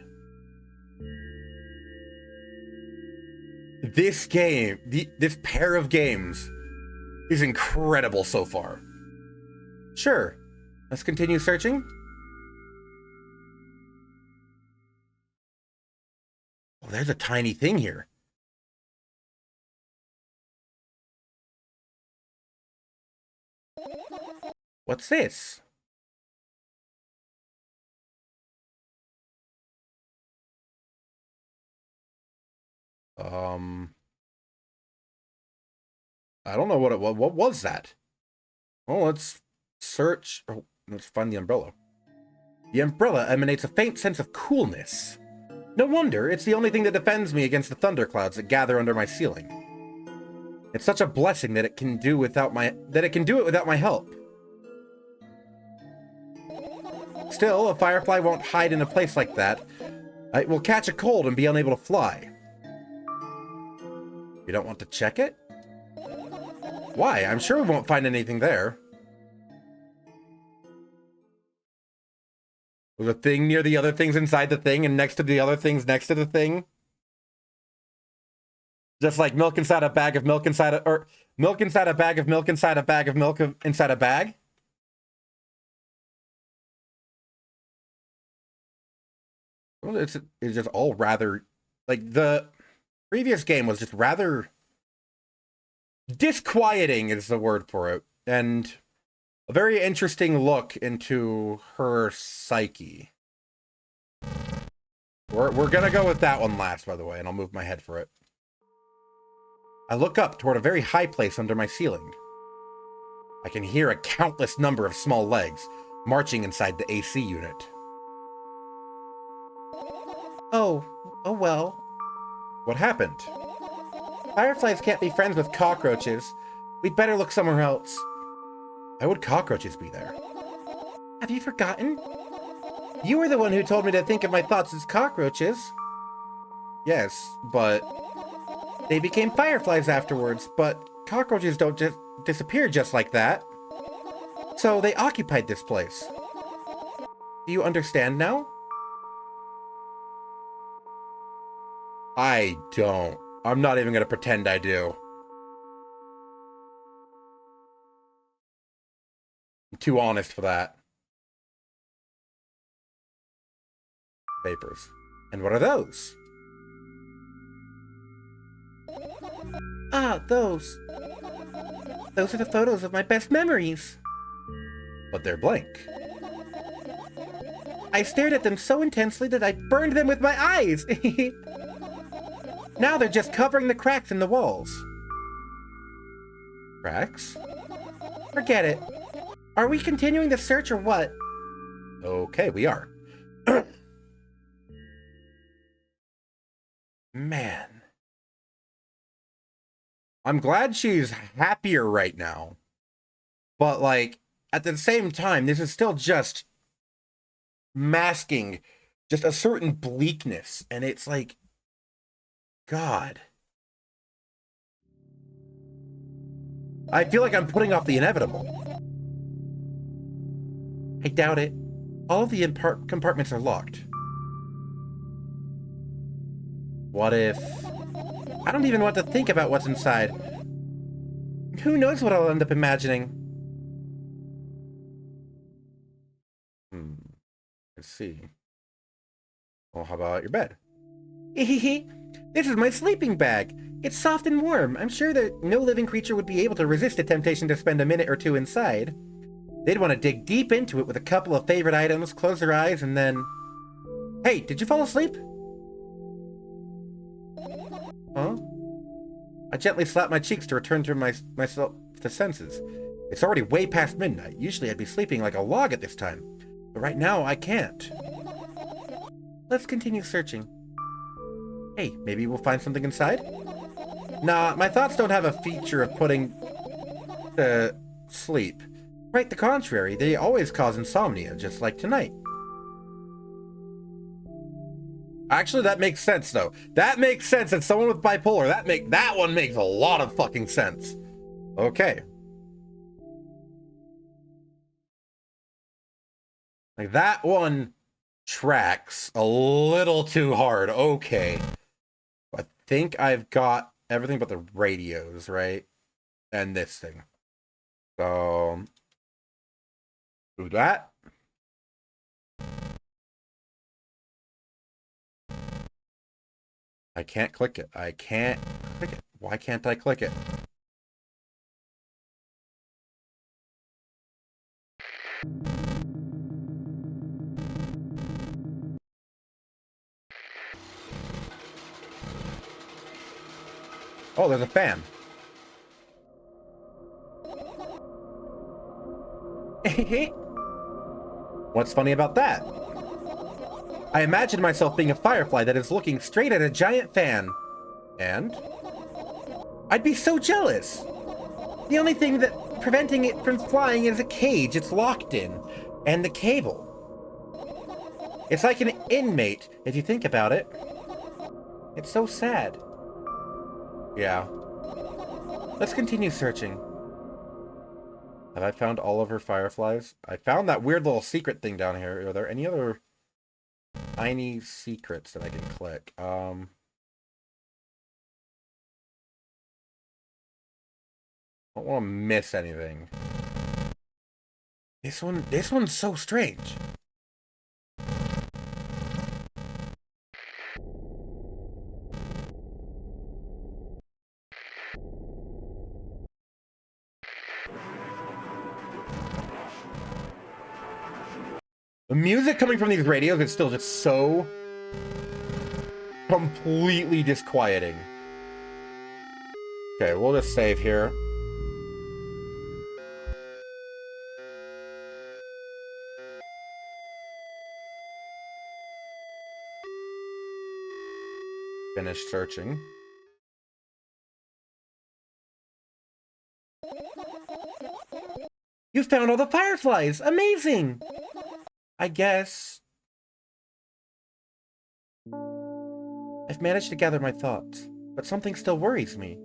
This game, this pair of games is incredible so far. Sure. Let's continue searching. Oh, there's a tiny thing here. What's this? I don't know what it was. What was that? Well, let's search. Oh, let's find the umbrella. The umbrella emanates a faint sense of coolness. No wonder, it's the only thing that defends me against the thunderclouds that gather under my ceiling. It's such a blessing that it can do it without my help. Still, a firefly won't hide in a place like that. It will catch a cold and be unable to fly. You don't want to check it? Why? I'm sure we won't find anything there. There's a thing near the other things inside the thing and next to the other things next to the thing. Just like milk inside a bag of milk inside a... Or milk inside a bag of milk inside a bag of milk inside a bag? Well, it's just all rather... Like, the previous game was just rather... disquieting is the word for it. And a very interesting look into her psyche. We're gonna go with that one last, by the way, and I'll move my head for it. I look up toward a very high place under my ceiling. I can hear a countless number of small legs marching inside the AC unit. Oh well. What happened? Fireflies can't be friends with cockroaches. We'd better look somewhere else. Why would cockroaches be there? Have you forgotten? You were the one who told me to think of my thoughts as cockroaches. Yes, but... They became fireflies afterwards, but cockroaches don't just disappear just like that. So they occupied this place. Do you understand now? I don't. I'm not even gonna pretend I do. I'm too honest for that. Papers. And what are those? Ah, those. Those are the photos of my best memories. But they're blank. I stared at them so intensely that I burned them with my eyes. Now they're just covering the cracks in the walls. Cracks? Forget it. Are we continuing the search or what? Okay, we are. Man. I'm glad she's happier right now. But, like, at the same time, this is still just masking just a certain bleakness. And it's like, God. I feel like I'm putting off the inevitable. I doubt it. All of the compartments are locked. What if... I don't even want to think about what's inside. Who knows what I'll end up imagining? Let's see. Well, how about your bed? This is my sleeping bag. It's soft and warm. I'm sure that no living creature would be able to resist the temptation to spend a minute or two inside. They'd want to dig deep into it with a couple of favorite items, close their eyes, and then... Hey, did you fall asleep? Huh? I gently slapped my cheeks to return to myself to senses. It's already way past midnight. Usually I'd be sleeping like a log at this time. But right now, I can't. Let's continue searching. Hey, maybe we'll find something inside? Nah, my thoughts don't have a feature of putting to sleep. Quite the contrary, they always cause insomnia, just like tonight. Actually, that makes sense, though. That makes sense. As someone with bipolar, that one makes a lot of fucking sense. Okay. Like, that one tracks a little too hard. Okay. I think I've got everything but the radios, right? And this thing. So, do that. I can't click it. I can't click it. Why can't I click it? Oh, there's a fan. What's funny about that? I imagined myself being a firefly that is looking straight at a giant fan. And? I'd be so jealous. The only thing that preventing it from flying is a cage it's locked in, and the cable. It's like an inmate, if you think about it. It's so sad. Yeah. Let's continue searching. Have I found all of her fireflies? I found that weird little secret thing down here. Are there any other tiny secrets that I can click? I don't want to miss anything. This one's so strange. The music coming from these radios is still just so completely disquieting. Okay, we'll just save here. Finish searching. You found all the fireflies! Amazing! I guess I've managed to gather my thoughts, but something still worries me.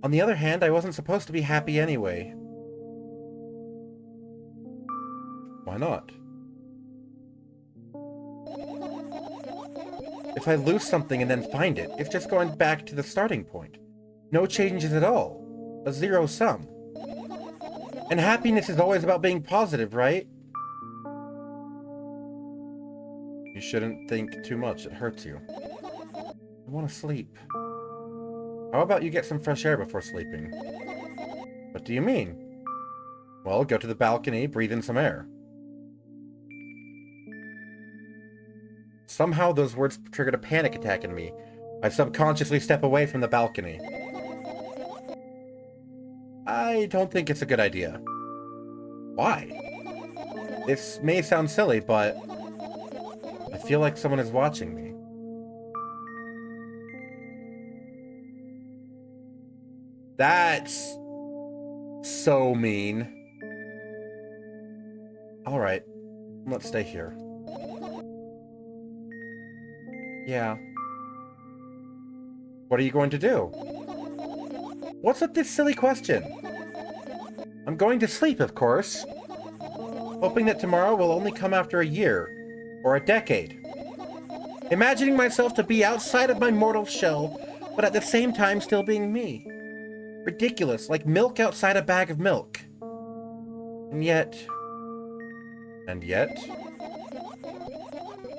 On the other hand, I wasn't supposed to be happy anyway. Why not? If I lose something and then find it, it's just going back to the starting point. No changes at all. A zero sum. And happiness is always about being positive, right? You shouldn't think too much, it hurts you. I want to sleep. How about you get some fresh air before sleeping? What do you mean? Well, go to the balcony, breathe in some air. Somehow those words triggered a panic attack in me. I subconsciously step away from the balcony. I don't think it's a good idea. Why? This may sound silly, but I feel like someone is watching me. That's so mean. Alright, let's stay here. Yeah. What are you going to do? What's with this silly question? I'm going to sleep, of course. Hoping that tomorrow will only come after a year. Or a decade. Imagining myself to be outside of my mortal shell, but at the same time still being me. Ridiculous, like milk outside a bag of milk. And yet...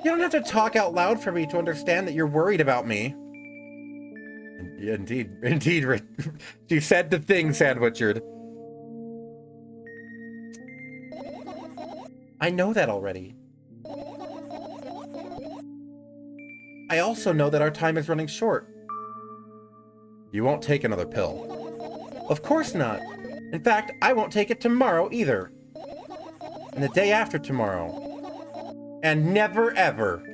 You don't have to talk out loud for me to understand that you're worried about me. Indeed, she said the thing, Sandwichard. I know that already. I also know that our time is running short. You won't take another pill. Of course not. In fact, I won't take it tomorrow either. And the day after tomorrow. And never ever.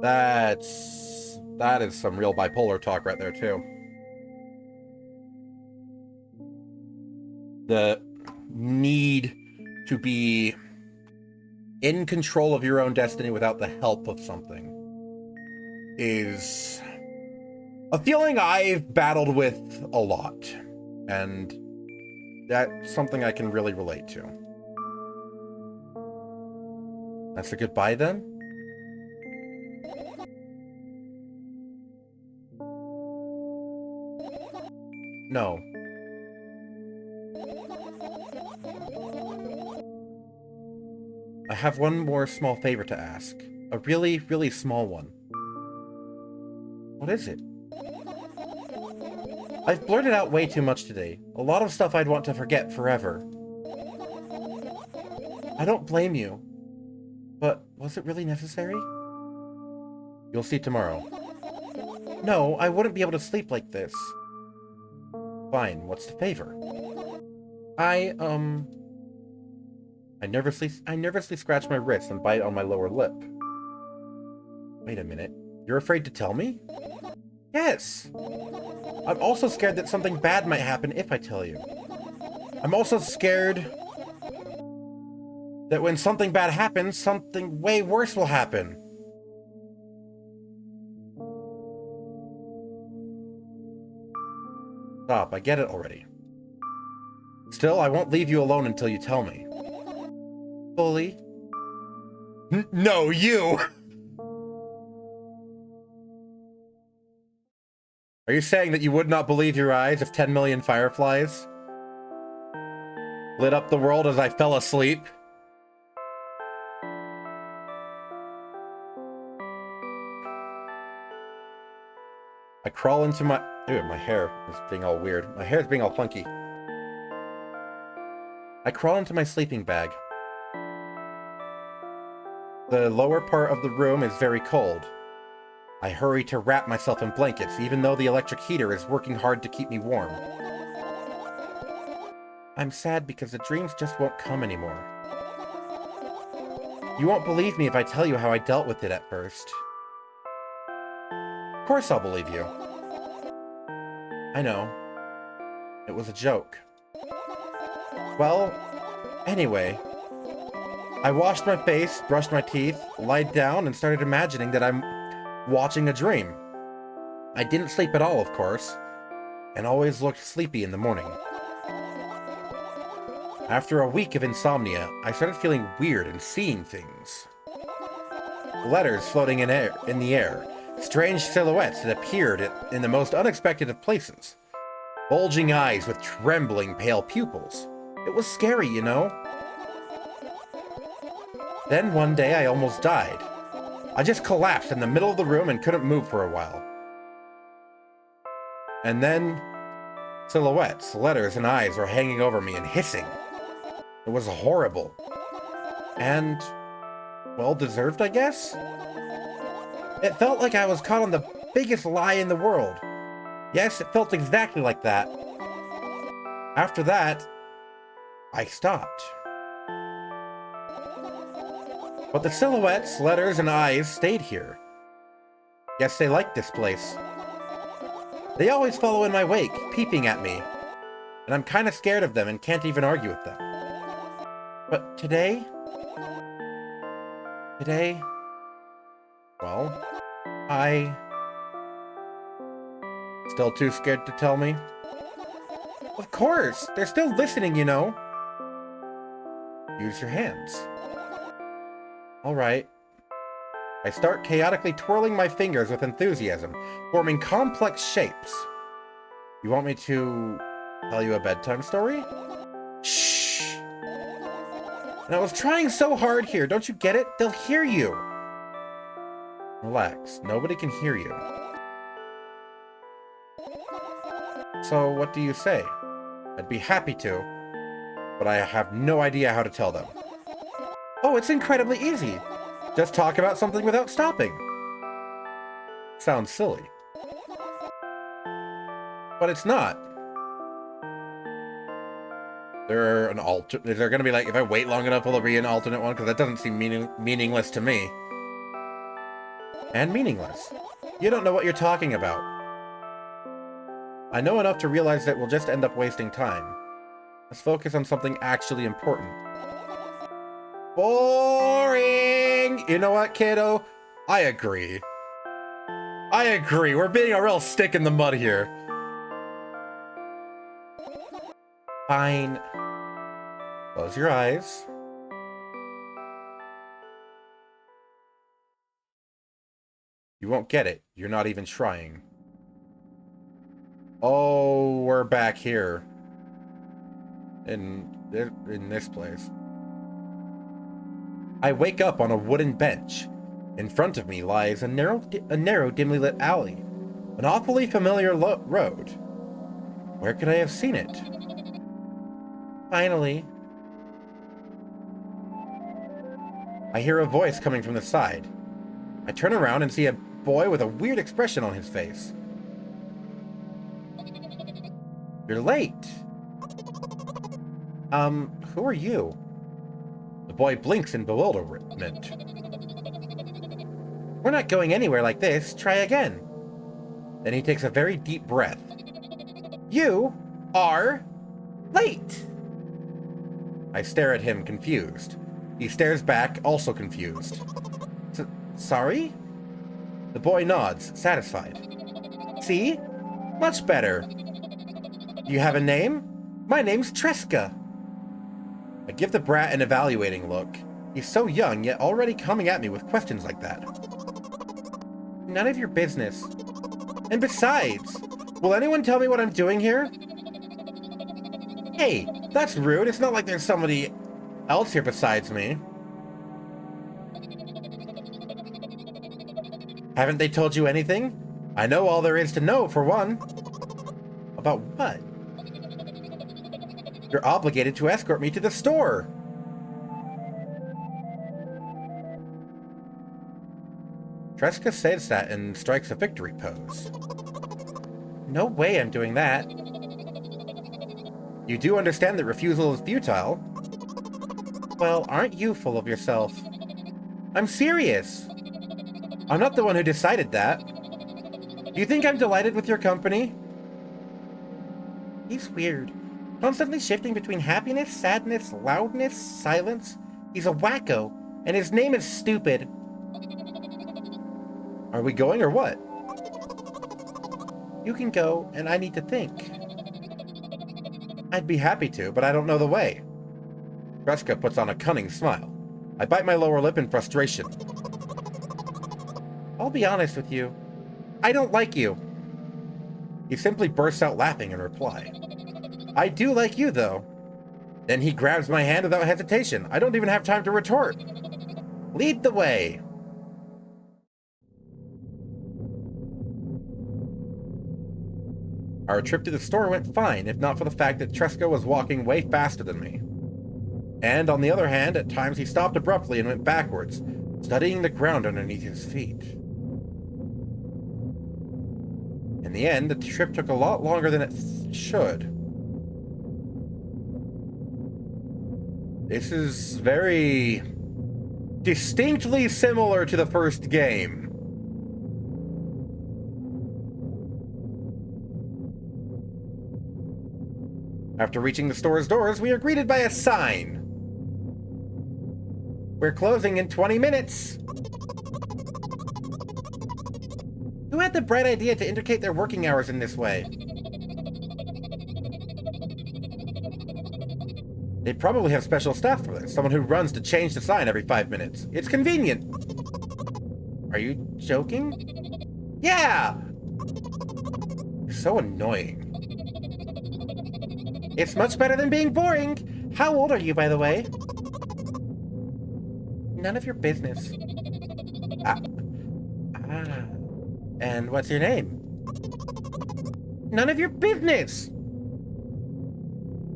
That is some real bipolar talk right there too. The need to be in control of your own destiny without the help of something is a feeling I've battled with a lot, and that's something I can really relate to. That's a goodbye then? No. I have one more small favor to ask. A really, really small one. What is it? I've blurted out way too much today. A lot of stuff I'd want to forget forever. I don't blame you. But was it really necessary? You'll see tomorrow. No, I wouldn't be able to sleep like this. Fine, what's the favor? I nervously scratch my wrist and bite on my lower lip. Wait a minute. You're afraid to tell me? Yes! I'm also scared that something bad might happen if I tell you. I'm also scared that when something bad happens, something way worse will happen. Stop, I get it already. Still, I won't leave you alone until you tell me. Fully? No, you! Are you saying that you would not believe your eyes if 10 million fireflies lit up the world as I fell asleep? I crawl into my... Ew, my hair is being all weird. My hair is being all funky. I crawl into my sleeping bag. The lower part of the room is very cold. I hurry to wrap myself in blankets, even though the electric heater is working hard to keep me warm. I'm sad because the dreams just won't come anymore. You won't believe me if I tell you how I dealt with it at first. Of course I'll believe you. I know. It was a joke. Well, anyway, I washed my face, brushed my teeth, lied down, and started imagining that I'm watching a dream. I didn't sleep at all, of course, and always looked sleepy in the morning. After a week of insomnia, I started feeling weird and seeing things. Letters floating in the air, strange silhouettes that appeared in the most unexpected of places. Bulging eyes with trembling, pale pupils. It was scary, you know? Then one day I almost died. I just collapsed in the middle of the room and couldn't move for a while. And then, silhouettes, letters, and eyes were hanging over me and hissing. It was horrible. And, well deserved, I guess? It felt like I was caught on the biggest lie in the world. Yes, it felt exactly like that. After that, I stopped. But the silhouettes, letters, and eyes stayed here. Guess they liked this place. They always follow in my wake, peeping at me. And I'm kinda scared of them and can't even argue with them. But today, well, still too scared to tell me? Of course! They're still listening, you know! Use your hands. Alright. I start chaotically twirling my fingers with enthusiasm, forming complex shapes. You want me to tell you a bedtime story? Shh! And I was trying so hard here, don't you get it? They'll hear you! Relax, nobody can hear you. So, what do you say? I'd be happy to, but I have no idea how to tell them. Oh, it's incredibly easy. Just talk about something without stopping. Sounds silly. But it's not. Is there gonna be like, if I wait long enough, will there be an alternate one? Because that doesn't seem meaningless to me. And meaningless. You don't know what you're talking about. I know enough to realize that we'll just end up wasting time. Let's focus on something actually important. Boring! You know what, kiddo? I agree. We're being a real stick in the mud here. Fine. Close your eyes. You won't get it. You're not even trying. Oh, we're back here. In this place. I wake up on a wooden bench. In front of me lies a narrow, dimly lit alley. An awfully familiar road. Where could I have seen it? Finally. I hear a voice coming from the side. I turn around and see a boy with a weird expression on his face. You're late. Who are you? boy blinks in bewilderment. We're not going anywhere like this. Try again. Then he takes a very deep breath. You are late. I stare at him, confused. He stares back, also confused. Sorry? The boy nods, satisfied. See? Much better. You have a name? My name's Treska. I give the brat an evaluating look. He's so young, yet already coming at me with questions like that. None of your business. And besides, will anyone tell me what I'm doing here? Hey, that's rude. It's not like there's somebody else here besides me. Haven't they told you anything? I know all there is to know, for one. About what? You're obligated to escort me to the store. Treska says that and strikes a victory pose. No way I'm doing that. You do understand that refusal is futile? Well, aren't you full of yourself? I'm serious. I'm not the one who decided that. Do you think I'm delighted with your company? He's weird. Constantly shifting between happiness, sadness, loudness, silence. He's a wacko, and his name is stupid. Are we going or what? You can go, and I need to think. I'd be happy to, but I don't know the way. Treska puts on a cunning smile. I bite my lower lip in frustration. I'll be honest with you. I don't like you. He simply bursts out laughing in reply. I do like you, though. Then he grabs my hand without hesitation. I don't even have time to retort. Lead the way. Our trip to the store went fine, if not for the fact that Treska was walking way faster than me. And on the other hand, at times he stopped abruptly and went backwards, studying the ground underneath his feet. In the end, the trip took a lot longer than it should. This is very distinctly similar to the first game. After reaching the store's doors, we are greeted by a sign. We're closing in 20 minutes. Who had the bright idea to indicate their working hours in this way? They probably have special staff for this. Someone who runs to change the sign every 5 minutes. It's convenient. Are you joking? Yeah! You're so annoying. It's much better than being boring. How old are you, by the way? None of your business. And what's your name? None of your business!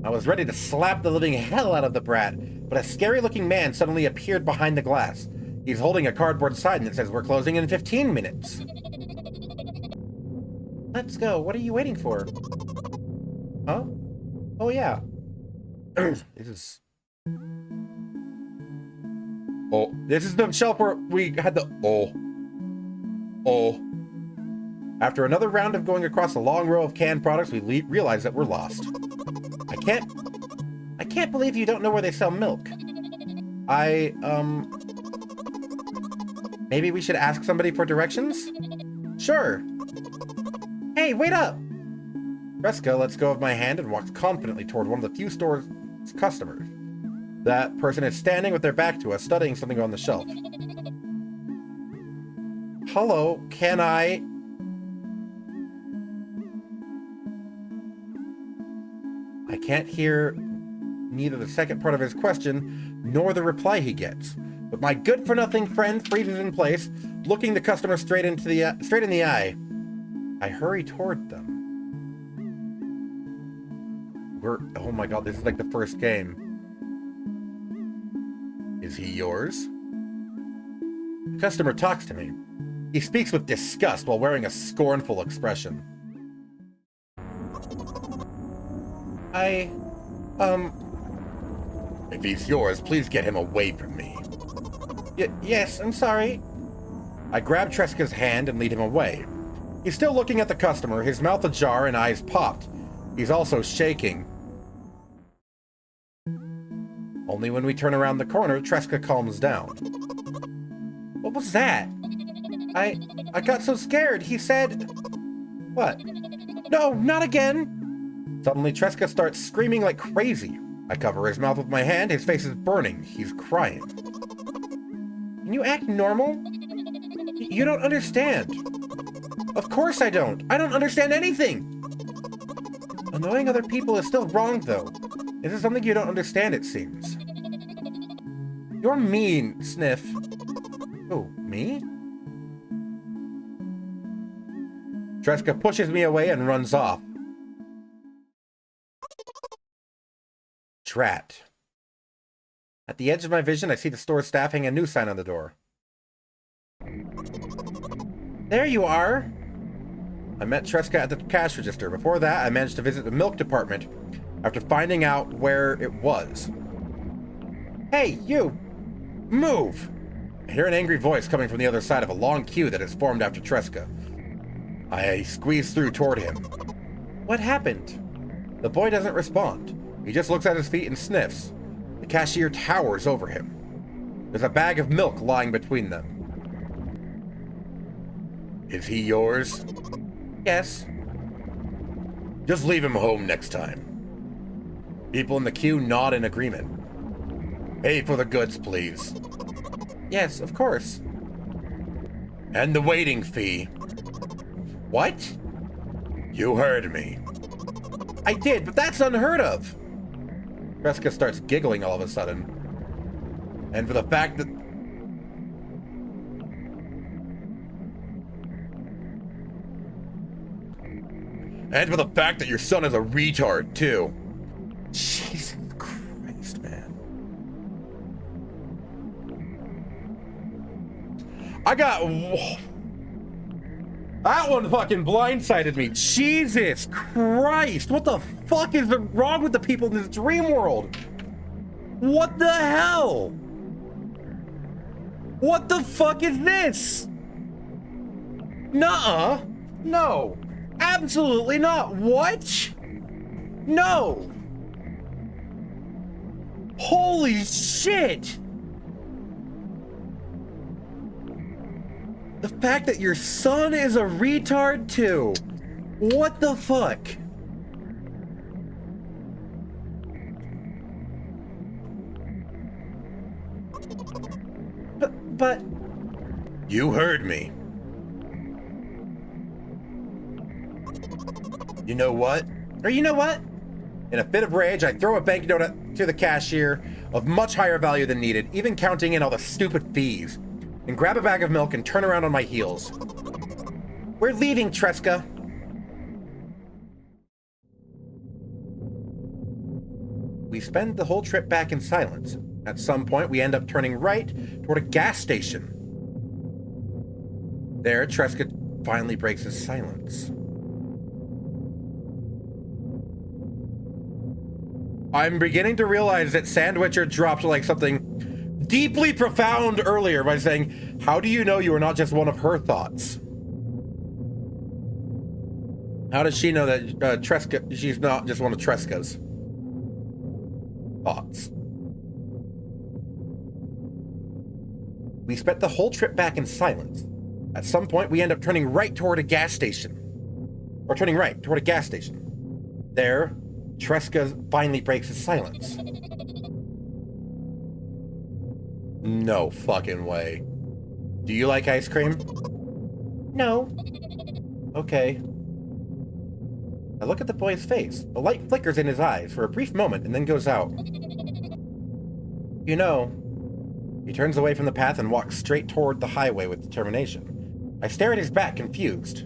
I was ready to slap the living hell out of the brat, but a scary-looking man suddenly appeared behind the glass. He's holding a cardboard sign that says we're closing in 15 minutes. Let's go. What are you waiting for? Huh? Oh, yeah. This is... Oh, this is the shelf where we had the... Oh. After another round of going across a long row of canned products, we realize that we're lost. I can't believe you don't know where they sell milk. Maybe we should ask somebody for directions? Sure. Hey, wait up! Treska lets go of my hand and walks confidently toward one of the few store's customers. That person is standing with their back to us, studying something on the shelf. Hello, can I... I can't hear neither the second part of his question, nor the reply he gets. But my good-for-nothing friend freezes in place, looking the customer straight in the eye. I hurry toward them. Oh my god, this is like the first game. Is he yours? The customer talks to me. He speaks with disgust while wearing a scornful expression. If he's yours, please get him away from me. Yes, I'm sorry. I grab Treska's hand and lead him away. He's still looking at the customer, his mouth ajar and eyes popped. He's also shaking. Only when we turn around the corner, Treska calms down. What was that? I got so scared. He said... What? No, not again! Suddenly, Treska starts screaming like crazy. I cover his mouth with my hand. His face is burning. He's crying. Can you act normal? You don't understand. Of course I don't. I don't understand anything. Annoying other people is still wrong, though. This is something you don't understand, it seems. You're mean, Sniff. Who, me? Treska pushes me away and runs off. Drat. At the edge of my vision, I see the store staff hang a new sign on the door. There you are! I met Treska at the cash register. Before that, I managed to visit the milk department after finding out where it was. Hey, you! Move! I hear an angry voice coming from the other side of a long queue that has formed after Treska. I squeeze through toward him. What happened? The boy doesn't respond. He just looks at his feet and sniffs. The cashier towers over him. There's a bag of milk lying between them. Is he yours? Yes. Just leave him home next time. People in the queue nod in agreement. Pay for the goods, please. Yes, of course. And the waiting fee. What? You heard me. I did, but that's unheard of. Treska starts giggling all of a sudden. And for the fact that... And for the fact that your son is a retard, too. Jesus Christ, man. I got... That one fucking blindsided me. Jesus Christ. What the fuck is wrong with the people in this dream world? What the hell? What the fuck is this? Nuh-uh. No. Absolutely not. What? No. Holy shit. The fact that your son is a retard too. What the fuck? But... You heard me. You know what? Or you know what? In a fit of rage, I throw a banknote to the cashier of much higher value than needed, even counting in all the stupid fees, and grab a bag of milk and turn around on my heels. We're leaving, Treska. We spend the whole trip back in silence. At some point, we end up turning right toward a gas station. There, Treska finally breaks his silence. I'm beginning to realize that Sandwicher dropped like something deeply profound earlier by saying, how do you know you are not just one of her thoughts? How does she know that Treska, she's not just one of Treska's thoughts? We spent the whole trip back in silence. At some point, we end up turning right toward a gas station. Or turning right toward a gas station. There, Treska finally breaks his silence. No fucking way. Do you like ice cream? No. Okay. I look at the boy's face. The light flickers in his eyes for a brief moment and then goes out. You know, he turns away from the path and walks straight toward the highway with determination. I stare at his back, confused.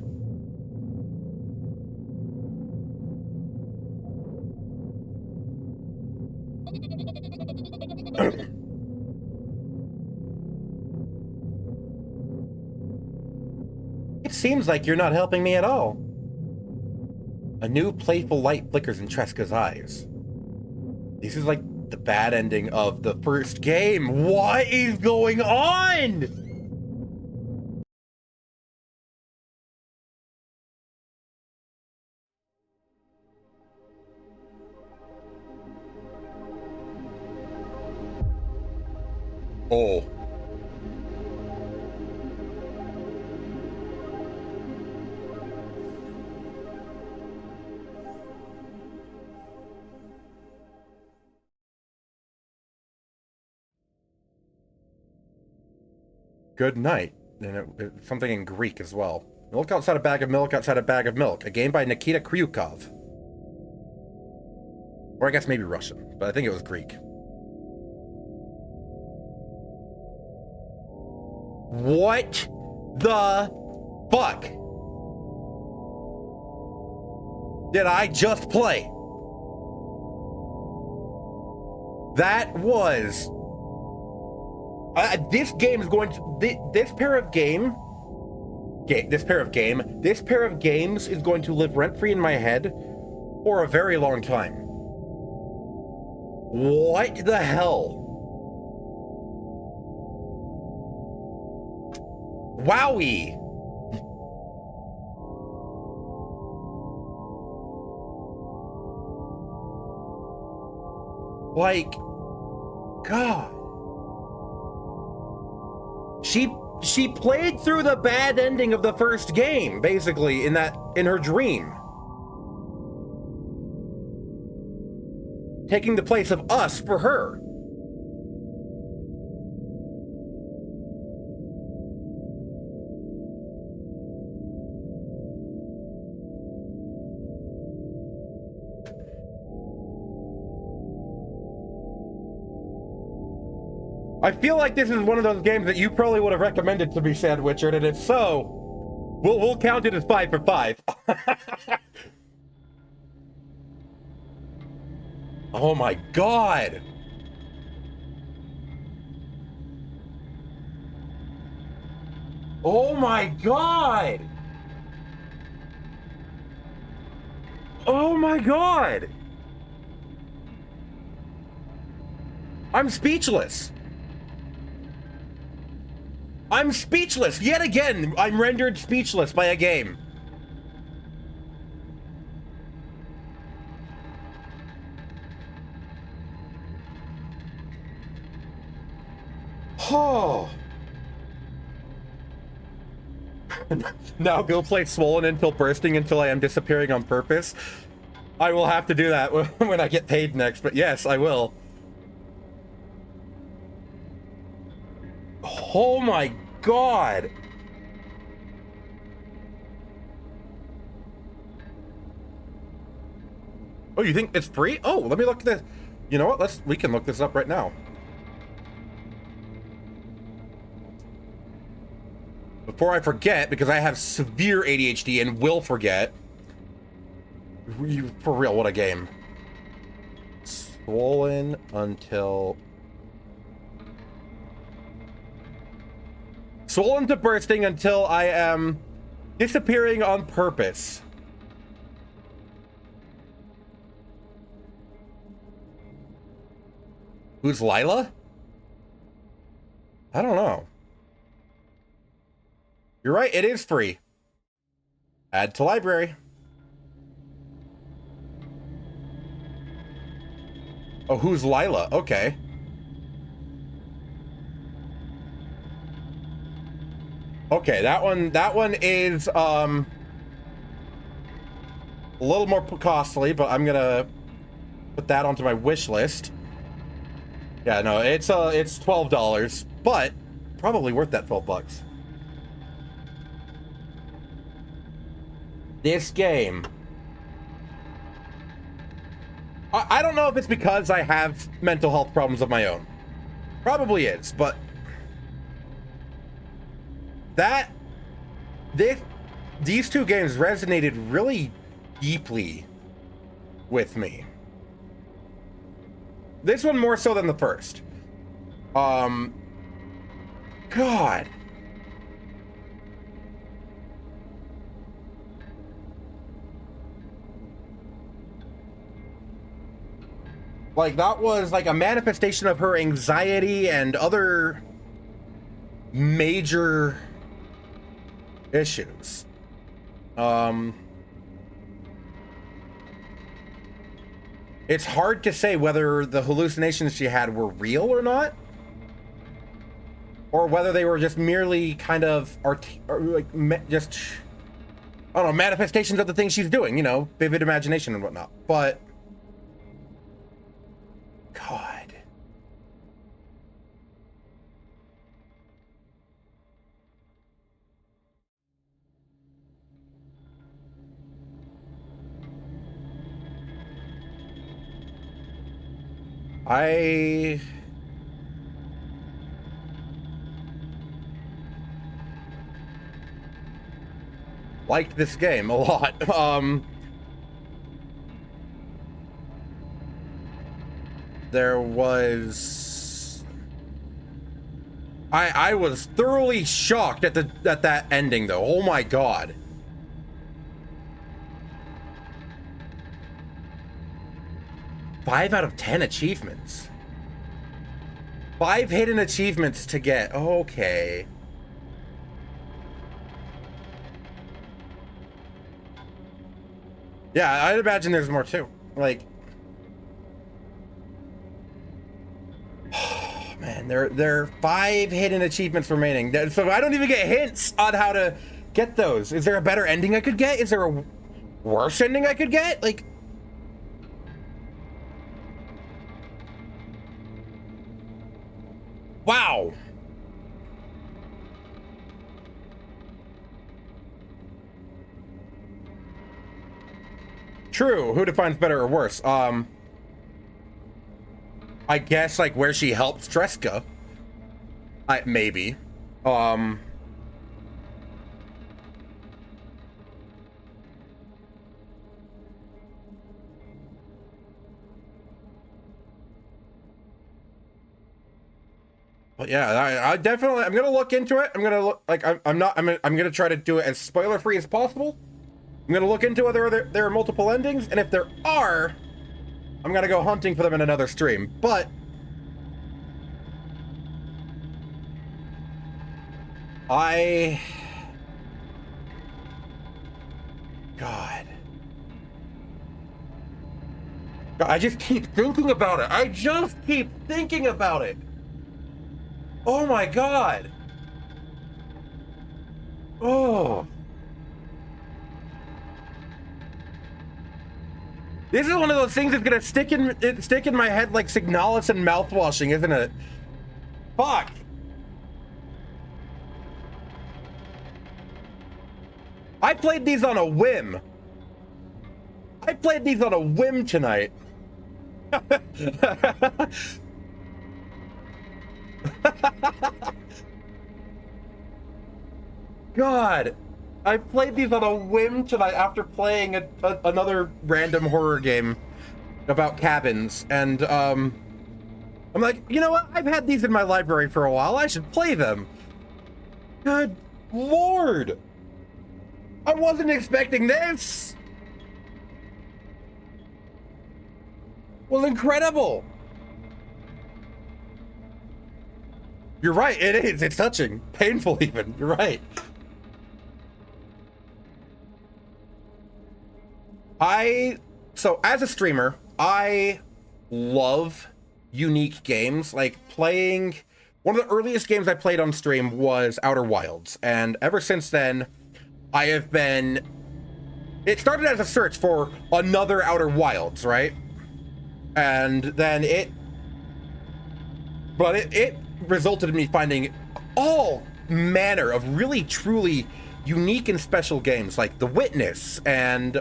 It seems like you're not helping me at all. A new playful light flickers in Treska's eyes. This is like the bad ending of the first game. What is going on? Oh. Good night. And something in Greek as well. Milk outside a bag of milk outside a bag of milk. A game by Nikita Kryukov. Or I guess maybe Russian, but I think it was Greek. What the fuck did I just play? That was... this game is going to... This pair of games is going to live rent-free in my head for a very long time. What the hell? Wowie! Like, God. She played through the bad ending of the first game, basically, in her dream. Taking the place of us for her. I feel like this is one of those games that you probably would have recommended to me, Sandwichard, and if so, we'll count it as 5 for 5. Oh my God! Oh my God! Oh my God! I'm speechless. I'm speechless! Yet again, I'm rendered speechless by a game. Oh. Now go play Swollen until bursting until I am disappearing on purpose. I will have to do that when I get paid next, but yes, I will. Oh my God. Oh, you think it's free? Oh, let me look at this. You know what? We can look this up right now. Before I forget, because I have severe ADHD and will forget. For real, what a game. Swollen until... Swollen to bursting until I am disappearing on purpose. Who's Lila? I don't know. You're right, it is free. Add to library. Oh, who's Lila? Okay. Okay, that one is a little more costly, but I'm gonna put that onto my wish list. Yeah, no, it's $12, but probably worth that 12 bucks. This game. I don't know if it's because I have mental health problems of my own. Probably is, but these two games resonated really deeply with me. This one more so than the first. God. Like, that was like a manifestation of her anxiety and other major issues. It's hard to say whether the hallucinations she had were real or not, or whether they were just merely kind of just, I don't know, manifestations of the things she's doing, you know, vivid imagination and whatnot. But God. I liked this game a lot. There was I was thoroughly shocked at that ending though. Oh my God. Five out of 10 achievements. 5 hidden achievements to get. Okay. Yeah, I'd imagine there's more too. Like, oh man, there are 5 hidden achievements remaining. So I don't even get hints on how to get those. Is there a better ending I could get? Is there a worse ending I could get? Like, wow. True. Who defines better or worse? I guess like where she helped Treska. Maybe. But yeah, I definitely, I'm gonna look into it. I'm gonna look, like, I'm gonna try to do it as spoiler free as possible. I'm gonna look into whether there are multiple endings, and if there are, I'm gonna go hunting for them in another stream. But God, I just keep thinking about it. I just keep thinking about it. Oh my God. Oh. This is one of those things that's gonna stick in my head like Signalis and mouthwashing, isn't it? Fuck. I played these on a whim. I played these on a whim tonight. God, I played these on a whim tonight after playing another random horror game about cabins, and I'm like, you know what? I've had these in my library for a while. I should play them. Good Lord, I wasn't expecting this. Well, incredible. You're right. It is. It's touching, painful even. You're right. So as a streamer, I love unique games. Like, playing one of the earliest games I played on stream was Outer Wilds, and ever since then I have been, it started as a search for another Outer Wilds, right? And then it resulted in me finding all manner of really truly unique and special games like The Witness and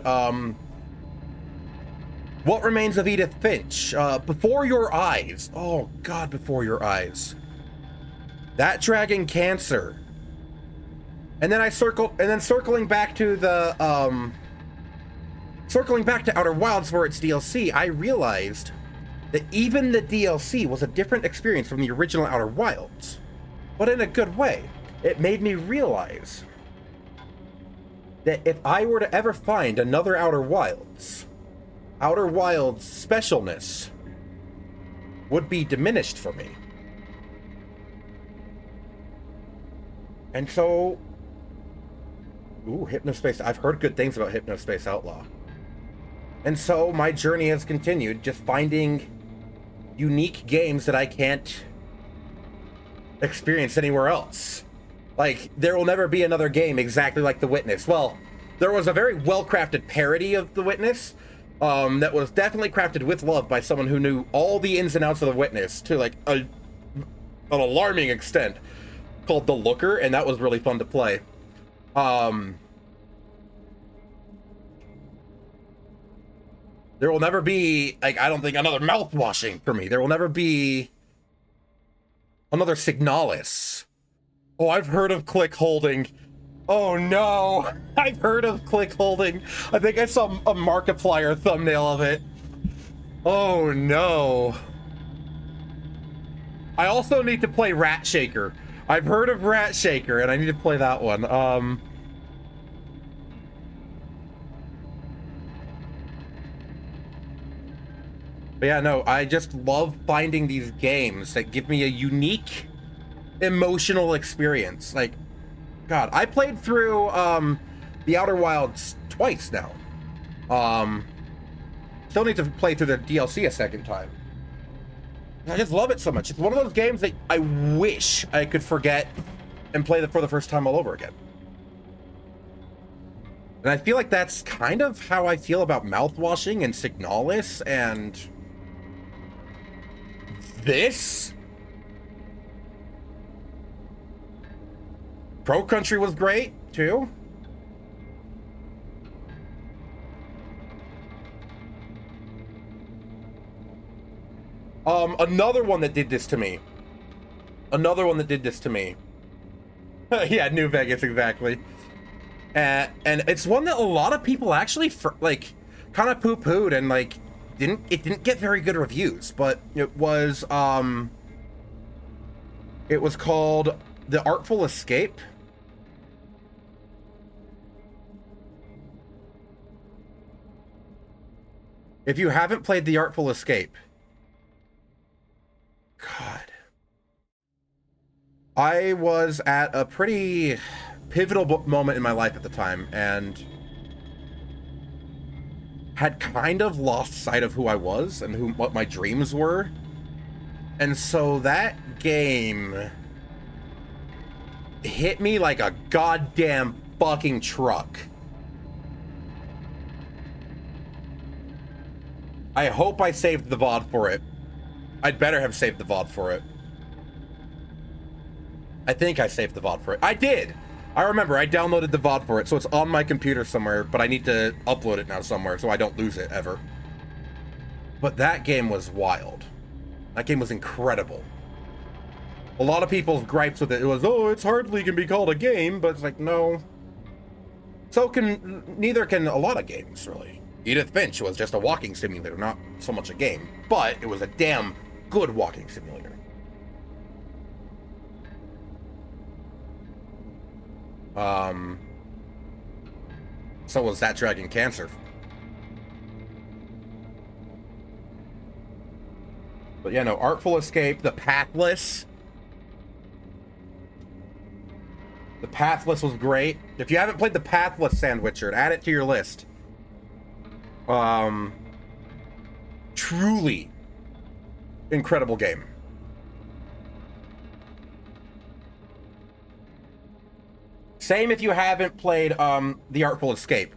What Remains of Edith Finch, Before Your Eyes. Oh God, Before Your Eyes. That Dragon Cancer. And then circling back to the circling back to Outer Wilds for its DLC, I realized that even the DLC was a different experience from the original Outer Wilds, but in a good way. It made me realize that if I were to ever find another Outer Wilds specialness would be diminished for me. And so, ooh, Hypnospace. I've heard good things about Hypnospace Outlaw. And so my journey has continued, just finding unique games that I can't experience anywhere else. Like, there will never be another game exactly like The Witness. Well, there was a very well-crafted parody of The Witness that was definitely crafted with love by someone who knew all the ins and outs of The Witness to, like, an alarming extent, called The Looker, and that was really fun to play. There will never be, like, I don't think, another mouthwashing for me. There will never be another Signalis. Oh, I've heard of click holding. Oh no, I've heard of click holding. I think I saw a Markiplier thumbnail of it. Oh no. I also need to play Rat Shaker. I've heard of Rat Shaker, and I need to play that one. But yeah, no, I just love finding these games that give me a unique emotional experience. Like, God, I played through the Outer Wilds twice now. Still need to play through the DLC a second time. I just love it so much. It's one of those games that I wish I could forget and play for the first time all over again. And I feel like that's kind of how I feel about mouthwashing and Signalis and this. Pro Country was great too. Another one that did this to me. Yeah, New Vegas, exactly. And it's one that a lot of people actually like kind of poo-pooed and like didn't get very good reviews, but it was called The Artful Escape. If you haven't played The Artful Escape, God, I was at a pretty pivotal moment in my life at the time and had kind of lost sight of who I was and what my dreams were. And so that game hit me like a goddamn fucking truck. I hope I saved the VOD for it. I'd better have saved the VOD for it. I think I saved the VOD for it. I did! I remember, I downloaded the VOD for it, so it's on my computer somewhere, but I need to upload it now somewhere so I don't lose it, ever. But that game was wild. That game was incredible. A lot of people's gripes with it was, oh, it's hardly can be called a game, but it's like, no. Neither can a lot of games, really. Edith Finch was just a walking simulator, not so much a game, but it was a damn good walking simulator. So was That Dragon Cancer. But yeah, no, Artful Escape, The Pathless. The Pathless was great. If you haven't played The Pathless, Sandwitcher, add it to your list. Truly incredible game. Same if you haven't played The Artful Escape.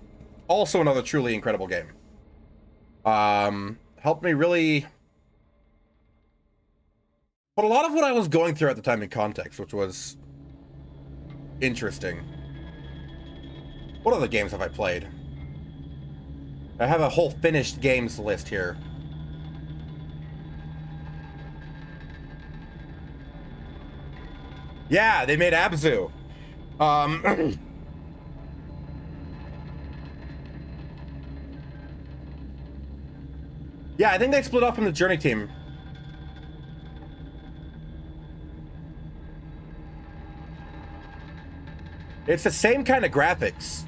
Also another truly incredible game. Helped me really put a lot of what I was going through at the time in context, which was interesting. What other games have I played? I have a whole finished games list here. Yeah, they made Abzu. Yeah, I think they split off from the Journey team. It's the same kind of graphics.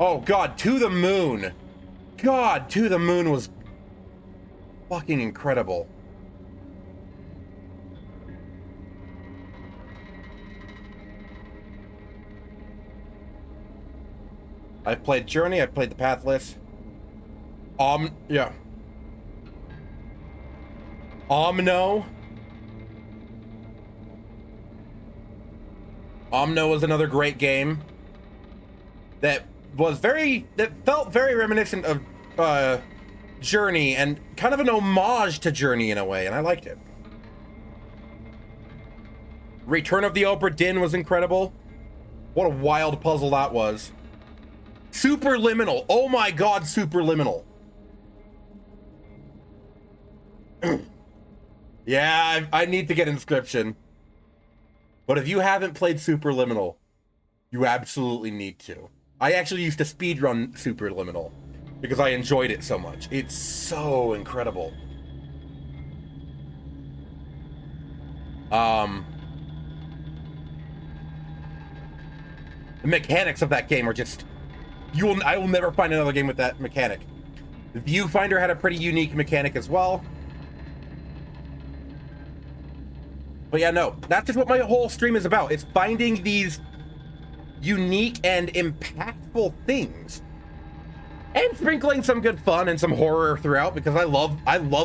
Oh God, To the Moon. God, To the Moon was fucking incredible. I've played Journey, I've played The Pathless. Yeah. Omno. Omno was another great game that felt very reminiscent of Journey and kind of an homage to Journey in a way, and I liked it. Return of the Obra Dinn was incredible. What a wild puzzle that was. Superliminal. Oh my God, Superliminal. Yeah, I need to get Inscription. But if you haven't played Superliminal, you absolutely need to. I actually used to speedrun Superliminal because I enjoyed it so much. It's so incredible. The mechanics of that game are just... I will never find another game with that mechanic. The Viewfinder had a pretty unique mechanic as well. But yeah, no, that's just what my whole stream is about. It's finding these unique and impactful things. And sprinkling some good fun and some horror throughout, because I love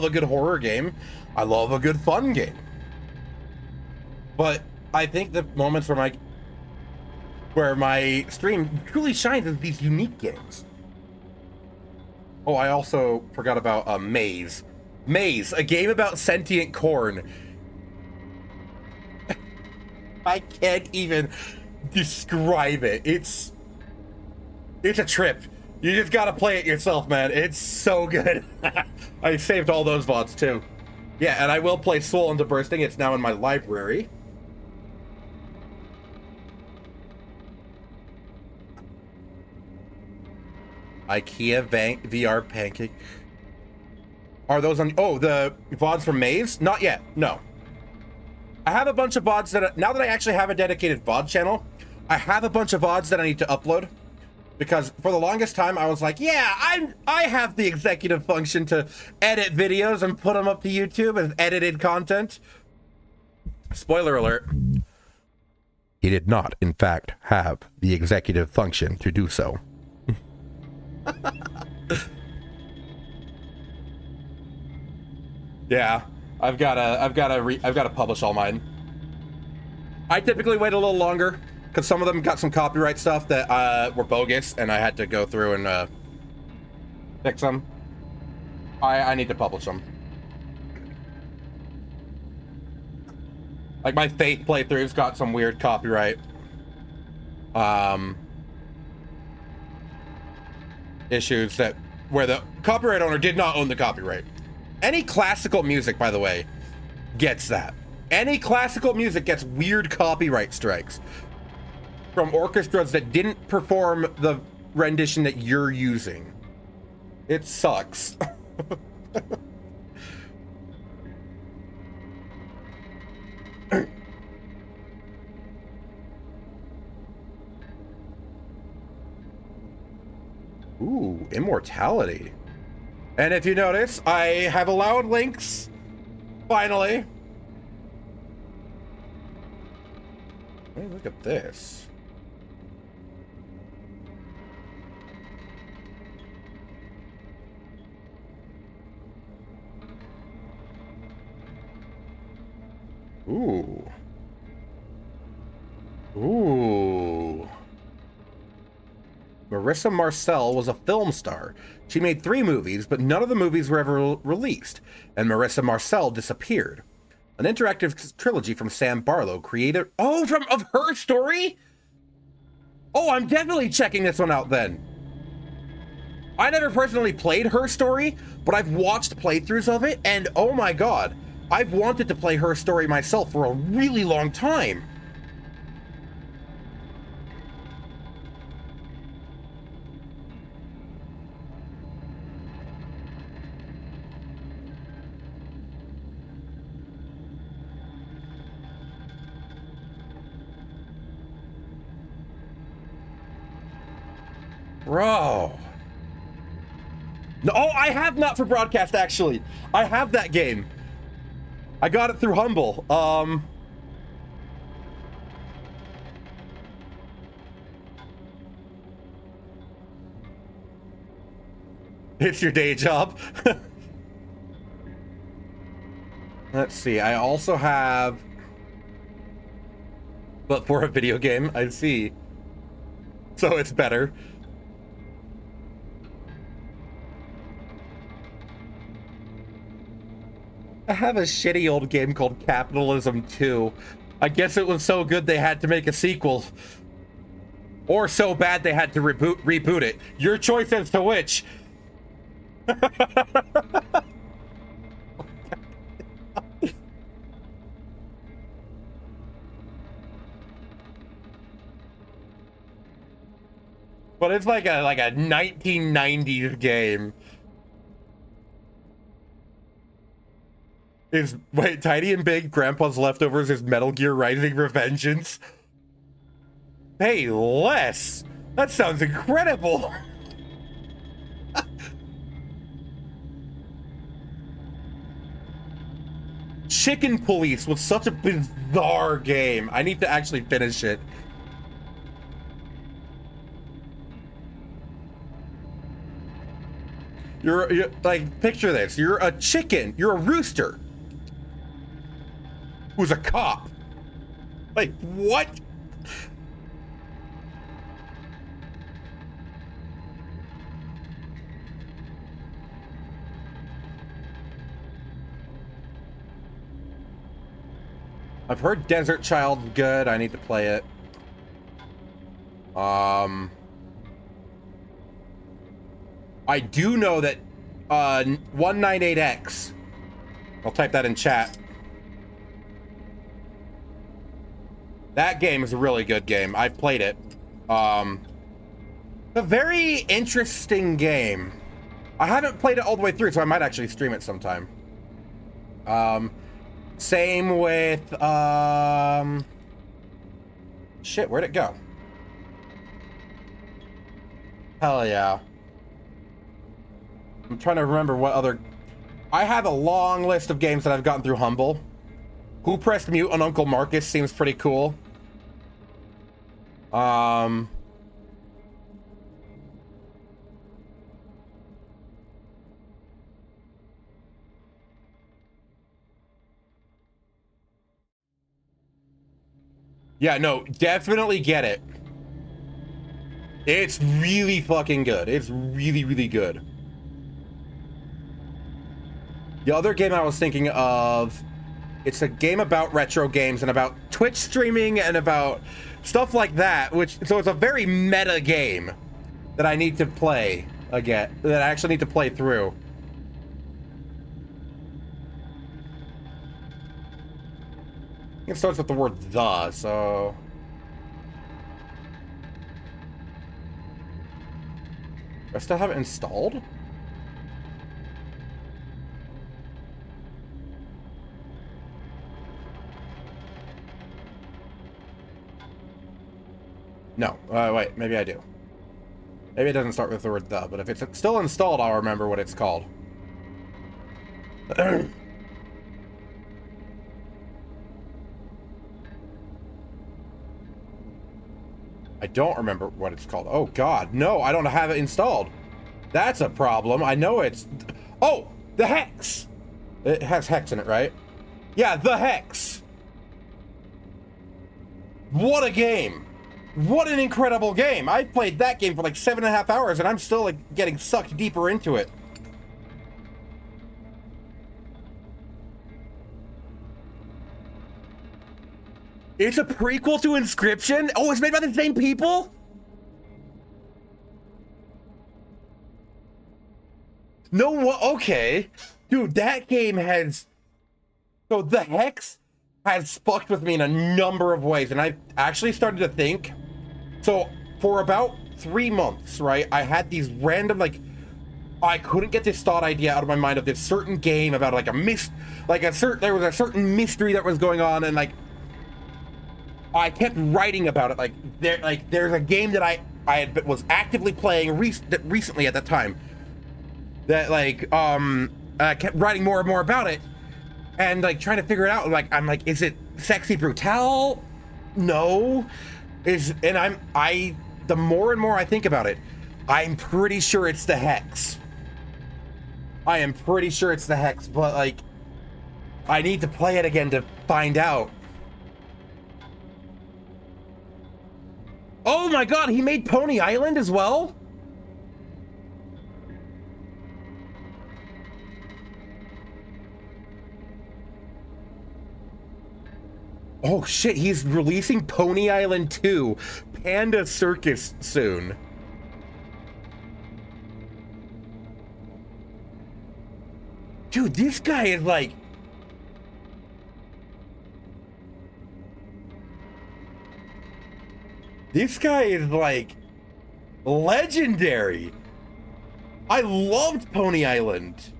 a good horror game. I love a good fun game. But I think the moments where my stream truly shines is these unique games. Oh, I also forgot about Maze. Maze, a game about sentient corn. I can't even describe it. It's a trip. You just gotta play it yourself, man. It's so good. I saved all those VODs too. Yeah, and I will play Soul into Bursting. It's now in my library. IKEA VR Pancake. Are those on... Oh, the VODs from Maze? Not yet, no. I have a bunch of VODs that... Now that I actually have a dedicated VOD channel, I have a bunch of VODs that I need to upload. Because for the longest time, I was like, yeah, I have the executive function to edit videos and put them up to YouTube as edited content. Spoiler alert. He did not, in fact, have the executive function to do so. Yeah, I've got to publish all mine. I typically wait a little longer because some of them got some copyright stuff that were bogus, and I had to go through and fix them. I need to publish them. Like my Faith playthrough's got some weird copyright issues where the copyright owner did not own the copyright. Any classical music, by the way, gets that. Any classical music gets weird copyright strikes from orchestras that didn't perform the rendition that you're using. It sucks. Ooh, immortality. And if you notice, I have allowed links. Finally. Hey, look at this. Ooh. Ooh. Marissa Marcel was a film star. She made 3 movies, but none of the movies were ever released, and Marissa Marcel disappeared. An interactive trilogy from Sam Barlow created... Oh, of Her Story? Oh, I'm definitely checking this one out then. I never personally played Her Story, but I've watched playthroughs of it, and oh my god, I've wanted to play Her Story myself for a really long time. Bro. No, oh, I have Not for Broadcast, actually. I have that game. I got it through Humble. It's your day job. Let's see. I also have... But for a video game, I see. So it's better. I have a shitty old game called Capitalism 2. I guess it was so good they had to make a sequel. Or so bad they had to reboot it. Your choice as to which. But it's like a 1990s game. Wait, Tiny and Big, Grandpa's Leftovers is Metal Gear Rising Revengeance? Hey, Les! That sounds incredible! Chicken Police was such a bizarre game. I need to actually finish it. You're like, picture this. You're a chicken. You're a rooster. Who's a cop. Like, what? I've heard Desert Child's good. I need to play it. I do know that 198X. I'll type that in chat. That game is a really good game. I've played it. A very interesting game. I haven't played it all the way through, so I might actually stream it sometime. Same with shit, where'd it go? Hell yeah. I'm trying to remember what other... I have a long list of games that I've gotten through Humble. Who Pressed Mute on Uncle Marcus seems pretty cool. Yeah, no, definitely get it. It's really fucking good. It's really, really good. The other game I was thinking of, it's a game about retro games and about Twitch streaming and about stuff like that, so it's a very meta game that I need to play again, that I actually need to play through. It starts with the word the, so... I still have it installed? No, wait, maybe I do. Maybe it doesn't start with the word the, but if it's still installed, I'll remember what it's called. I don't remember what it's called. Oh god, no, I don't have it installed. That's a problem. I know it's... Oh, the Hex! It has Hex in it, right? Yeah, the Hex! What a game! What an incredible game! I've played that game for like 7.5 hours and I'm still like getting sucked deeper into it. It's a prequel to Inscription? Oh, it's made by the same people? No, what? Okay. Dude, that game has... So the Hex has fucked with me in a number of ways, and I've actually started to think... So, for about 3 months, right, I had these random, like... I couldn't get this thought idea out of my mind of this certain game about, like, there was a certain mystery that was going on, and, like... I kept writing about it, there's a game that was actively playing recently at that time. That like kept writing more and more about it, and like trying to figure it out. Like I'm like, is it sexy brutale? No. The more and more I think about it, I'm pretty sure it's the hex. I am pretty sure it's the hex, but like, I need to play it again to find out. Oh my god, he made Pony Island as well? Oh shit, he's releasing Pony Island 2, Panda Circus soon. Dude, this guy is like... This guy is like legendary. I loved Pony Island.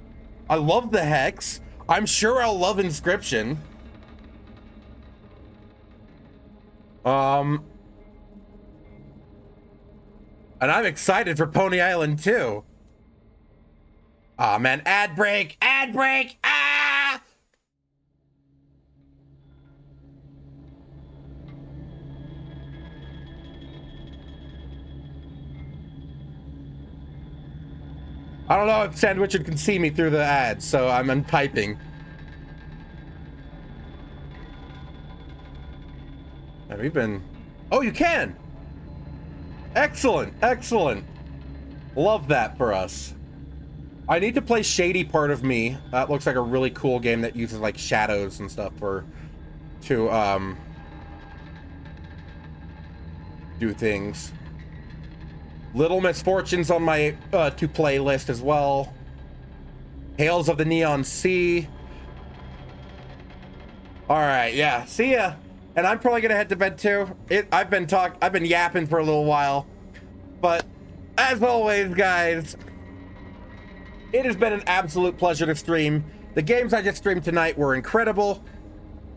I love the Hex. I'm sure I'll love Inscription. And I'm excited for Pony Island too. Aw, man, ad break, ah! I don't know if Sandwichard can see me through the ads, so I'm typing. Have you been... Oh, you can! Excellent, excellent. Love that for us. I need to play Shady Part of Me. That looks like a really cool game that uses like shadows and stuff to do things. Little Misfortunes on my to play list as well. Tales of the Neon Sea. All right, yeah. See ya. And I'm probably gonna head to bed too. I've been yapping for a little while, but as always, guys, it has been an absolute pleasure to stream. The games I just streamed tonight were incredible,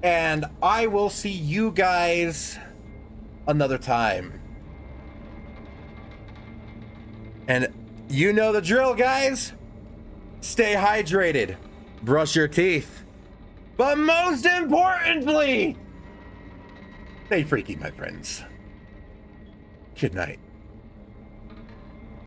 and I will see you guys another time. And you know the drill, guys. Stay hydrated, brush your teeth, but most importantly, stay freaky, my friends. Good night.